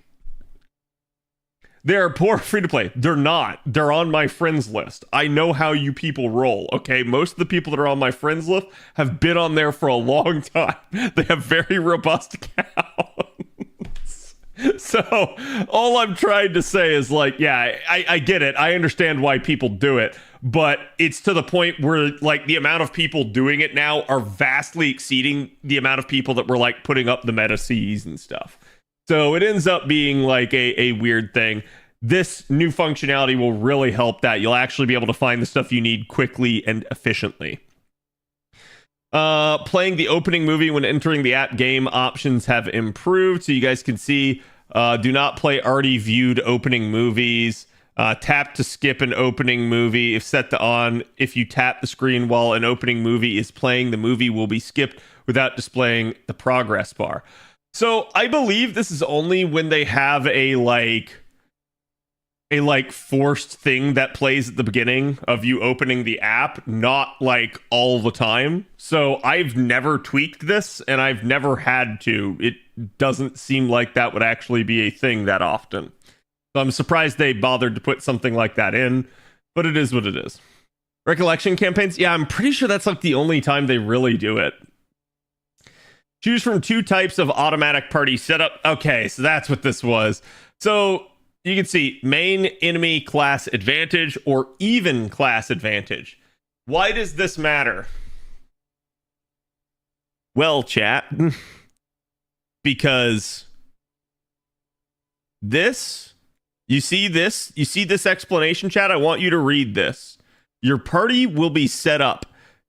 They're poor free to play. They're not. They're on my friends list. I know how you people roll, okay? Most of the people that are on my friends list have been on there for a long time. They have very robust accounts. So all I'm trying to say is like, yeah, I get it. I understand why people do it. But it's to the point where like the amount of people doing it now are vastly exceeding the amount of people that were like putting up the meta Cs and stuff. So it ends up being like a weird thing. This new functionality will really help that. You'll actually be able to find the stuff you need quickly and efficiently. Playing the opening movie when entering the app game options have improved. So you guys can see, do not play already viewed opening movies. Tap to skip an opening movie if set to on. If you tap the screen while an opening movie is playing, the movie will be skipped without displaying the progress bar. So I believe this is only when they have a forced thing that plays at the beginning of you opening the app, not like all the time. So I've never tweaked this and I've never had to. It doesn't seem like that would actually be a thing that often. So I'm surprised they bothered to put something like that in, but it is what it is. Recollection campaigns? Yeah, I'm pretty sure that's like the only time they really do it. Choose from 2 types of automatic party setup. Okay, so that's what this was. So you can see main enemy class advantage or even class advantage. Why does this matter? Well, chat, because this, you see this explanation, chat? I want you to read this. Your party will be set up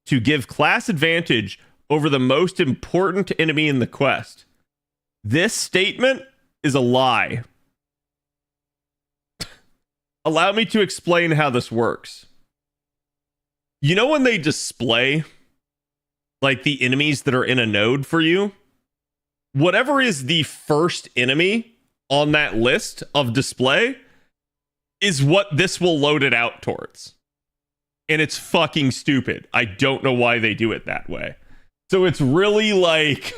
to give class advantage over the most important enemy in the quest. This statement is a lie. Allow me to explain how this works. You know when they display like the enemies that are in a node for you? Whatever is the first enemy on that list of display is what this will load it out towards. And it's fucking stupid. I don't know why they do it that way. So it's really like,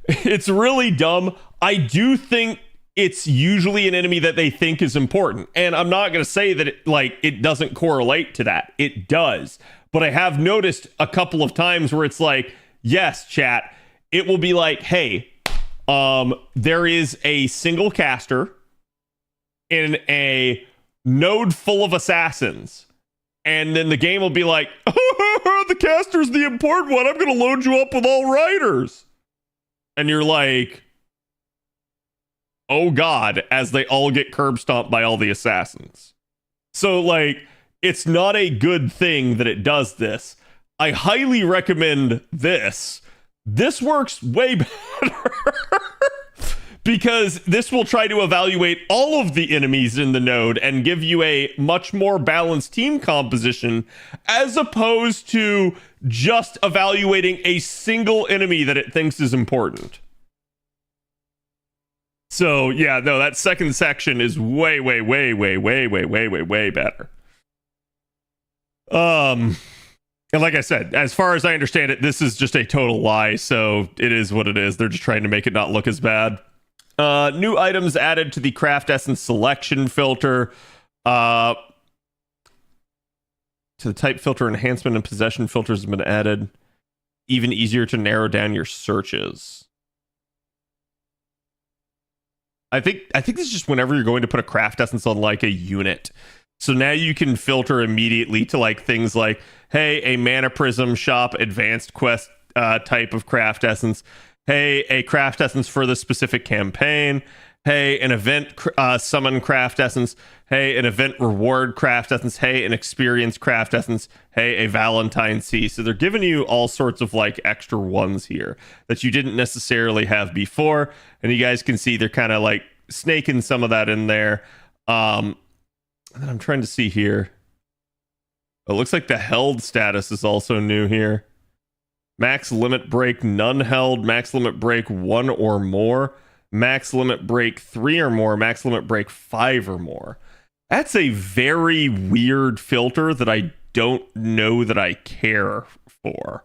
it's really dumb. I do think it's usually an enemy that they think is important. And I'm not going to say that it doesn't correlate to that. It does. But I have noticed a couple of times where it's like, yes, chat, it will be like, hey, there is a single caster in a node full of assassins. And then the game will be like, oh, the caster's the important one. I'm going to load you up with all riders. And you're like, oh God, as they all get curb stomped by all the assassins. So like, it's not a good thing that it does this. I highly recommend this. This works way better. Because this will try to evaluate all of the enemies in the node and give you a much more balanced team composition as opposed to just evaluating a single enemy that it thinks is important. So, yeah, no, that second section is way better. And like I said, as far as I understand it, this is just a total lie, so it is what it is. They're just trying to make it not look as bad. New items added to the craft essence selection filter. To the type filter enhancement and possession filters have been added. Even easier to narrow down your searches. I think this is just whenever you're going to put a craft essence on like a unit. So now you can filter immediately to like things like, hey, a mana prism shop advanced quest type of craft essence. Hey, a craft essence for the specific campaign. Hey, an event summon craft essence. Hey, an event reward craft essence. Hey, an experience craft essence. Hey, a Valentine C. So they're giving you all sorts of like extra ones here that you didn't necessarily have before. And you guys can see they're kind of like snaking some of that in there. And then I'm trying to see here. It looks like the held status is also new here. Max limit break, none held. Max limit break, 1 or more. Max limit break 3 or more. Max limit break 5 or more. That's a very weird filter that I don't know that I care for.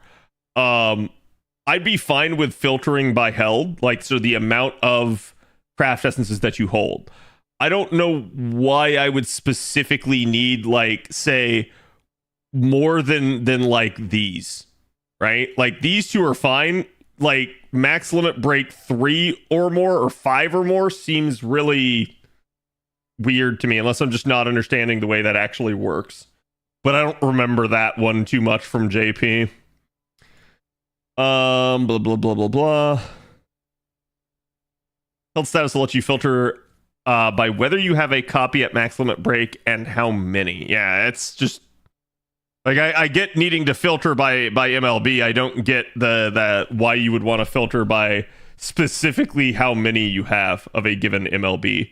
I'd be fine with filtering by held, like so the amount of craft essences that you hold. I don't know why I would specifically need like say more than like these, right? Like these two are fine. Like max limit break 3 or more or 5 or more seems really weird to me, unless I'm just not understanding the way that actually works. But I don't remember that one too much from JP. Blah blah blah blah blah. Health status will let you filter by whether you have a copy at max limit break and how many. Yeah, it's just like I get needing to filter by MLB. I don't get the why you would want to filter by specifically how many you have of a given MLB.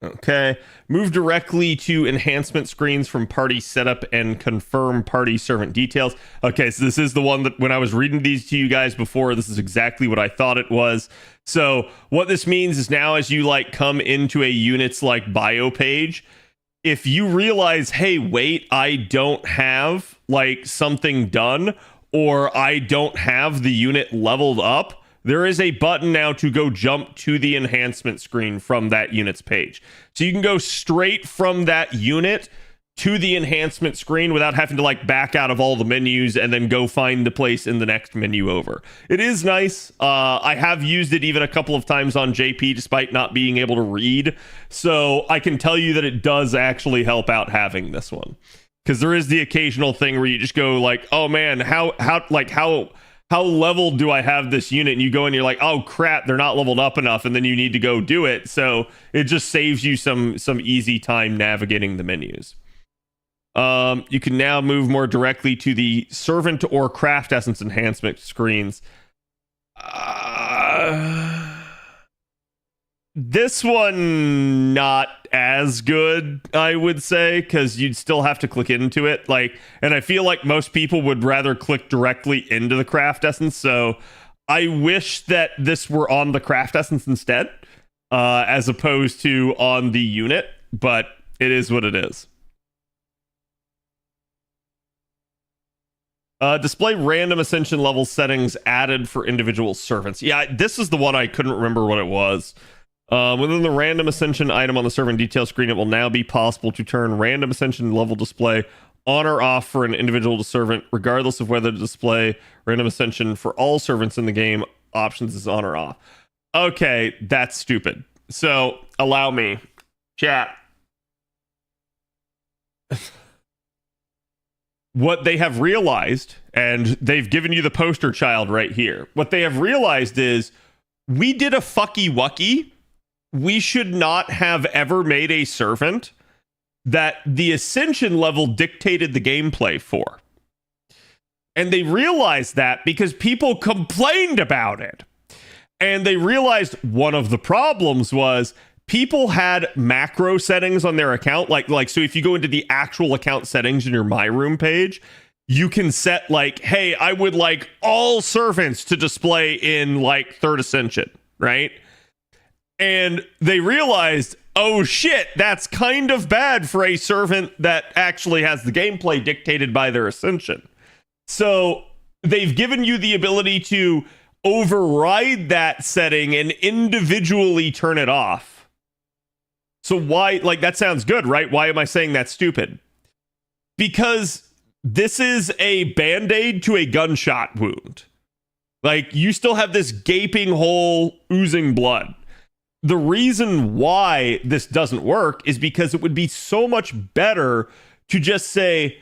Okay, move directly to enhancement screens from party setup and confirm party servant details. Okay, so this is the one that when I was reading these to you guys before, this is exactly what I thought it was. So what this means is now as you like come into a unit's like bio page, if you realize, hey, wait, I don't have like something done, or I don't have the unit leveled up, there is a button now to go jump to the enhancement screen from that unit's page. So you can go straight from that unit to the enhancement screen without having to like back out of all the menus and then go find the place in the next menu over. It is nice. I have used it even a couple of times on JP despite not being able to read. So I can tell you that it does actually help out having this one. Because there is the occasional thing where you just go like, oh man, how leveled do I have this unit? And you go and you're like, oh crap, they're not leveled up enough, and then you need to go do it. So it just saves you some easy time navigating the menus. You can now move more directly to the servant or craft essence enhancement screens. This one not as good, I would say, because you'd still have to click into it. Like, and I feel like most people would rather click directly into the craft essence. So I wish that this were on the craft essence instead, as opposed to on the unit. But it is what it is. Display random Ascension level settings added for individual servants. Yeah, this is the one I couldn't remember what it was. Within the random Ascension item on the servant detail screen, it will now be possible to turn random Ascension level display on or off for an individual servant, regardless of whether to display random Ascension for all servants in the game options is on or off. Okay, that's stupid. So, allow me. Chat. What they have realized, and they've given you the poster child right here, what they have realized is, we did a fucky wucky. We should not have ever made a servant that the Ascension level dictated the gameplay for. And they realized that because people complained about it. And they realized one of the problems was people had macro settings on their account. Like so if you go into the actual account settings in your My Room page, you can set like, hey, I would like all servants to display in like 3rd Ascension, right? And they realized, oh shit, that's kind of bad for a servant that actually has the gameplay dictated by their Ascension. So they've given you the ability to override that setting and individually turn it off. So why, like, that sounds good, right? Why am I saying that's stupid? Because this is a band-aid to a gunshot wound. Like, you still have this gaping hole oozing blood. The reason why this doesn't work is because it would be so much better to just say,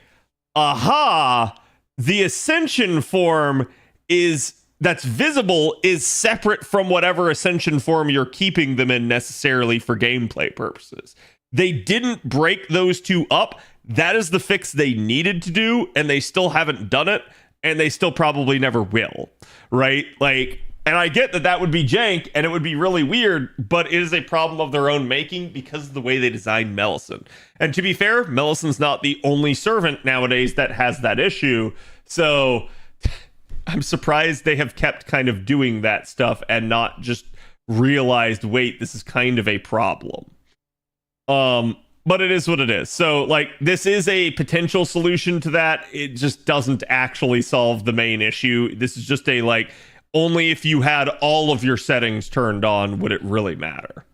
aha, the Ascension form that's visible is separate from whatever Ascension form you're keeping them in necessarily for gameplay purposes. They didn't break those two up. That is the fix they needed to do, and they still haven't done it, and they still probably never will, right? Like, and I get that would be jank, and it would be really weird, but it is a problem of their own making because of the way they designed Melisson. And to be fair, Melisson's not the only servant nowadays that has that issue, so I'm surprised they have kept kind of doing that stuff and not just realized, wait, this is kind of a problem. But it is what it is. So, like, this is a potential solution to that. It just doesn't actually solve the main issue. This is just a, like, only if you had all of your settings turned on would it really matter.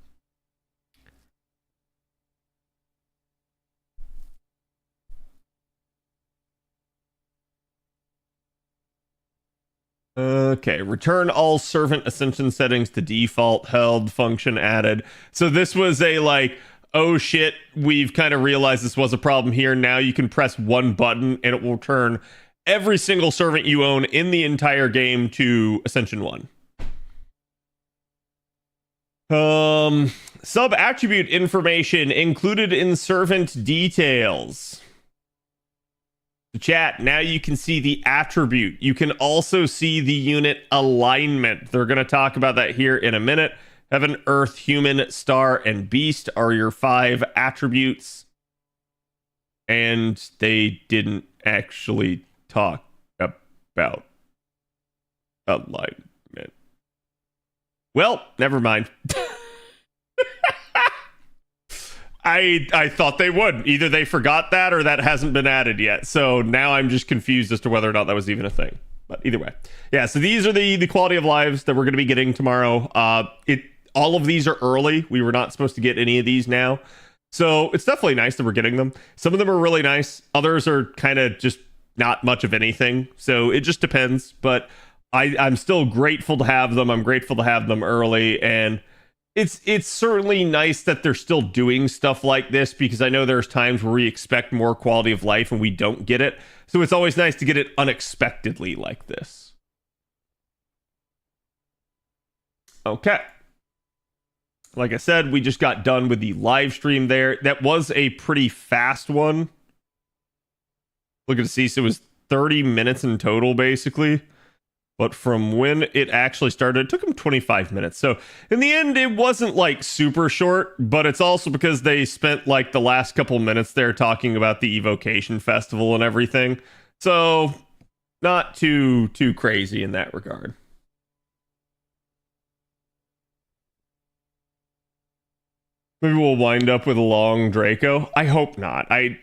Okay, return all servant Ascension settings to default, held function added. So this was a, like, oh shit, we've kind of realized this was a problem here. Now you can press one button and it will turn every single servant you own in the entire game to Ascension 1. Sub attribute information included in servant details. Chat, now you can see the attribute. You can also see the unit alignment. They're going to talk about that here in a minute. Heaven, Earth, Human, Star, and Beast are your 5 attributes. And they didn't actually talk about alignment. Well, never mind. I thought they would. Either they forgot that or that hasn't been added yet. So now I'm just confused as to whether or not that was even a thing. But either way. Yeah, so these are the quality of lives that we're going to be getting tomorrow. All of these are early. We were not supposed to get any of these now. So it's definitely nice that we're getting them. Some of them are really nice. Others are kind of just not much of anything. So it just depends. But I'm still grateful to have them. I'm grateful to have them early. And it's certainly nice that they're still doing stuff like this, because I know there's times where we expect more quality of life and we don't get it. So it's always nice to get it unexpectedly like this. Okay. Like I said, we just got done with the live stream there. That was a pretty fast one. Look at see, so it was 30 minutes in total, basically. But from when it actually started, it took them 25 minutes. So in the end, it wasn't like super short, but it's also because they spent like the last couple minutes there talking about the Evocation Festival and everything. So not too crazy in that regard. Maybe we'll wind up with a long Draco. I hope not. I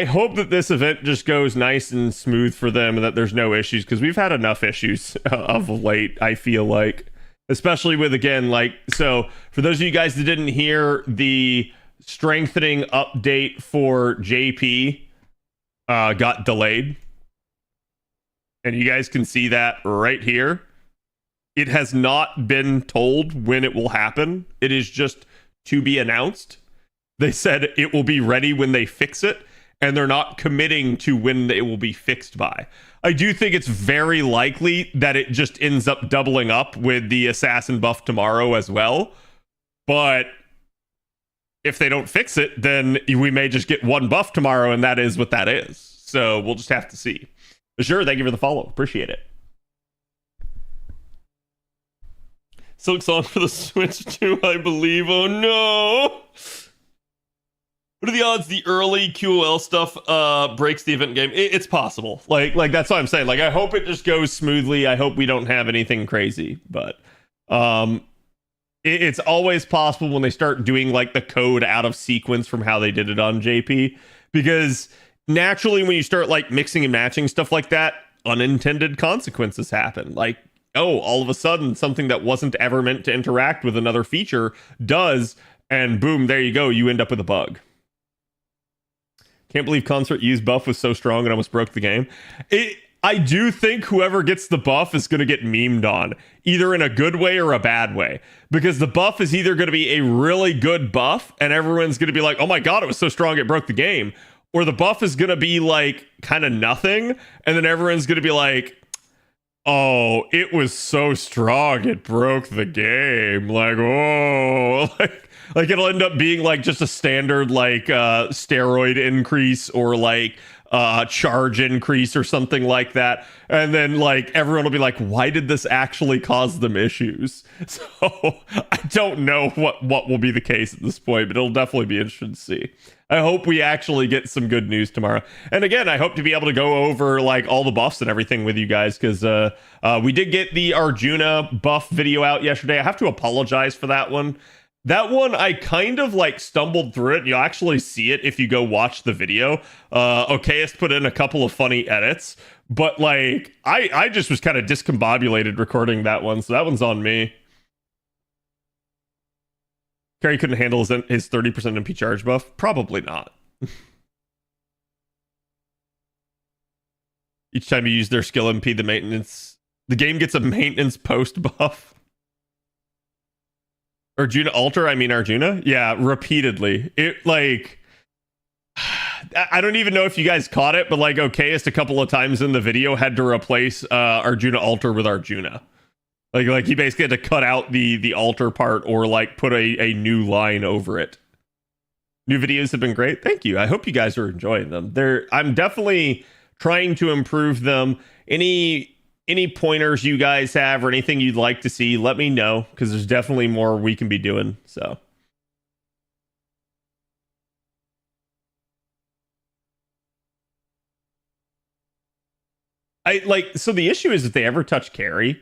hope that this event just goes nice and smooth for them and that there's no issues, because we've had enough issues of late, I feel like. Especially with, again, like, so for those of you guys that didn't hear, the strengthening update for JP got delayed. And you guys can see that right here. It has not been told when it will happen. It is just to be announced. They said it will be ready when they fix it, and they're not committing to when it will be fixed by. I do think it's very likely that it just ends up doubling up with the assassin buff tomorrow as well. But if they don't fix it, then we may just get one buff tomorrow, and that is what that is. So we'll just have to see. But sure, thank you for the follow. Appreciate it. Silk Song for the Switch 2, I believe. Oh no! What are the odds the early QOL stuff breaks the event game? It's possible. Like that's what I'm saying. Like, I hope it just goes smoothly. I hope we don't have anything crazy. But it's always possible when they start doing like the code out of sequence from how they did it on JP. Because naturally, when you start like mixing and matching stuff like that, unintended consequences happen. Like, oh, all of a sudden, something that wasn't ever meant to interact with another feature does, and boom, there you go. You end up with a bug. Can't believe Consort U's buff was so strong and almost broke the game. I do think whoever gets the buff is going to get memed on, either in a good way or a bad way, because the buff is either going to be a really good buff and everyone's going to be like, oh my god, it was so strong it broke the game, or the buff is going to be like kind of nothing and then everyone's going to be like, oh, it was so strong it broke the game. Like, oh, like it'll end up being like just a standard like steroid increase or like charge increase or something like that, and then like everyone will be like, why did this actually cause them issues? So I don't know what will be the case at this point, but it'll definitely be interesting to see. I hope we actually get some good news tomorrow. And again, I hope to be able to go over like all the buffs and everything with you guys, because we did get the Arjuna buff video out yesterday. I have to apologize for that one. That one, I kind of like stumbled through it. You'll actually see it if you go watch the video. Okayist put in a couple of funny edits, but like I just was kind of discombobulated recording that one, so that one's on me. Carrie couldn't handle his 30% MP charge buff? Probably not. Each time you use their skill MP, the game gets a maintenance post buff. Arjuna Alter, I mean Arjuna? Yeah, repeatedly. It like, I don't even know if you guys caught it, but like Okayist a couple of times in the video had to replace Arjuna Alter with Arjuna. Like he basically had to cut out the altar part or like put a new line over it. New videos have been great. Thank you. I hope you guys are enjoying them. I'm definitely trying to improve them. Any pointers you guys have or anything you'd like to see, let me know, because there's definitely more we can be doing. So so the issue is if they ever touch Carrie,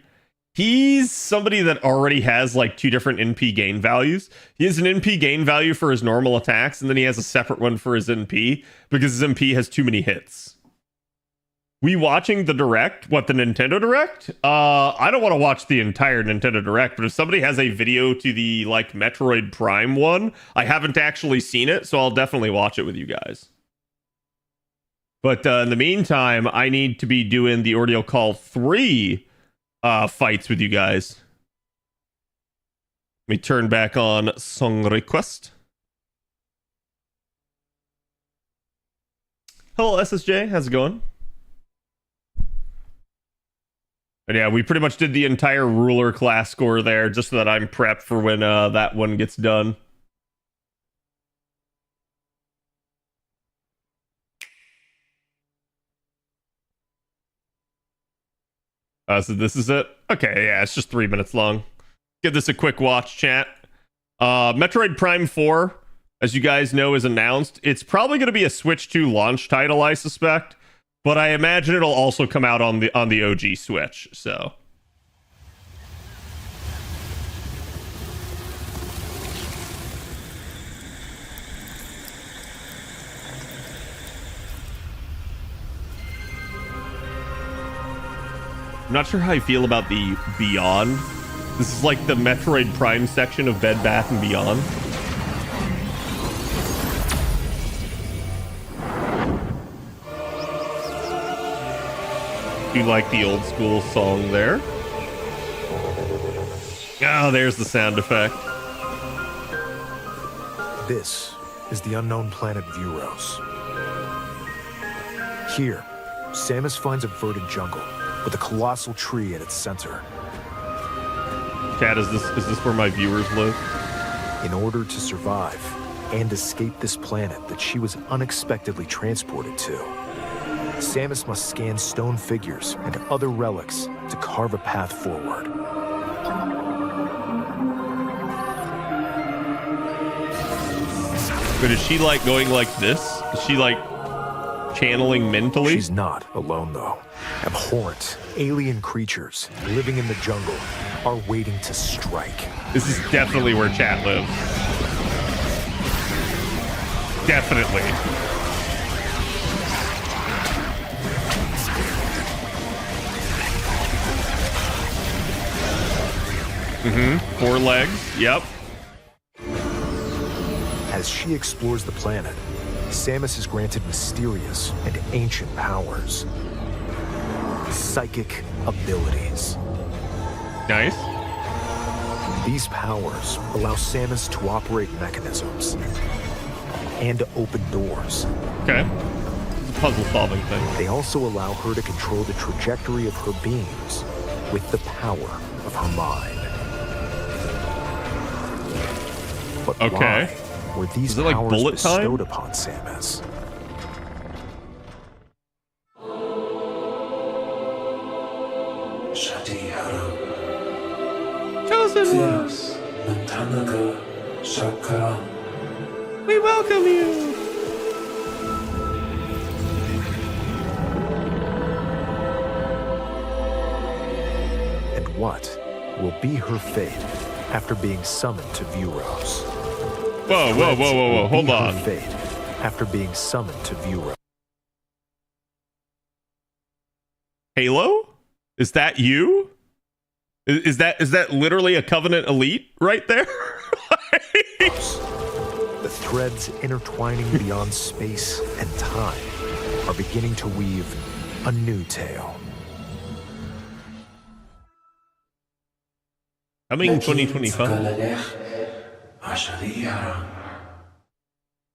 he's somebody that already has like two different NP gain values. He has an NP gain value for his normal attacks, and then he has a separate one for his NP because his NP has too many hits. We watching the Direct? What, the Nintendo Direct? I don't want to watch the entire Nintendo Direct, but if somebody has a video to the like Metroid Prime one, I haven't actually seen it, so I'll definitely watch it with you guys. But in the meantime, I need to be doing the Ordeal Call 3 fights with you guys. Let me turn back on Song Request. Hello, SSJ. How's it going? And yeah, we pretty much did the entire ruler class score there, just so that I'm prepped for when that one gets done. So this is it? Okay, yeah, it's just 3 minutes long. Give this a quick watch, chat. Metroid Prime 4, as you guys know, is announced. It's probably going to be a Switch 2 launch title, I suspect. But I imagine it'll also come out on the OG Switch, so. I'm not sure how I feel about the Beyond. This is like the Metroid Prime section of Bed Bath & Beyond. You like the old school song there? Oh, there's the sound effect. This is the unknown planet Vuros. Here, Samus finds a verdant jungle with a colossal tree at its center. Chat, is this where my viewers live? In order to survive and escape this planet that she was unexpectedly transported to, Samus must scan stone figures and other relics to carve a path forward. But is she like going like this? Is she like channeling mentally? She's not alone though. Abhorrent alien creatures living in the jungle are waiting to strike. This is definitely where chat lives. Definitely. Mm-hmm. 4 legs. Yep. As she explores the planet, Samus is granted mysterious and ancient powers. psychic abilities. Nice. These powers allow Samus to operate mechanisms and to open doors. Okay. It's a puzzle solving thing. They also allow her to control the trajectory of her beams with the power of her mind. But Okay. why were these Is it like powers bullet time? bestowed upon Samus? Chosen one. We welcome you. And what will be her fate after being summoned to Vuros? Whoa, whoa, whoa, whoa, whoa. Hold on. Her fate after being summoned to Vuros. Halo? Is that you? Is that literally a Covenant elite right there? The threads intertwining beyond space and time are beginning to weave a new tale. Coming in 2025.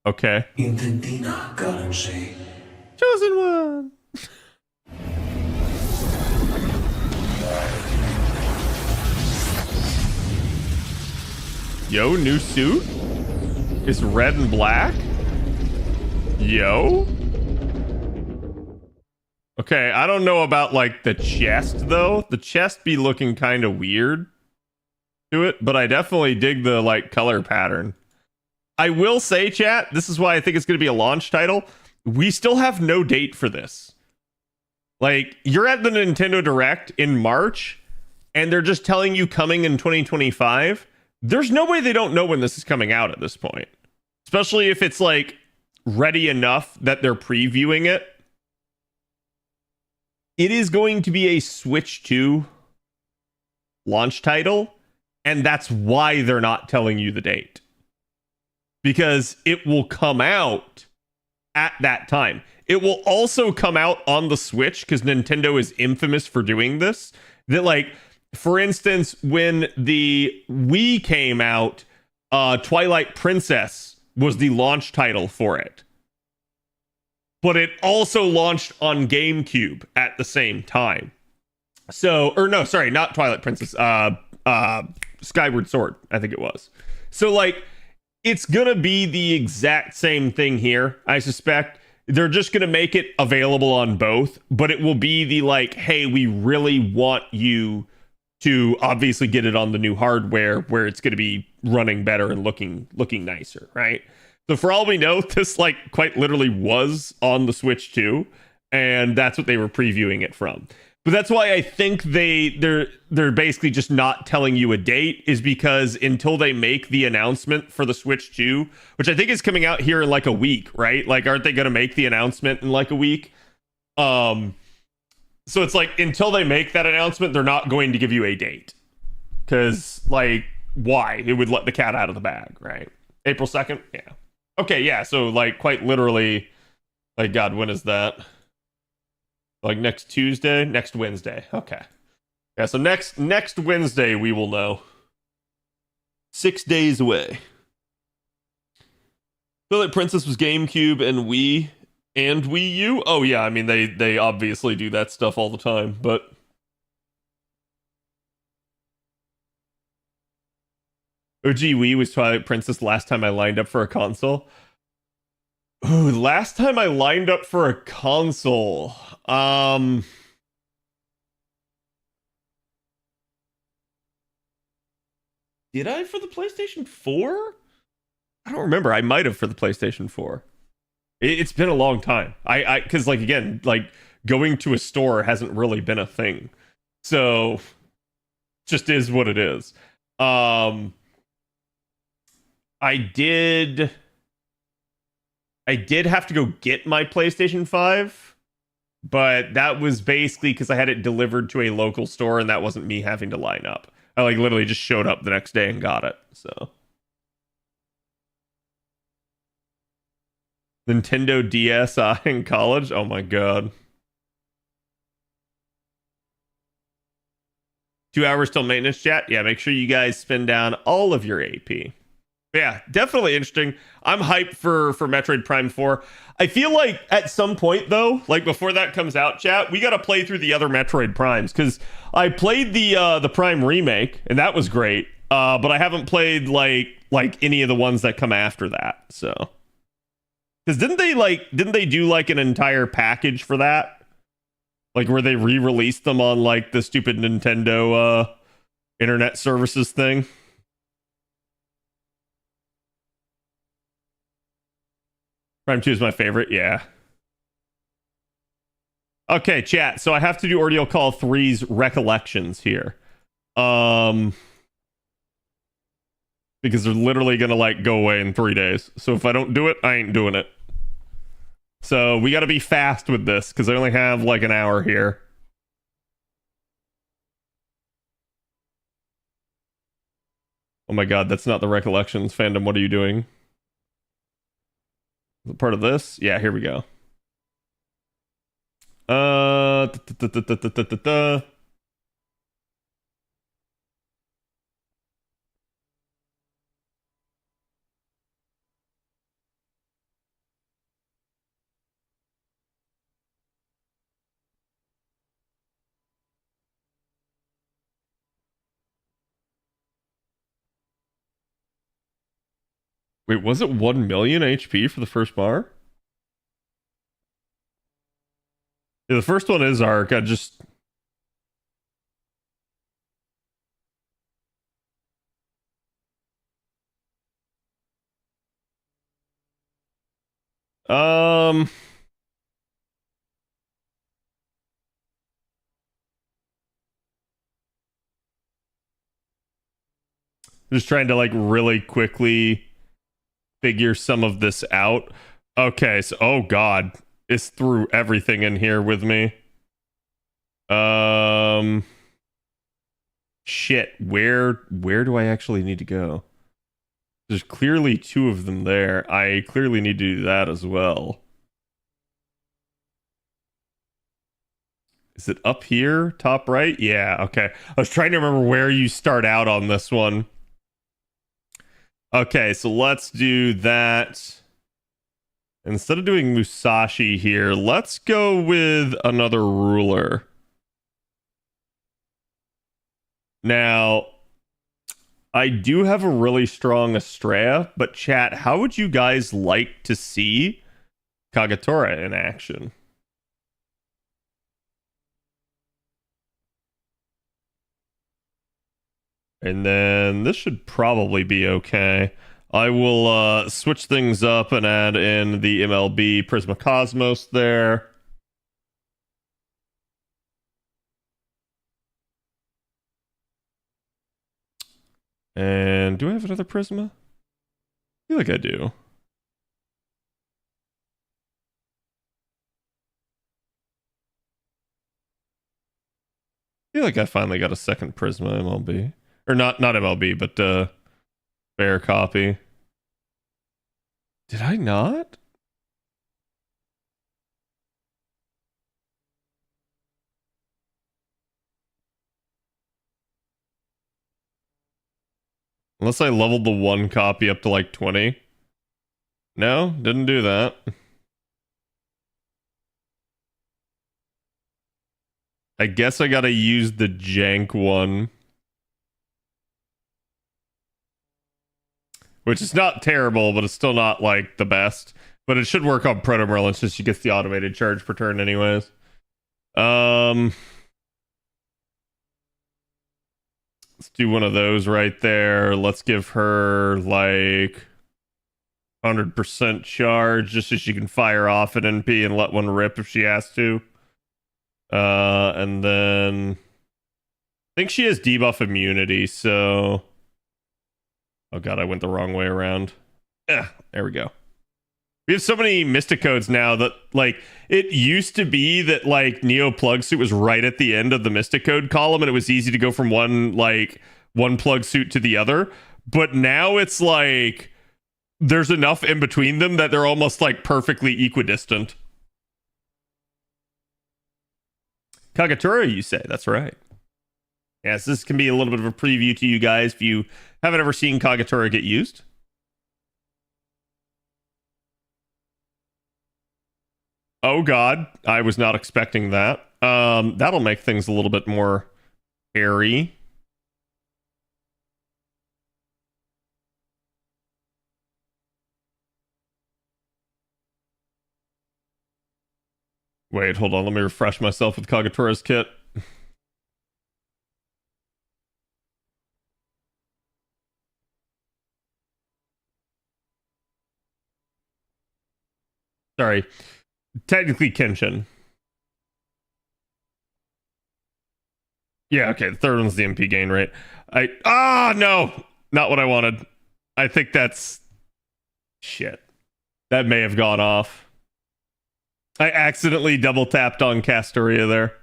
Okay. Chosen one. Yo, new suit? It's red and black? Yo? Okay, I don't know about like the chest though. The chest be looking kind of weird to it, but I definitely dig the like color pattern. I will say, chat, this is why I think it's going to be a launch title. We still have no date for this. Like, you're at the Nintendo Direct in March, and they're just telling you coming in 2025. There's no way they don't know when this is coming out at this point. Especially if it's, like, ready enough that they're previewing it. It is going to be a Switch 2 launch title, and that's why they're not telling you the date. Because it will come out at that time. It will also come out on the Switch, because Nintendo is infamous for doing this. That, like, for instance, when the Wii came out, Twilight Princess was the launch title for it. But it also launched on GameCube at the same time. So, or no, sorry, not Twilight Princess. Skyward Sword, I think it was. So, like, it's gonna be the exact same thing here, I suspect. They're just gonna make it available on both, but it will be the like, hey, we really want you to obviously get it on the new hardware where it's gonna be running better and looking nicer, right? So for all we know, this like quite literally was on the Switch 2, and that's what they were previewing it from. But that's why I think they're basically just not telling you a date, is because until they make the announcement for the Switch 2, which I think is coming out here in like a week, right? Like, aren't they going to make the announcement in like a week? So it's like, until they make that announcement, they're not going to give you a date. Because, like, why? It would let the cat out of the bag, right? April 2nd? Yeah. Okay, yeah, so like quite literally, like, God, when is that? Like next Tuesday? Next Wednesday. Okay. Yeah, so next Wednesday we will know. 6 days away. Twilight Princess was GameCube and Wii U? Oh yeah, I mean they obviously do that stuff all the time, but OG Wii was Twilight Princess last time I lined up for a console. Ooh, last time I lined up for a console. Did I for the PlayStation 4? I don't remember. I might have for the PlayStation 4. It's been a long time. Because, like, again, like, going to a store hasn't really been a thing. So, just is what it is. I did have to go get my PlayStation 5, but that was basically because I had it delivered to a local store, and that wasn't me having to line up. I like literally just showed up the next day and got it. So Nintendo DSi in college. Oh my god. 2 hours till maintenance, chat. Yeah, make sure you guys spend down all of your AP. Yeah, definitely interesting. I'm hyped for Metroid Prime 4. I feel like at some point, though, like before that comes out, chat, we got to play through the other Metroid Primes, because I played the Prime remake, and that was great. But I haven't played like any of the ones that come after that. So, because didn't they do like an entire package for that, like where they re-released them on like the stupid Nintendo internet services thing? Prime 2 is my favorite, yeah. Okay, chat. So I have to do Ordeal Call 3's Recollections here. Because they're literally gonna like go away in 3 days. So if I don't do it, I ain't doing it. So we gotta be fast with this, because I only have like an hour here. Oh my god, that's not the Recollections fandom. What are you doing? Part of this? Yeah, here we go. Wait, was it 1 million HP for the first bar? Yeah, the first one is Arc. I just... Just trying to like really quickly figure some of this out. Okay, so oh god, it's through everything in here with me. Shit, where do I actually need to go? There's clearly 2 of them there. I clearly need to do that as well. Is it up here, top right? Yeah, okay. I was trying to remember where you start out on this one. Okay, so let's do that. Instead of doing Musashi here, let's go with another ruler. Now, I do have a really strong Estrella, but chat, how would you guys like to see Kagetora in action? And then this should probably be okay. I will switch things up and add in the MLB Prisma Cosmos there. And do I have another Prisma? I feel like I do. I feel like I finally got a second Prisma MLB. Or not MLB, but fair copy. Did I not? Unless I leveled the 1 copy up to like 20. No, didn't do that. I guess I gotta use the jank one. Which is not terrible, but it's still not like the best. But it should work on Proto Merlin since she gets the automated charge per turn anyways. Let's do one of those right there. Let's give her like 100% charge just so she can fire off an NP and let one rip if she has to. And then I think she has debuff immunity, so oh god, I went the wrong way around. There we go. We have so many Mystic codes now that, like, it used to be that, like, Neo plug suit was right at the end of the Mystic code column, and it was easy to go from one plug suit to the other. But now it's like there's enough in between them that they're almost like perfectly equidistant. Kagetora, you say? That's right. Yes, this can be a little bit of a preview to you guys if you haven't ever seen Kagetora get used. Oh god, I was not expecting that. That'll make things a little bit more hairy. Wait, hold on, let me refresh myself with Kagetora's kit. Sorry. Technically Kenshin. Yeah, okay, the third one's the MP gain, right? No! Not what I wanted. I think that's... Shit. That may have gone off. I accidentally double tapped on Castoria there.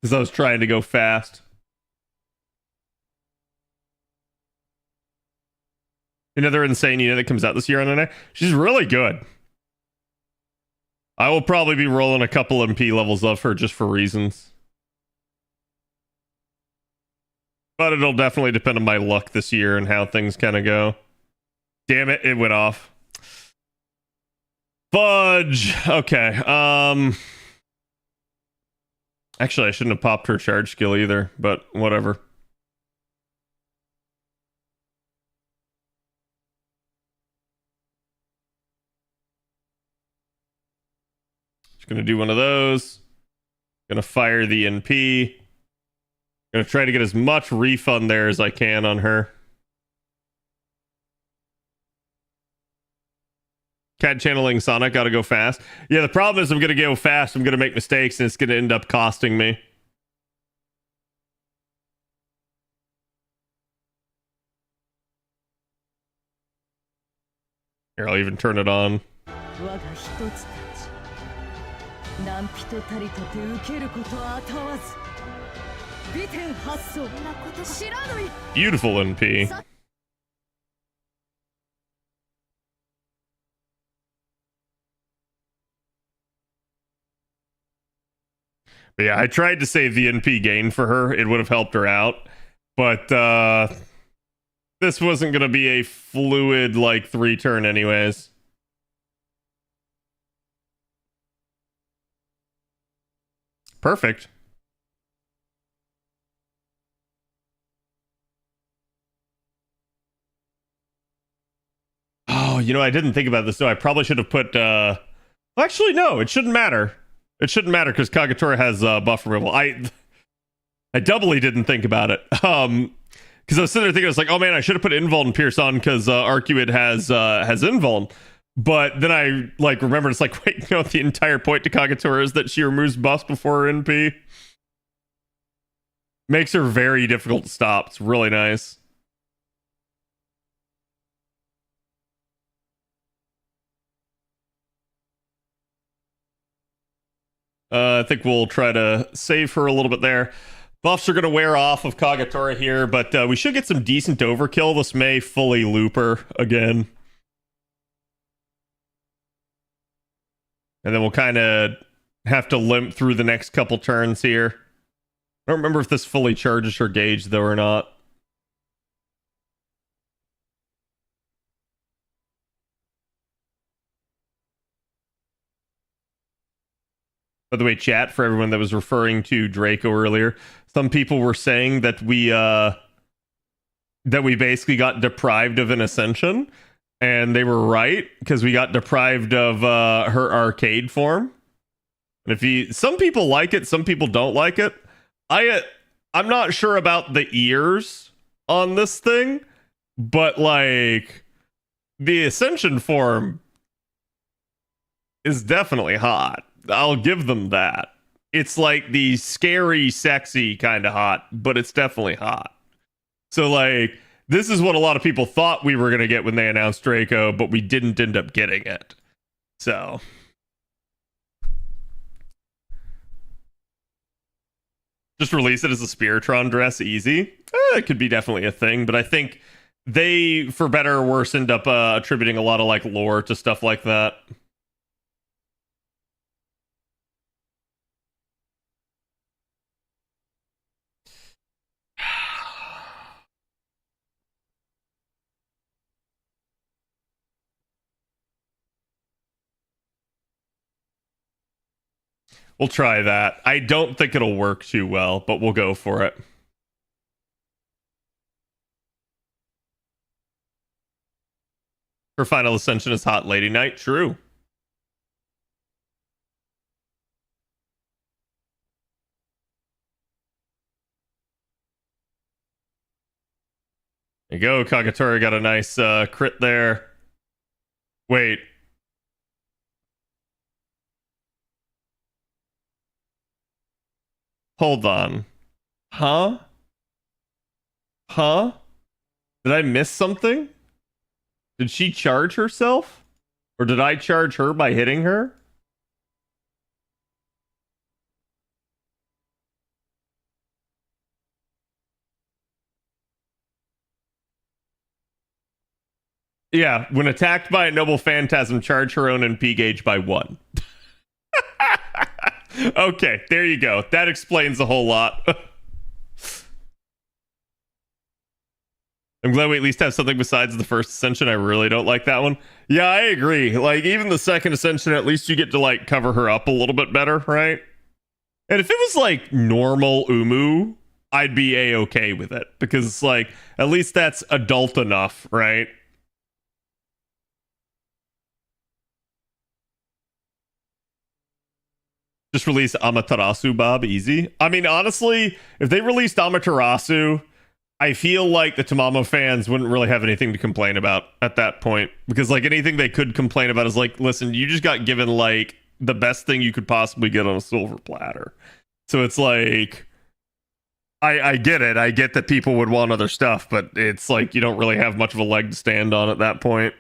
Because I was trying to go fast. Another insane unit that comes out this year on NA. She's really good. I will probably be rolling a couple MP levels of her just for reasons. But it'll definitely depend on my luck this year and how things kind of go. Damn it, it went off. Fudge. Okay. Actually, I shouldn't have popped her charge skill either, but whatever. Just gonna do one of those. Gonna fire the NP. Gonna try to get as much refund there as I can on her. Cat channeling Sonic, gotta go fast. Yeah, the problem is I'm gonna go fast, I'm gonna make mistakes, and it's gonna end up costing me. Here, I'll even turn it on. Beautiful NP. But yeah, I tried to save the NP gain for her. It would have helped her out. But this wasn't going to be a fluid, like, 3-turn anyways. Perfect. Oh, you know, I didn't think about this, so I probably should have put... Actually, no, it shouldn't matter. It shouldn't matter because Kagetora has buff removal. I doubly didn't think about it. Because I was sitting there thinking, I was like, oh man, I should have put Invuln Pierce on because Arcuid has Invuln. But then I like remembered, it's like, wait, no, the entire point to Kagetora is that she removes buffs before her NP. Makes her very difficult to stop. It's really nice. I think we'll try to save her a little bit there. Buffs are going to wear off of Kagetora here, but we should get some decent overkill. This may fully loop her again. And then we'll kind of have to limp through the next couple turns here. I don't remember if this fully charges her gauge, though, or not. By the way, chat, for everyone that was referring to Draco earlier, some people were saying that we basically got deprived of an Ascension, and they were right, because we got deprived of her arcade form. And some people like it, some people don't like it. I'm not sure about the ears on this thing, but like the Ascension form is definitely hot. I'll give them that. It's like the scary, sexy kind of hot, but it's definitely hot. So like, this is what a lot of people thought we were going to get when they announced Draco, but we didn't end up getting it. So just release it as a Spiritron dress, easy. It could be definitely a thing, but I think they, for better or worse, end up attributing a lot of like lore to stuff like that. We'll try that. I don't think it'll work too well, but we'll go for it. Her final ascension is Hot Lady Night. True. There you go. Kagetora got a nice crit there. Wait. Hold on. Huh? Huh? Did I miss something? Did she charge herself? Or did I charge her by hitting her? Yeah, when attacked by a noble phantasm, charge her own NP gauge by 1. Okay, there you go. That explains a whole lot. I'm glad we at least have something besides the first Ascension. I really don't like that one. Yeah, I agree. Like, even the second Ascension, at least you get to, like, cover her up a little bit better, right? And if it was, like, normal Umu, I'd be A-okay with it. Because it's like, at least that's adult enough, right? Just release Amaterasu, Bob. Easy. I mean, honestly, if they released Amaterasu, I feel like the Tamamo fans wouldn't really have anything to complain about at that point. Because, like, anything they could complain about is like, listen, you just got given, like, the best thing you could possibly get on a silver platter. So it's like, I get it. I get that people would want other stuff, but it's like you don't really have much of a leg to stand on at that point.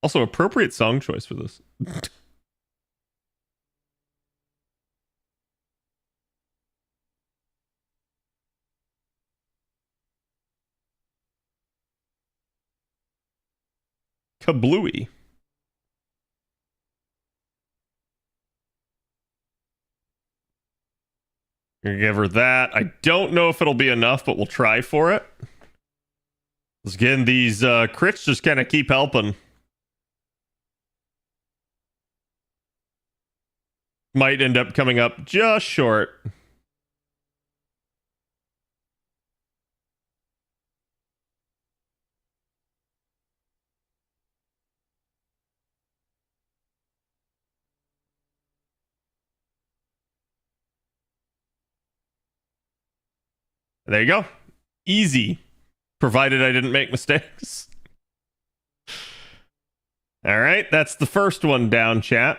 Also, appropriate song choice for this. Kablooey. Gonna give her that. I don't know if it'll be enough, but we'll try for it. Again, these crits just kind of keep helping. Might end up coming up just short. There you go. Easy. Provided I didn't make mistakes. All right, that's the first one down, chat.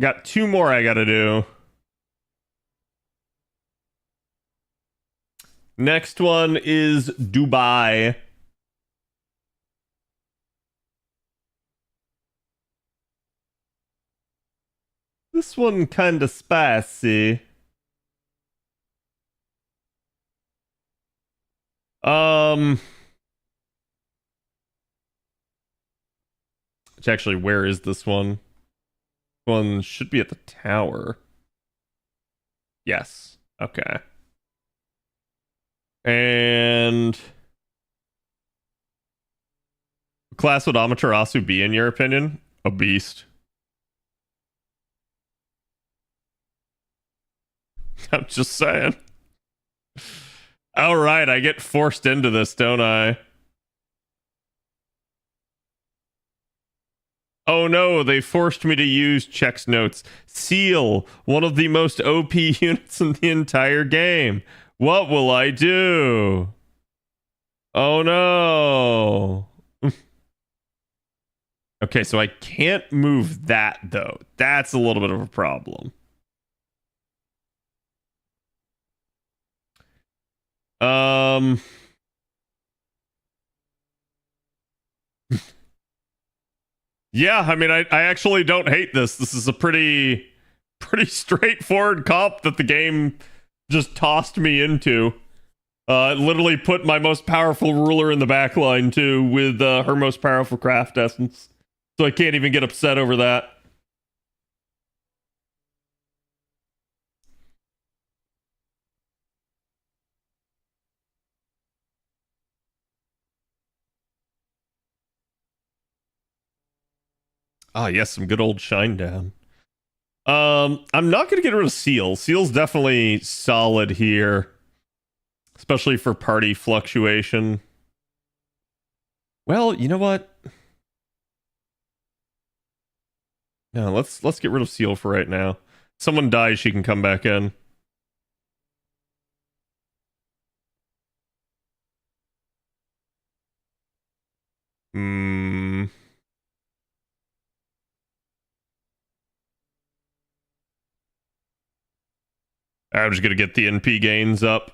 Got 2 more I gotta do. Next one is Dubai. This one kinda spicy. Actually, where is this one? One should be at the tower. Yes. Okay. And what class would Amaterasu be in your opinion? A beast. I'm just saying. All right, I get forced into this, don't I? Oh no, they forced me to use Check's notes. Seal, one of the most OP units in the entire game. What will I do? Oh no. Okay, so I can't move that though. That's a little bit of a problem. Yeah, I mean, I actually don't hate this. This is a pretty straightforward comp that the game just tossed me into. Literally put my most powerful ruler in the backline too, with her most powerful craft essence. So I can't even get upset over that. Ah, yes, some good old shine down. I'm not gonna get rid of Seal. Seal's definitely solid here, especially for party fluctuation. Well, you know what? No, let's get rid of Seal for right now. Someone dies, she can come back in. Hmm. I'm just gonna get the NP gains up.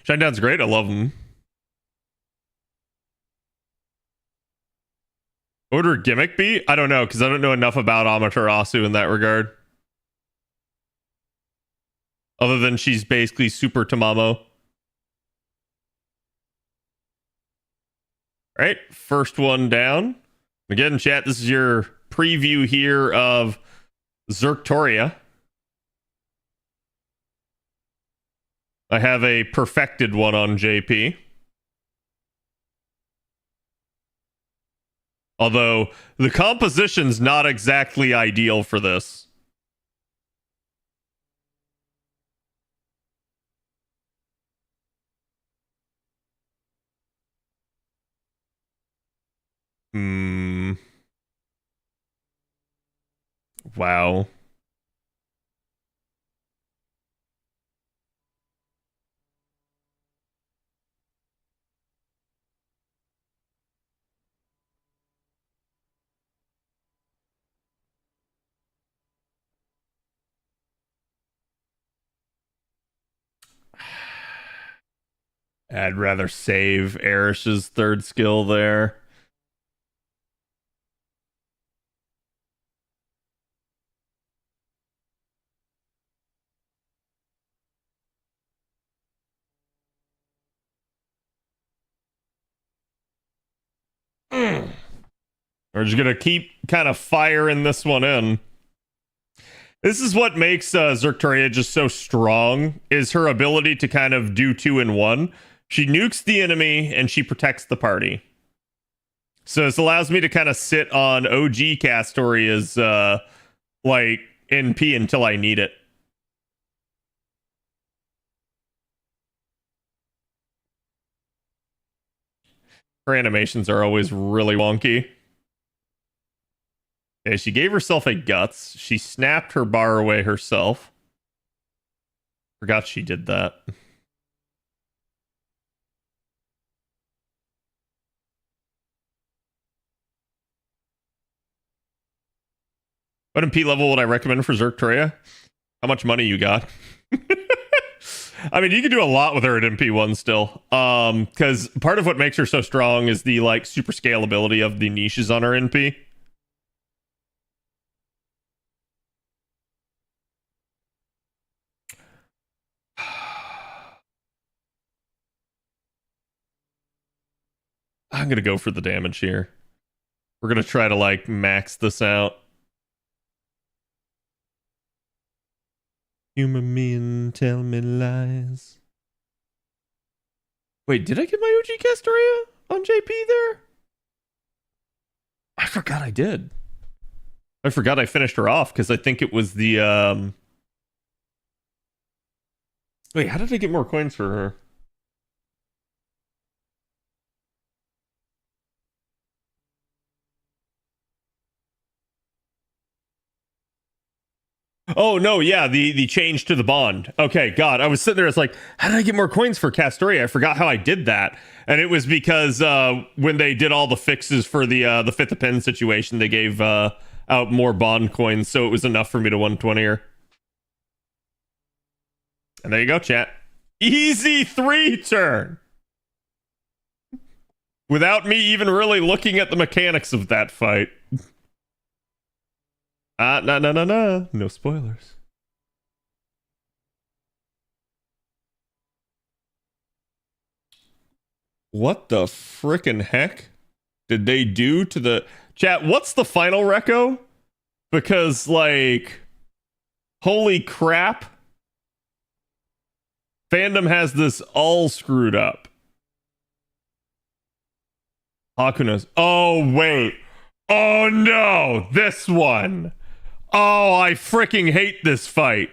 Shinedown's great. I love him. What would her gimmick be? I don't know, because I don't know enough about Amaterasu in that regard. Other than she's basically super Tamamo. Right, first one down. Again, chat, this is your preview here of Zerktoria. I have a perfected one on JP. Although the composition's not exactly ideal for this. Wow. I'd rather save Erish's third skill there. We're just gonna keep kind of firing this one in. This is what makes Zerktoria just so strong, is her ability to kind of do 2 in 1. She nukes the enemy and she protects the party. So this allows me to kind of sit on OG Castoria's like NP until I need it. Her animations are always really wonky. Okay, she gave herself a guts. She snapped her bar away herself. Forgot she did that. What MP level would I recommend for Zerktoria? How much money you got? I mean, you can do a lot with her at MP1 still. Because part of what makes her so strong is the like super scalability of the niches on her NP. I'm gonna go for the damage here. We're gonna try to like max this out. Humor me and tell me lies. Wait, did I get my OG Castoria on JP there? I forgot I did. I forgot I finished her off because I think it was the Wait, how did I get more coins for her? Oh no, yeah, the change to the bond. Okay, God, I was sitting there. It's like, how did I get more coins for Castoria? I forgot how I did that, and it was because when they did all the fixes for the fifth of pen situation, they gave out more bond coins, so it was enough for me to 120 her. And there you go, chat. Easy 3 turn. Without me even really looking at the mechanics of that fight. No spoilers. What the frickin' heck did they do to the chat? What's the final reco? Because like, holy crap. Fandom has this all screwed up. Hakuna's. Oh, wait. Oh, no. This one. Oh, I freaking hate this fight.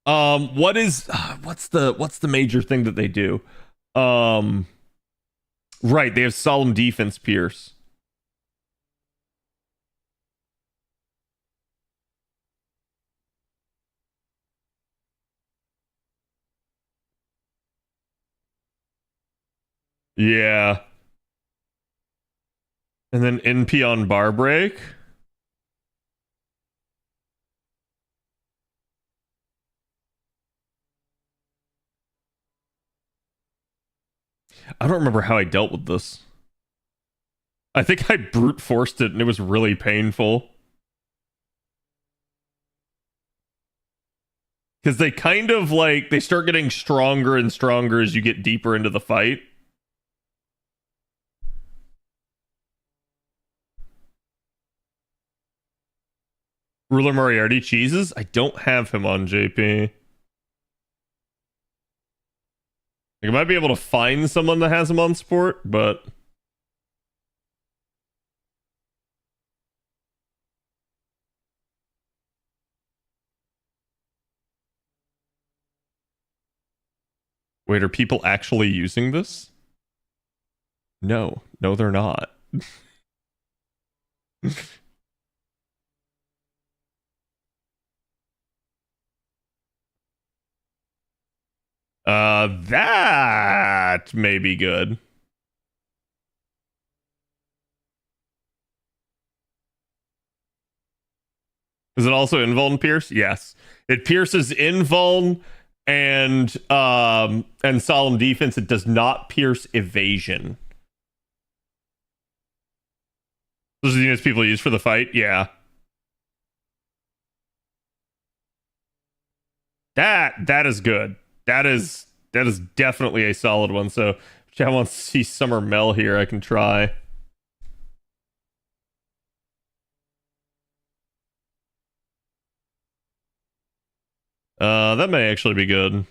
What's the major thing that they do? Right, they have solemn defense pierce. Yeah. And then NP on bar break. I don't remember how I dealt with this. I think I brute forced it and it was really painful. Because they kind of like, they start getting stronger and stronger as you get deeper into the fight. Ruler Moriarty cheeses? I don't have him on JP. Like, I might be able to find someone that has him on sport, but... Wait, are people actually using this? No. No, they're not. That may be good. Is it also invuln pierce? Yes. It pierces invuln and solemn defense. It does not pierce evasion. Those are the units people use for the fight? Yeah. That is good. That is definitely a solid one. So if I want to see Summer Mel here, I can try. That may actually be good.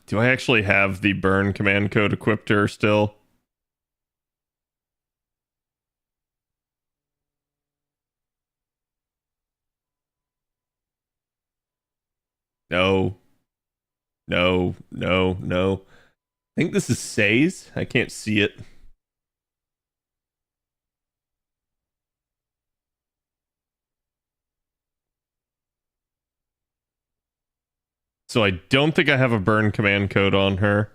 Do I actually have the burn command code equipped here still? No. No. No. No. I think this is Say's. I can't see it. So I don't think I have a burn command code on her.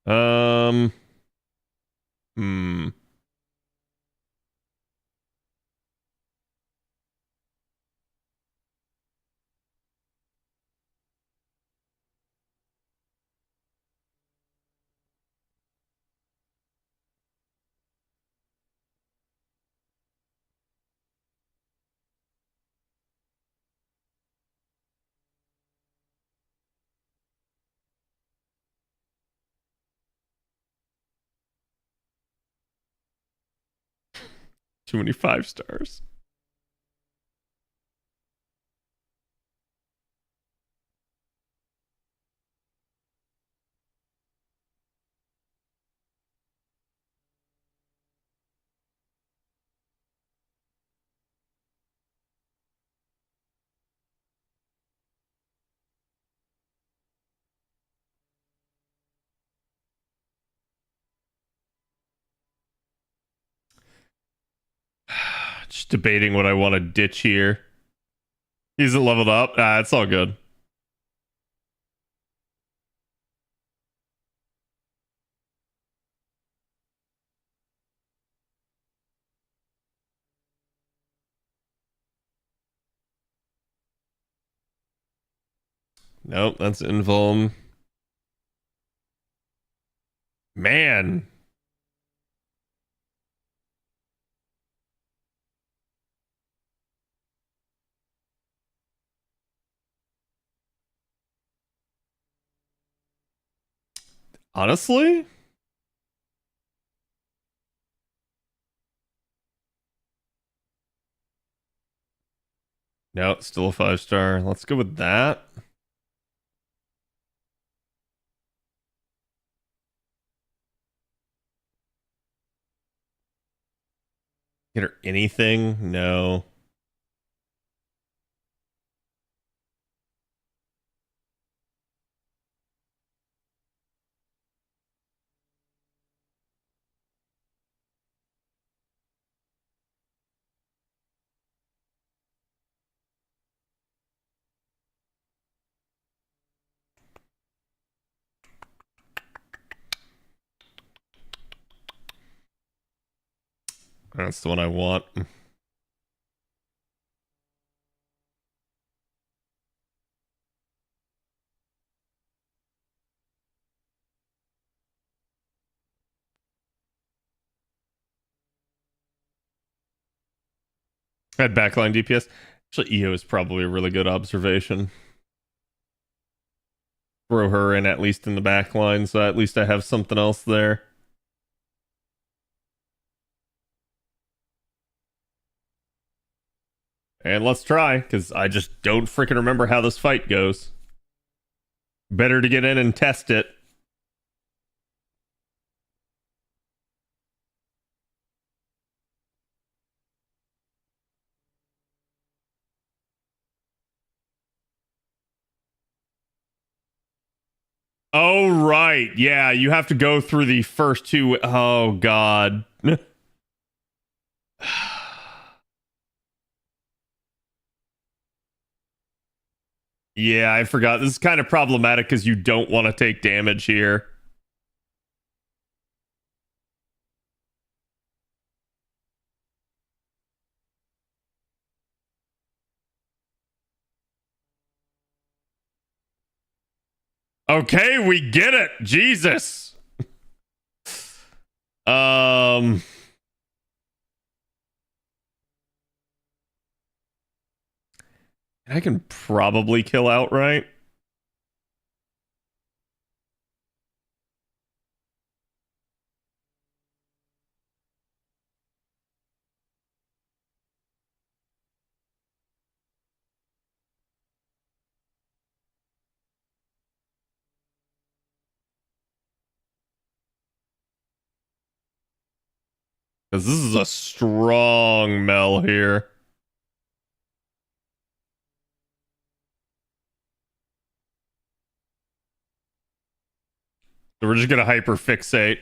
Hmm. Too many 5 stars. Just debating what I want to ditch here. He's leveled up. It's all good. Nope, that's invuln. Man. Honestly? No, it's still a 5-star. Let's go with that. Get her anything? No. That's the one I want. Had backline DPS. Actually, EO is probably a really good observation. Throw her in at least in the backline, so at least I have something else there. And let's try, because I just don't freaking remember how this fight goes. Better to get in and test it. Oh, right. Yeah, you have to go through the first two. Oh, God. Yeah, I forgot. This is kind of problematic because you don't want to take damage here. Okay, we get it. Jesus. I can probably kill outright. Because this is a strong Mel here. So we're just going to hyperfixate.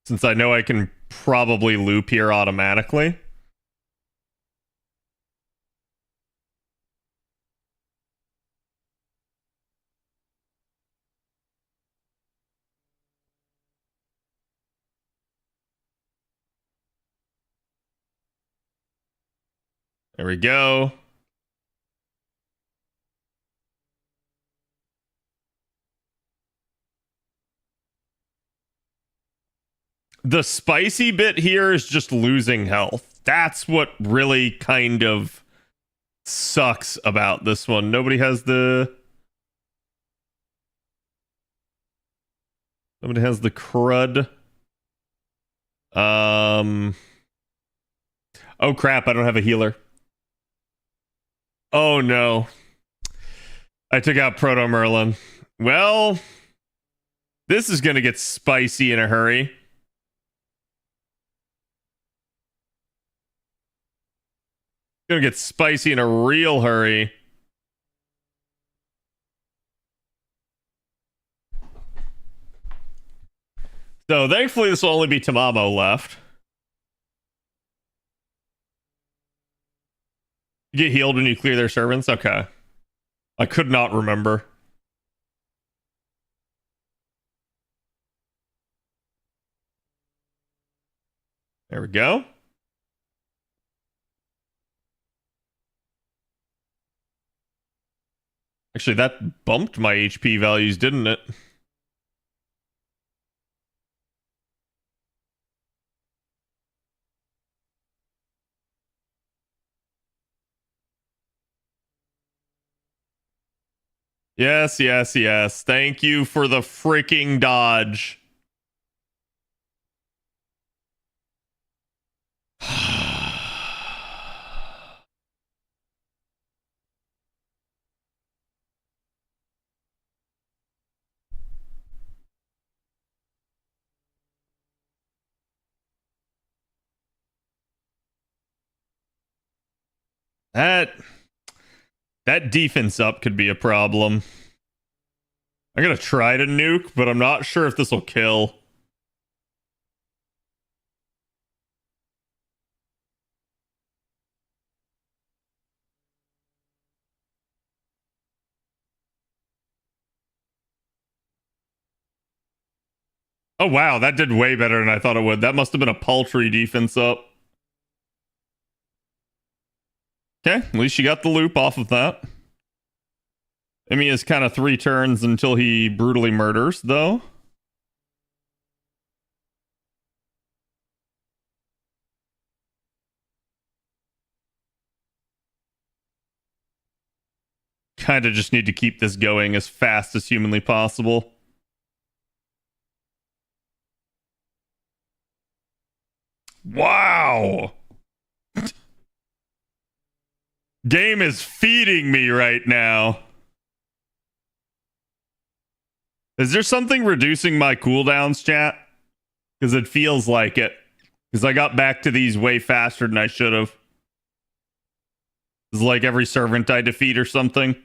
Since I know I can probably loop here automatically. There we go. The spicy bit here is just losing health. That's what really kind of sucks about this one. Nobody has the crud. Oh crap, I don't have a healer. Oh no. I took out Proto Merlin. Well, this is going to get spicy in a hurry. Gonna get spicy in a real hurry. So thankfully this will only be Tamamo left. You get healed when you clear their servants? Okay. I could not remember. There we go. Actually, that bumped my HP values, didn't it? Yes, yes, yes. Thank you for the freaking dodge. That defense up could be a problem. I'm gonna try to nuke, but I'm not sure if this will kill. Oh wow, that did way better than I thought it would. That must have been a paltry defense up. Okay, at least you got the loop off of that. Emmy is kind of 3 turns until he brutally murders, though. Kind of just need to keep this going as fast as humanly possible. Wow! Game is feeding me right now. Is there something reducing my cooldowns, chat? Because it feels like it. Because I got back to these way faster than I should have. It's like every servant I defeat or something.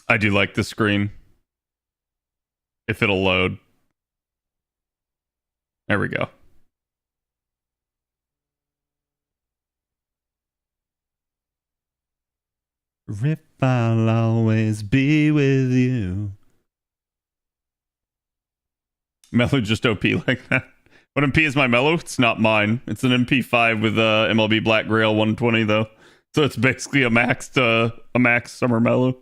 I do like the screen. If it'll load. There we go. If I'll always be with you. Mellow just OP like that. What MP is my Mellow? It's not mine. It's an MP5 with MLB Black Grail 120 though. So it's basically a max summer Mellow.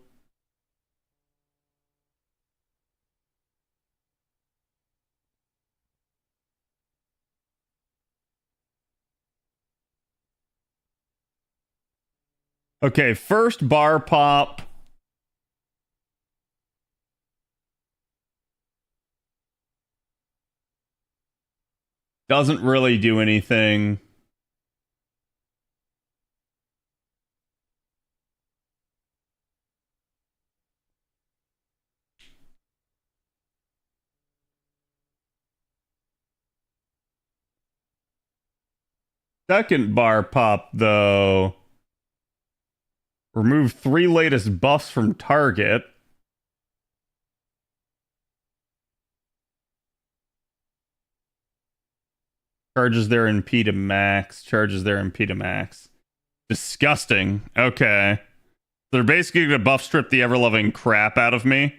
Okay, first bar pop. Doesn't really do anything. Second bar pop, though. Remove 3 latest buffs from target. Charges their MP to max. Charges their MP to max. Disgusting. Okay. They're basically going to buff strip the ever-loving crap out of me.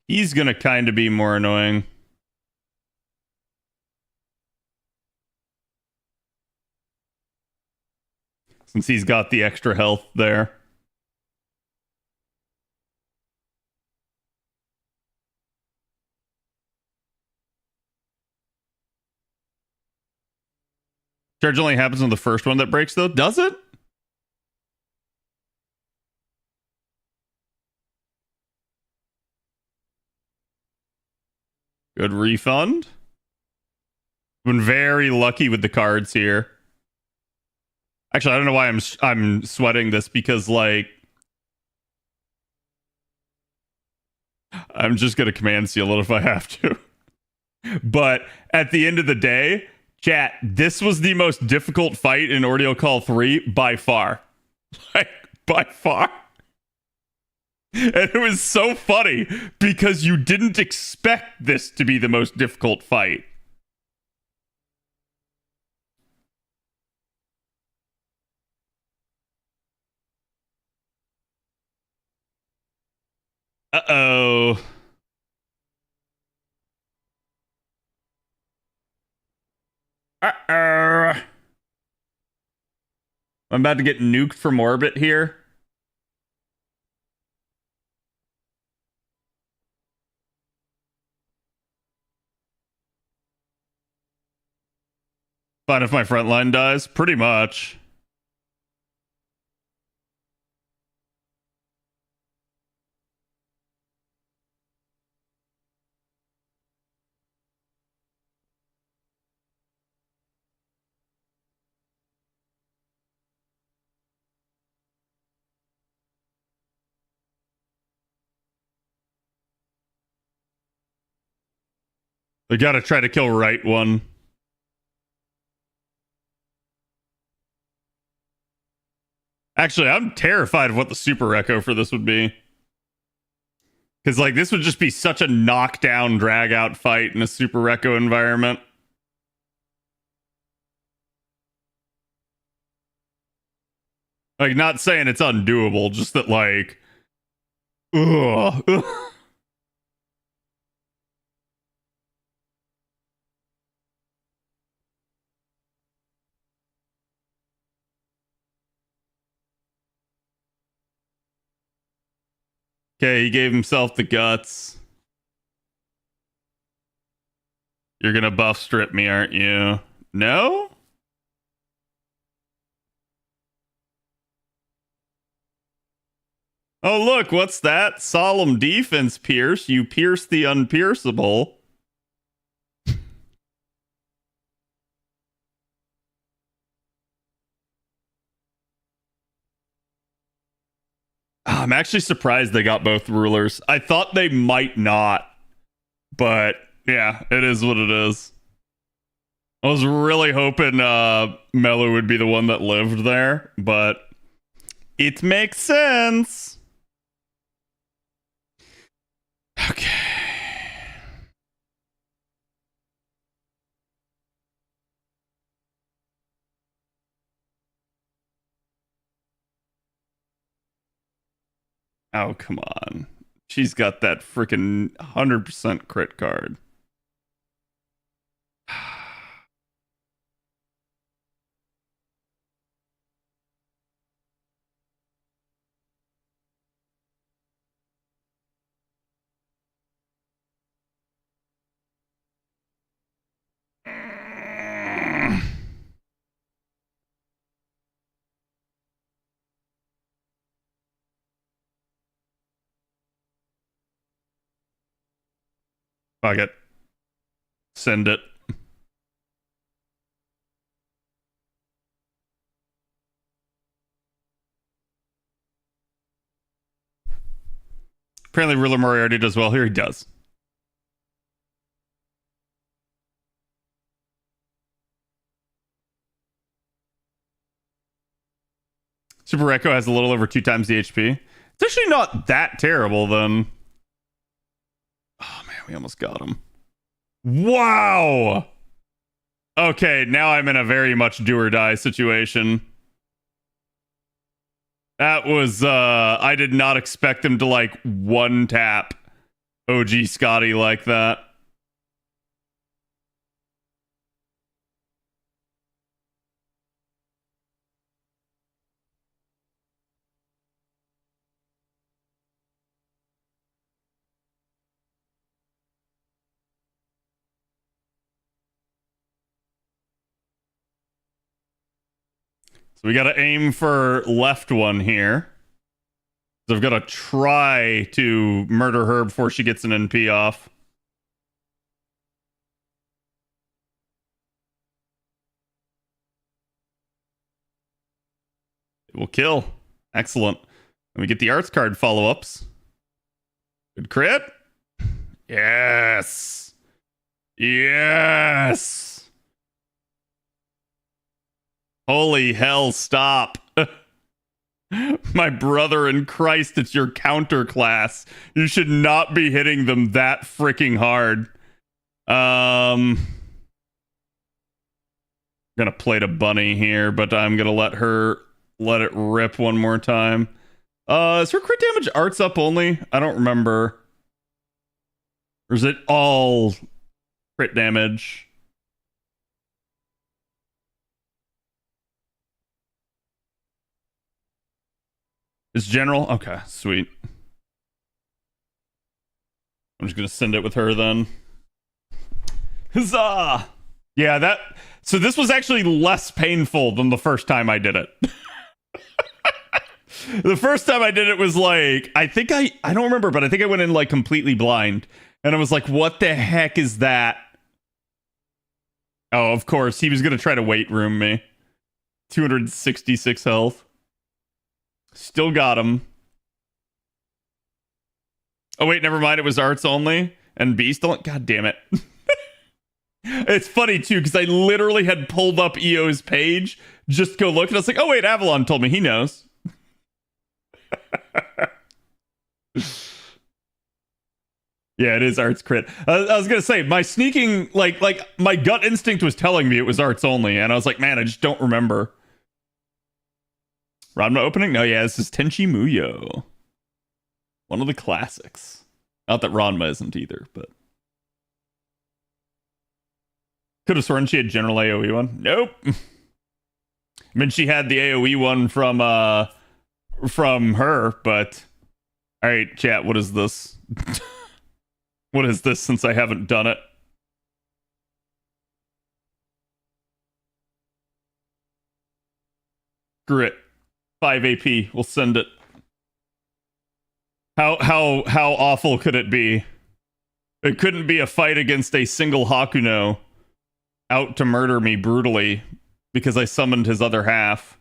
He's going to kind of be more annoying. Since he's got the extra health there. Charge only happens on the first one that breaks, though. Does it? Good refund. Been very lucky with the cards here. Actually, I don't know why I'm sweating this because, like, I'm just gonna command seal it if I have to. But at the end of the day, Chat, this was the most difficult fight in Ordeal Call 3 by far. Like, by far. And it was so funny because you didn't expect this to be the most difficult fight. Uh-oh. Uh-oh. I'm about to get nuked from orbit here. Fine if my front line dies? Pretty much. They gotta try to kill right one. Actually, I'm terrified of what the super echo for this would be. Because, like, this would just be such a knockdown, drag-out fight in a super echo environment. Like, not saying it's undoable, just that, like... Ugh. Okay, he gave himself the guts. You're gonna buff strip me, aren't you? No? Oh, look, what's that? Solemn defense pierce. You pierce the unpierceable. I'm actually surprised they got both rulers. I thought they might not, but yeah, it is what it is. I was really hoping Mello would be the one that lived there, but it makes sense. Okay. Oh, come on. She's got that freaking 100% crit card. Fuck it. Send it. Apparently Ruler Moriarty does well here. He does. Super Echo has a little over 2 times the HP. It's actually not that terrible, then. Oh, man, we almost got him. Wow! Okay, now I'm in a very much do-or-die situation. That was, I did not expect him to, like, one-tap OG Scotty like that. So we got to aim for left one here. So I've got to try to murder her before she gets an NP off. It will kill. Excellent. And we get the arts card follow-ups. Good crit. Yes. Yes. Holy hell, stop. My brother in Christ, it's your counter class. You should not be hitting them that freaking hard. Gonna play the bunny here, but I'm gonna let it rip one more time. Is her crit damage arts up only? I don't remember. Or is it all crit damage? It's general? Okay, sweet. I'm just gonna send it with her then. Huzzah! Yeah, so this was actually less painful than the first time I did it. The first time I did it was like, I don't remember, but I think I went in like completely blind. And I was like, what the heck is that? Oh, of course, he was gonna try to weight room me. 266 health. Still got him. Oh wait, never mind. It was arts only and beast. God damn it! It's funny too because I literally had pulled up EO's page just to go look, and I was like, "Oh wait, Avalon told me he knows." Yeah, it is arts crit. I was gonna say my sneaking, like my gut instinct was telling me it was arts only, and I was like, "Man, I just don't remember." Ranma opening? No, yeah, this is Tenchi Muyo. One of the classics. Not that Ranma isn't either, but... Could have sworn she had general AoE one. Nope. I mean, she had the AoE one from her, but... Alright, chat, what is this? What is this since I haven't done it? Screw it. 5 AP. We'll send it. How awful could it be? It couldn't be a fight against a single Hakuno out to murder me brutally because I summoned his other half.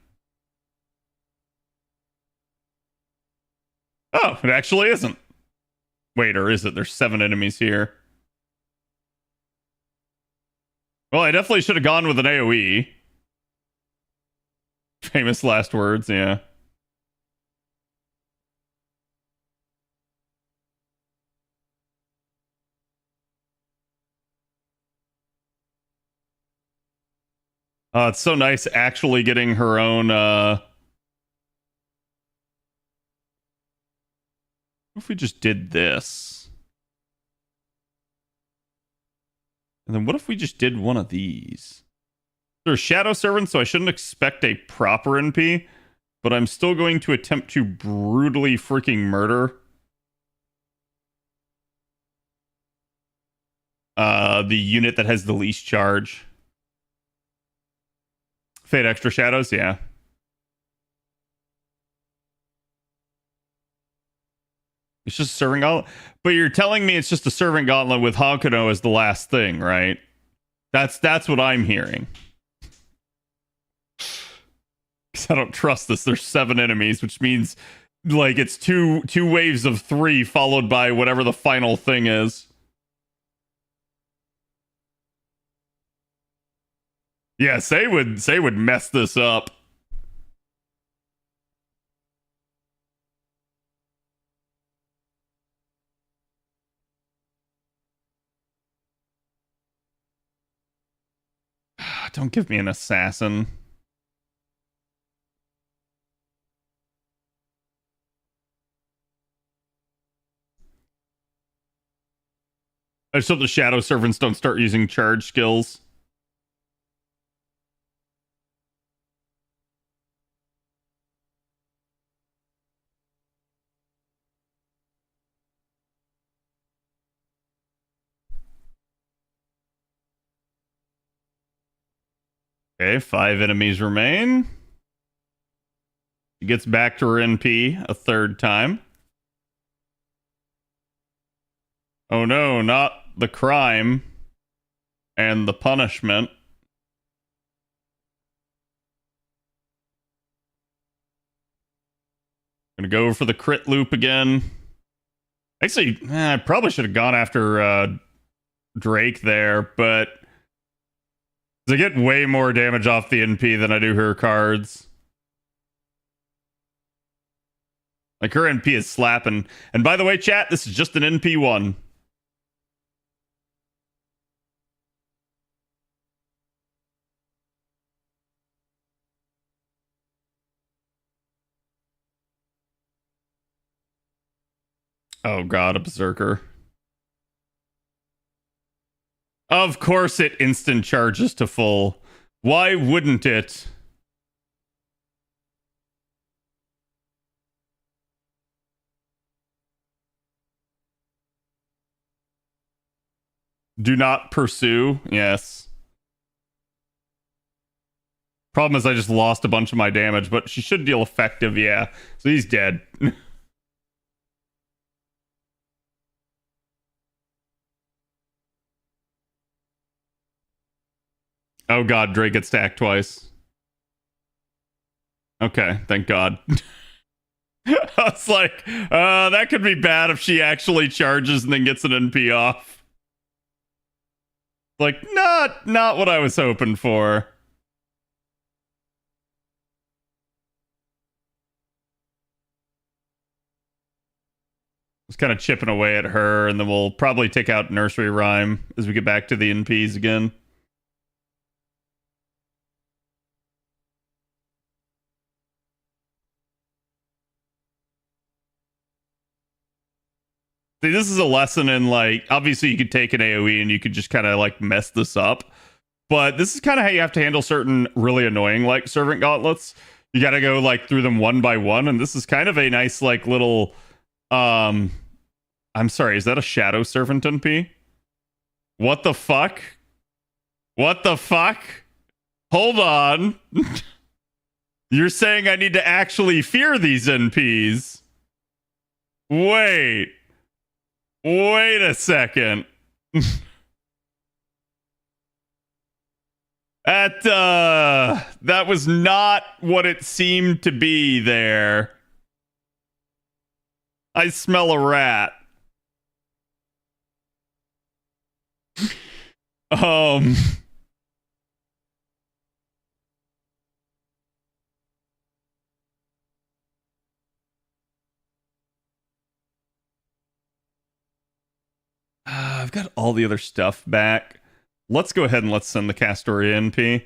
Oh, it actually isn't. Wait, or is it? There's 7 enemies here. Well, I definitely should have gone with an AoE. Famous last words, yeah. It's so nice actually getting her own, What if we just did this? And then what if we just did one of these? There's Shadow Servant, so I shouldn't expect a proper NP, but I'm still going to attempt to brutally freaking murder the unit that has the least charge. Fade extra shadows, yeah. It's just a serving gauntlet. But you're telling me it's just a serving gauntlet with Hakuno as the last thing, right? That's what I'm hearing. Because I don't trust this. There's 7 enemies, which means like it's two waves of 3 followed by whatever the final thing is. Yeah, Say would mess this up. Don't give me an assassin. I just hope the Shadow Servants don't start using charge skills. Okay, 5 enemies remain. She gets back to her NP a 3rd time. Oh no, not the crime and the punishment. Gonna go for the crit loop again. Actually, I probably should have gone after Drake there, but I get way more damage off the NP than I do her cards. Like, her NP is slapping. And by the way, chat, this is just an NP1. Oh god, a berserker. Of course it instant charges to full. Why wouldn't it? Do not pursue. Yes. Problem is I just lost a bunch of my damage, but she should deal effective, yeah. So he's dead. Oh god, Drake gets stacked twice. Okay, thank god. I was like, that could be bad if she actually charges and then gets an NP off. Like, not what I was hoping for. Just kind of chipping away at her, and then we'll probably take out Nursery Rhyme as we get back to the NPs again. See, this is a lesson in, like, obviously you could take an AoE and you could just kind of like mess this up, but this is kind of how you have to handle certain really annoying like servant gauntlets. You got to go like through them one by one, and this is kind of a nice like little I'm sorry, is that a shadow servant NP? What the fuck? What the fuck? Hold on. You're saying I need to actually fear these NPs? Wait a second. That was not what it seemed to be there. I smell a rat. I've got all the other stuff back. Let's go ahead and let's send the Castoria NP.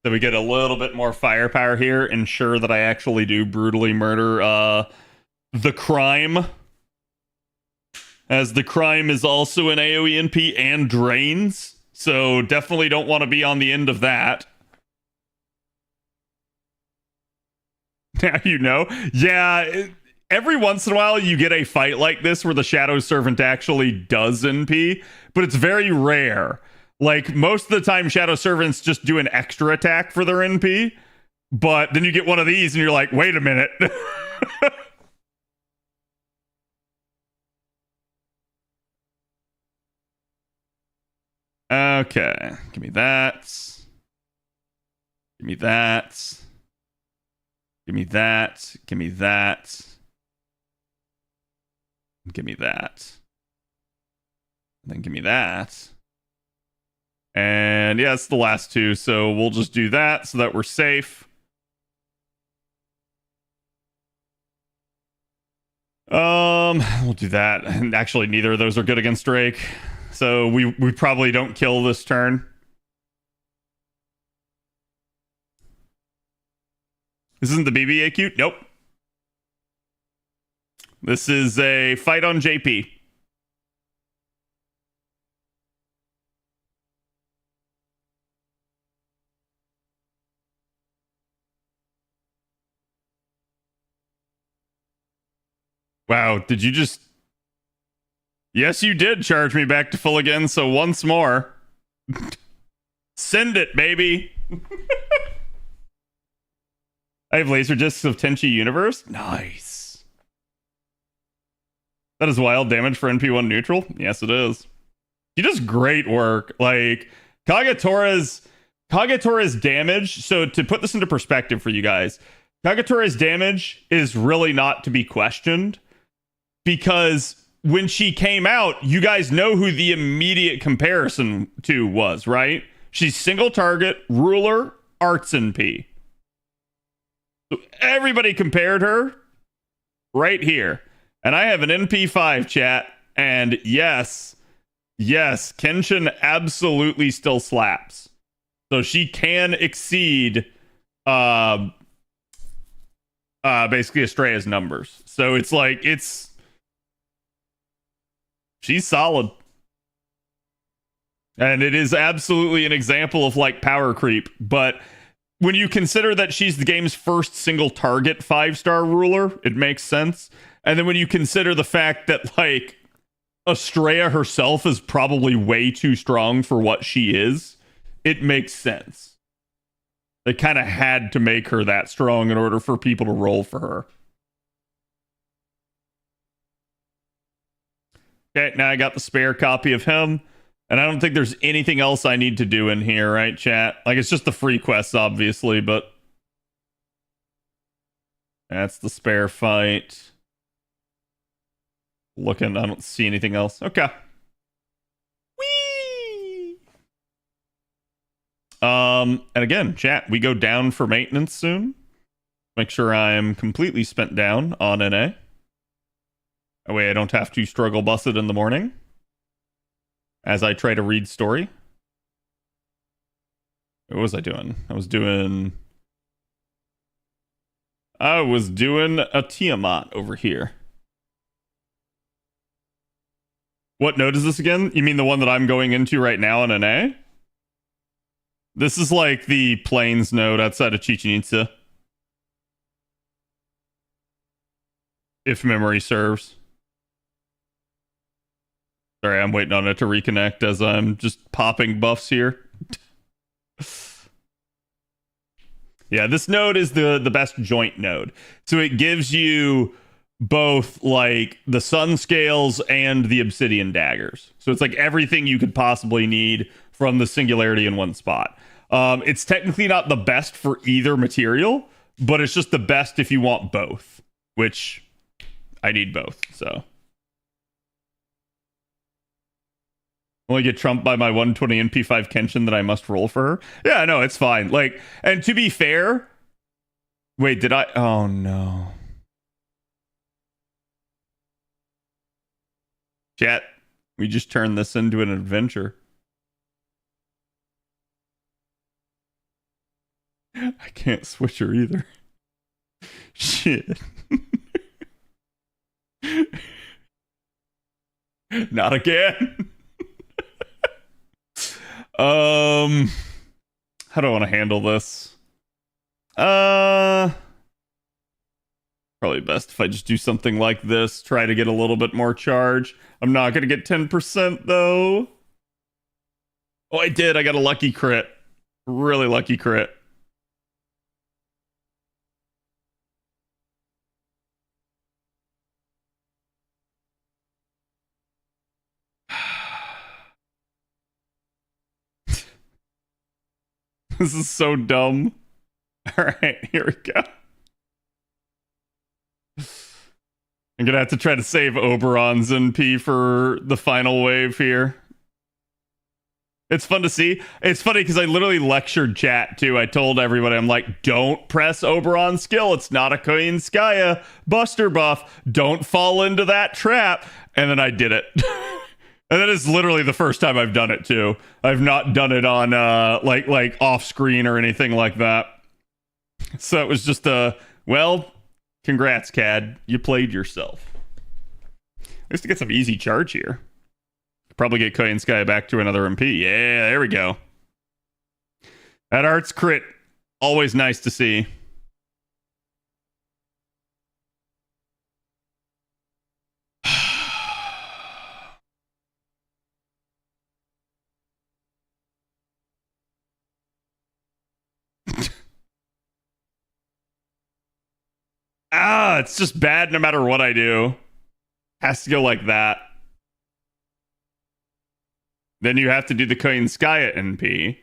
So we get a little bit more firepower here. Ensure that I actually do brutally murder the crime. As the crime is also an AoE NP and drains. So definitely don't want to be on the end of that. Now you know. Yeah, every once in a while you get a fight like this where the Shadow Servant actually does NP, but it's very rare. Like, most of the time Shadow Servants just do an extra attack for their NP, but then you get one of these and you're like, wait a minute. Okay, give me that. Give me that. Give me that. Give me that. Give me that. And then give me that. And yeah, it's the last two, so we'll just do that so that we're safe. We'll do that. And actually, neither of those are good against Drake. So we probably don't kill this turn. This isn't the BBA cute? Nope. This is a fight on JP. Wow, did you just... Yes, you did charge me back to full again, so once more. Send it, baby! I have laser discs of Tenchi Universe? Nice. That is wild damage for NP1 neutral? Yes, it is. He does great work. Like, Kagetora's damage, so to put this into perspective for you guys, Kagetora's damage is really not to be questioned, because when she came out, you guys know who the immediate comparison to was, right? She's single target, ruler, arts NP. So everybody compared her right here. And I have an NP5 chat. And yes, Kenshin absolutely still slaps. So she can exceed basically Estrella's numbers. So it's like she's solid. And it is absolutely an example of like power creep. But when you consider that she's the game's first single target 5-star ruler, it makes sense. And then when you consider the fact that like Estrella herself is probably way too strong for what she is, it makes sense. They kind of had to make her that strong in order for people to roll for her. Okay, now I got the spare copy of him. And I don't think there's anything else I need to do in here, right, chat? Like, it's just the free quests, obviously, but that's the spare fight. Looking, I don't see anything else. Okay. Whee! And again, chat, we go down for maintenance soon. Make sure I'm completely spent down on NA. That way I don't have to struggle bus it in the morning as I try to read story. What was I doing? I was doing a Tiamat over here. What node is this again? You mean the one that I'm going into right now in an A? This is like the Plains node outside of Chichen Itza. If memory serves. Sorry, I'm waiting on it to reconnect as I'm just popping buffs here. Yeah, this node is the best joint node. So it gives you both like the sun scales and the obsidian daggers. So it's like everything you could possibly need from the singularity in one spot. It's technically not the best for either material, but it's just the best if you want both, which I need both, so. Only get trumped by my 120 NP5 Kenshin that I must roll for her. Yeah, no, it's fine. Like, and to be fair, wait, did I? Oh no. Chat, we just turned this into an adventure. I can't switch her either. Shit. Not again. How do I want to handle this? Probably best if I just do something like this, try to get a little bit more charge. I'm not going to get 10% though. Oh, I did. I got a lucky crit. Really lucky crit. This is so dumb. All right, here we go. I'm gonna have to try to save Oberon's NP for the final wave here. It's fun to see. It's funny because I literally lectured chat too. I told everybody, I'm like, don't press Oberon's skill. It's not a Koinskaya Buster buff. Don't fall into that trap. And then I did it. And that is literally the first time I've done it too. I've not done it on like off screen or anything like that. So it was just well, congrats, Cad. You played yourself. At least to get some easy charge here. Probably get Koinskaya back to another MP. Yeah, there we go. That arts crit, always nice to see. It's just bad no matter what I do. Has to go like that. Then you have to do the Koinskaya NP.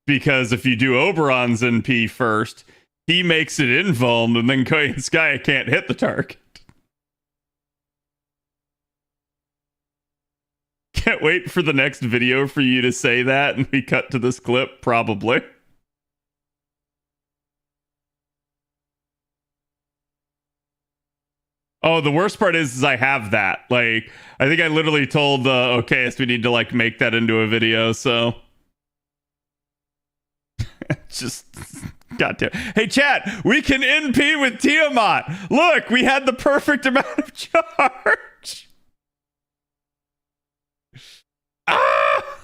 Because if you do Oberon's NP first, he makes it invuln, and then Koinskaya can't hit the target. Can't wait for the next video for you to say that and we cut to this clip, probably. Oh, the worst part is I have that. Like, I think I literally told OKS we need to like make that into a video, so just goddamn. Hey chat, we can NP with Tiamat. Look, we had the perfect amount of charge. Ah!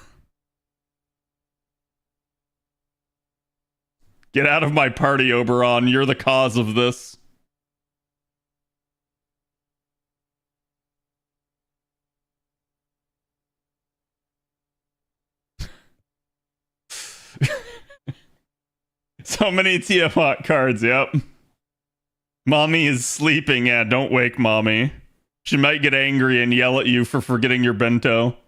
Get out of my party, Oberon. You're the cause of this. So many Tiamat cards, yep. Mommy is sleeping. Yeah, don't wake mommy. She might get angry and yell at you for forgetting your bento.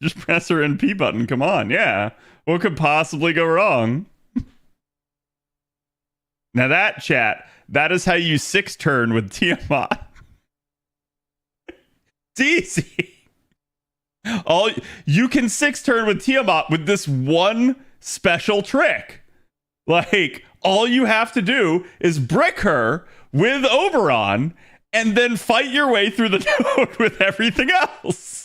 Just press her NP button. Come on, yeah. What could possibly go wrong? Now that, chat, that is how you 6-turn with Tiamat. It's easy. All you can 6-turn with Tiamat with this one special trick. Like, all you have to do is brick her with Oberon and then fight your way through the node with everything else.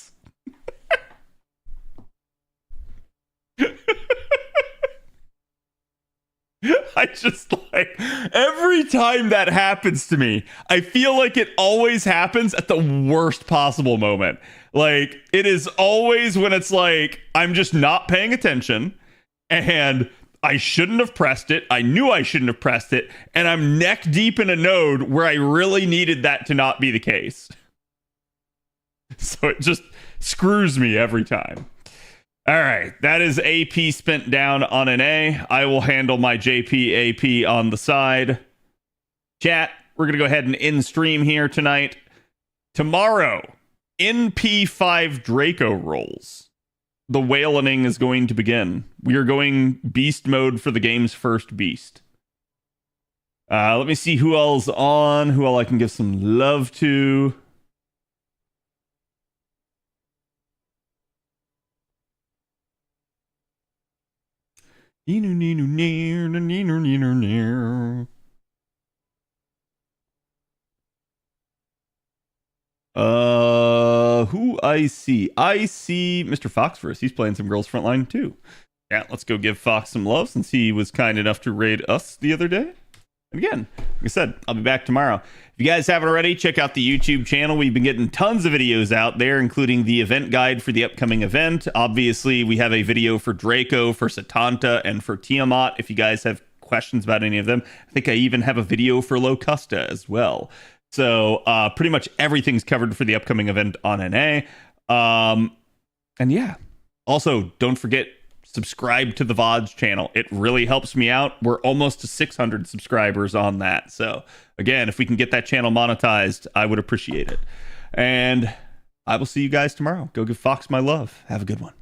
I just like every time that happens to me, I feel like it always happens at the worst possible moment. Like, it is always when it's like I'm just not paying attention and I shouldn't have pressed it. I knew I shouldn't have pressed it, and I'm neck deep in a node where I really needed that to not be the case. So it just screws me every time. All right, that is AP spent down on an A. I will handle my JP AP on the side. Chat, we're going to go ahead and end stream here tonight. Tomorrow, NP5 Draco rolls. The wailing is going to begin. We are going beast mode for the game's first beast. Let me see who else on, who all I can give some love to. Who I see? I see Mr. Fox first. He's playing some Girls Frontline too. Yeah, let's go give Fox some love since he was kind enough to raid us the other day. And again, like I said, I'll be back tomorrow. If you guys haven't already, check out the YouTube channel. We've been getting tons of videos out there, including the event guide for the upcoming event. Obviously, we have a video for Draco, for Satanta, and for Tiamat. If you guys have questions about any of them, I think I even have a video for Locusta as well. So pretty much everything's covered for the upcoming event on NA. And yeah, also don't forget, subscribe to the VODs channel. It really helps me out. We're almost to 600 subscribers on that. So again, if we can get that channel monetized, I would appreciate it. And I will see you guys tomorrow. Go give Fox my love. Have a good one.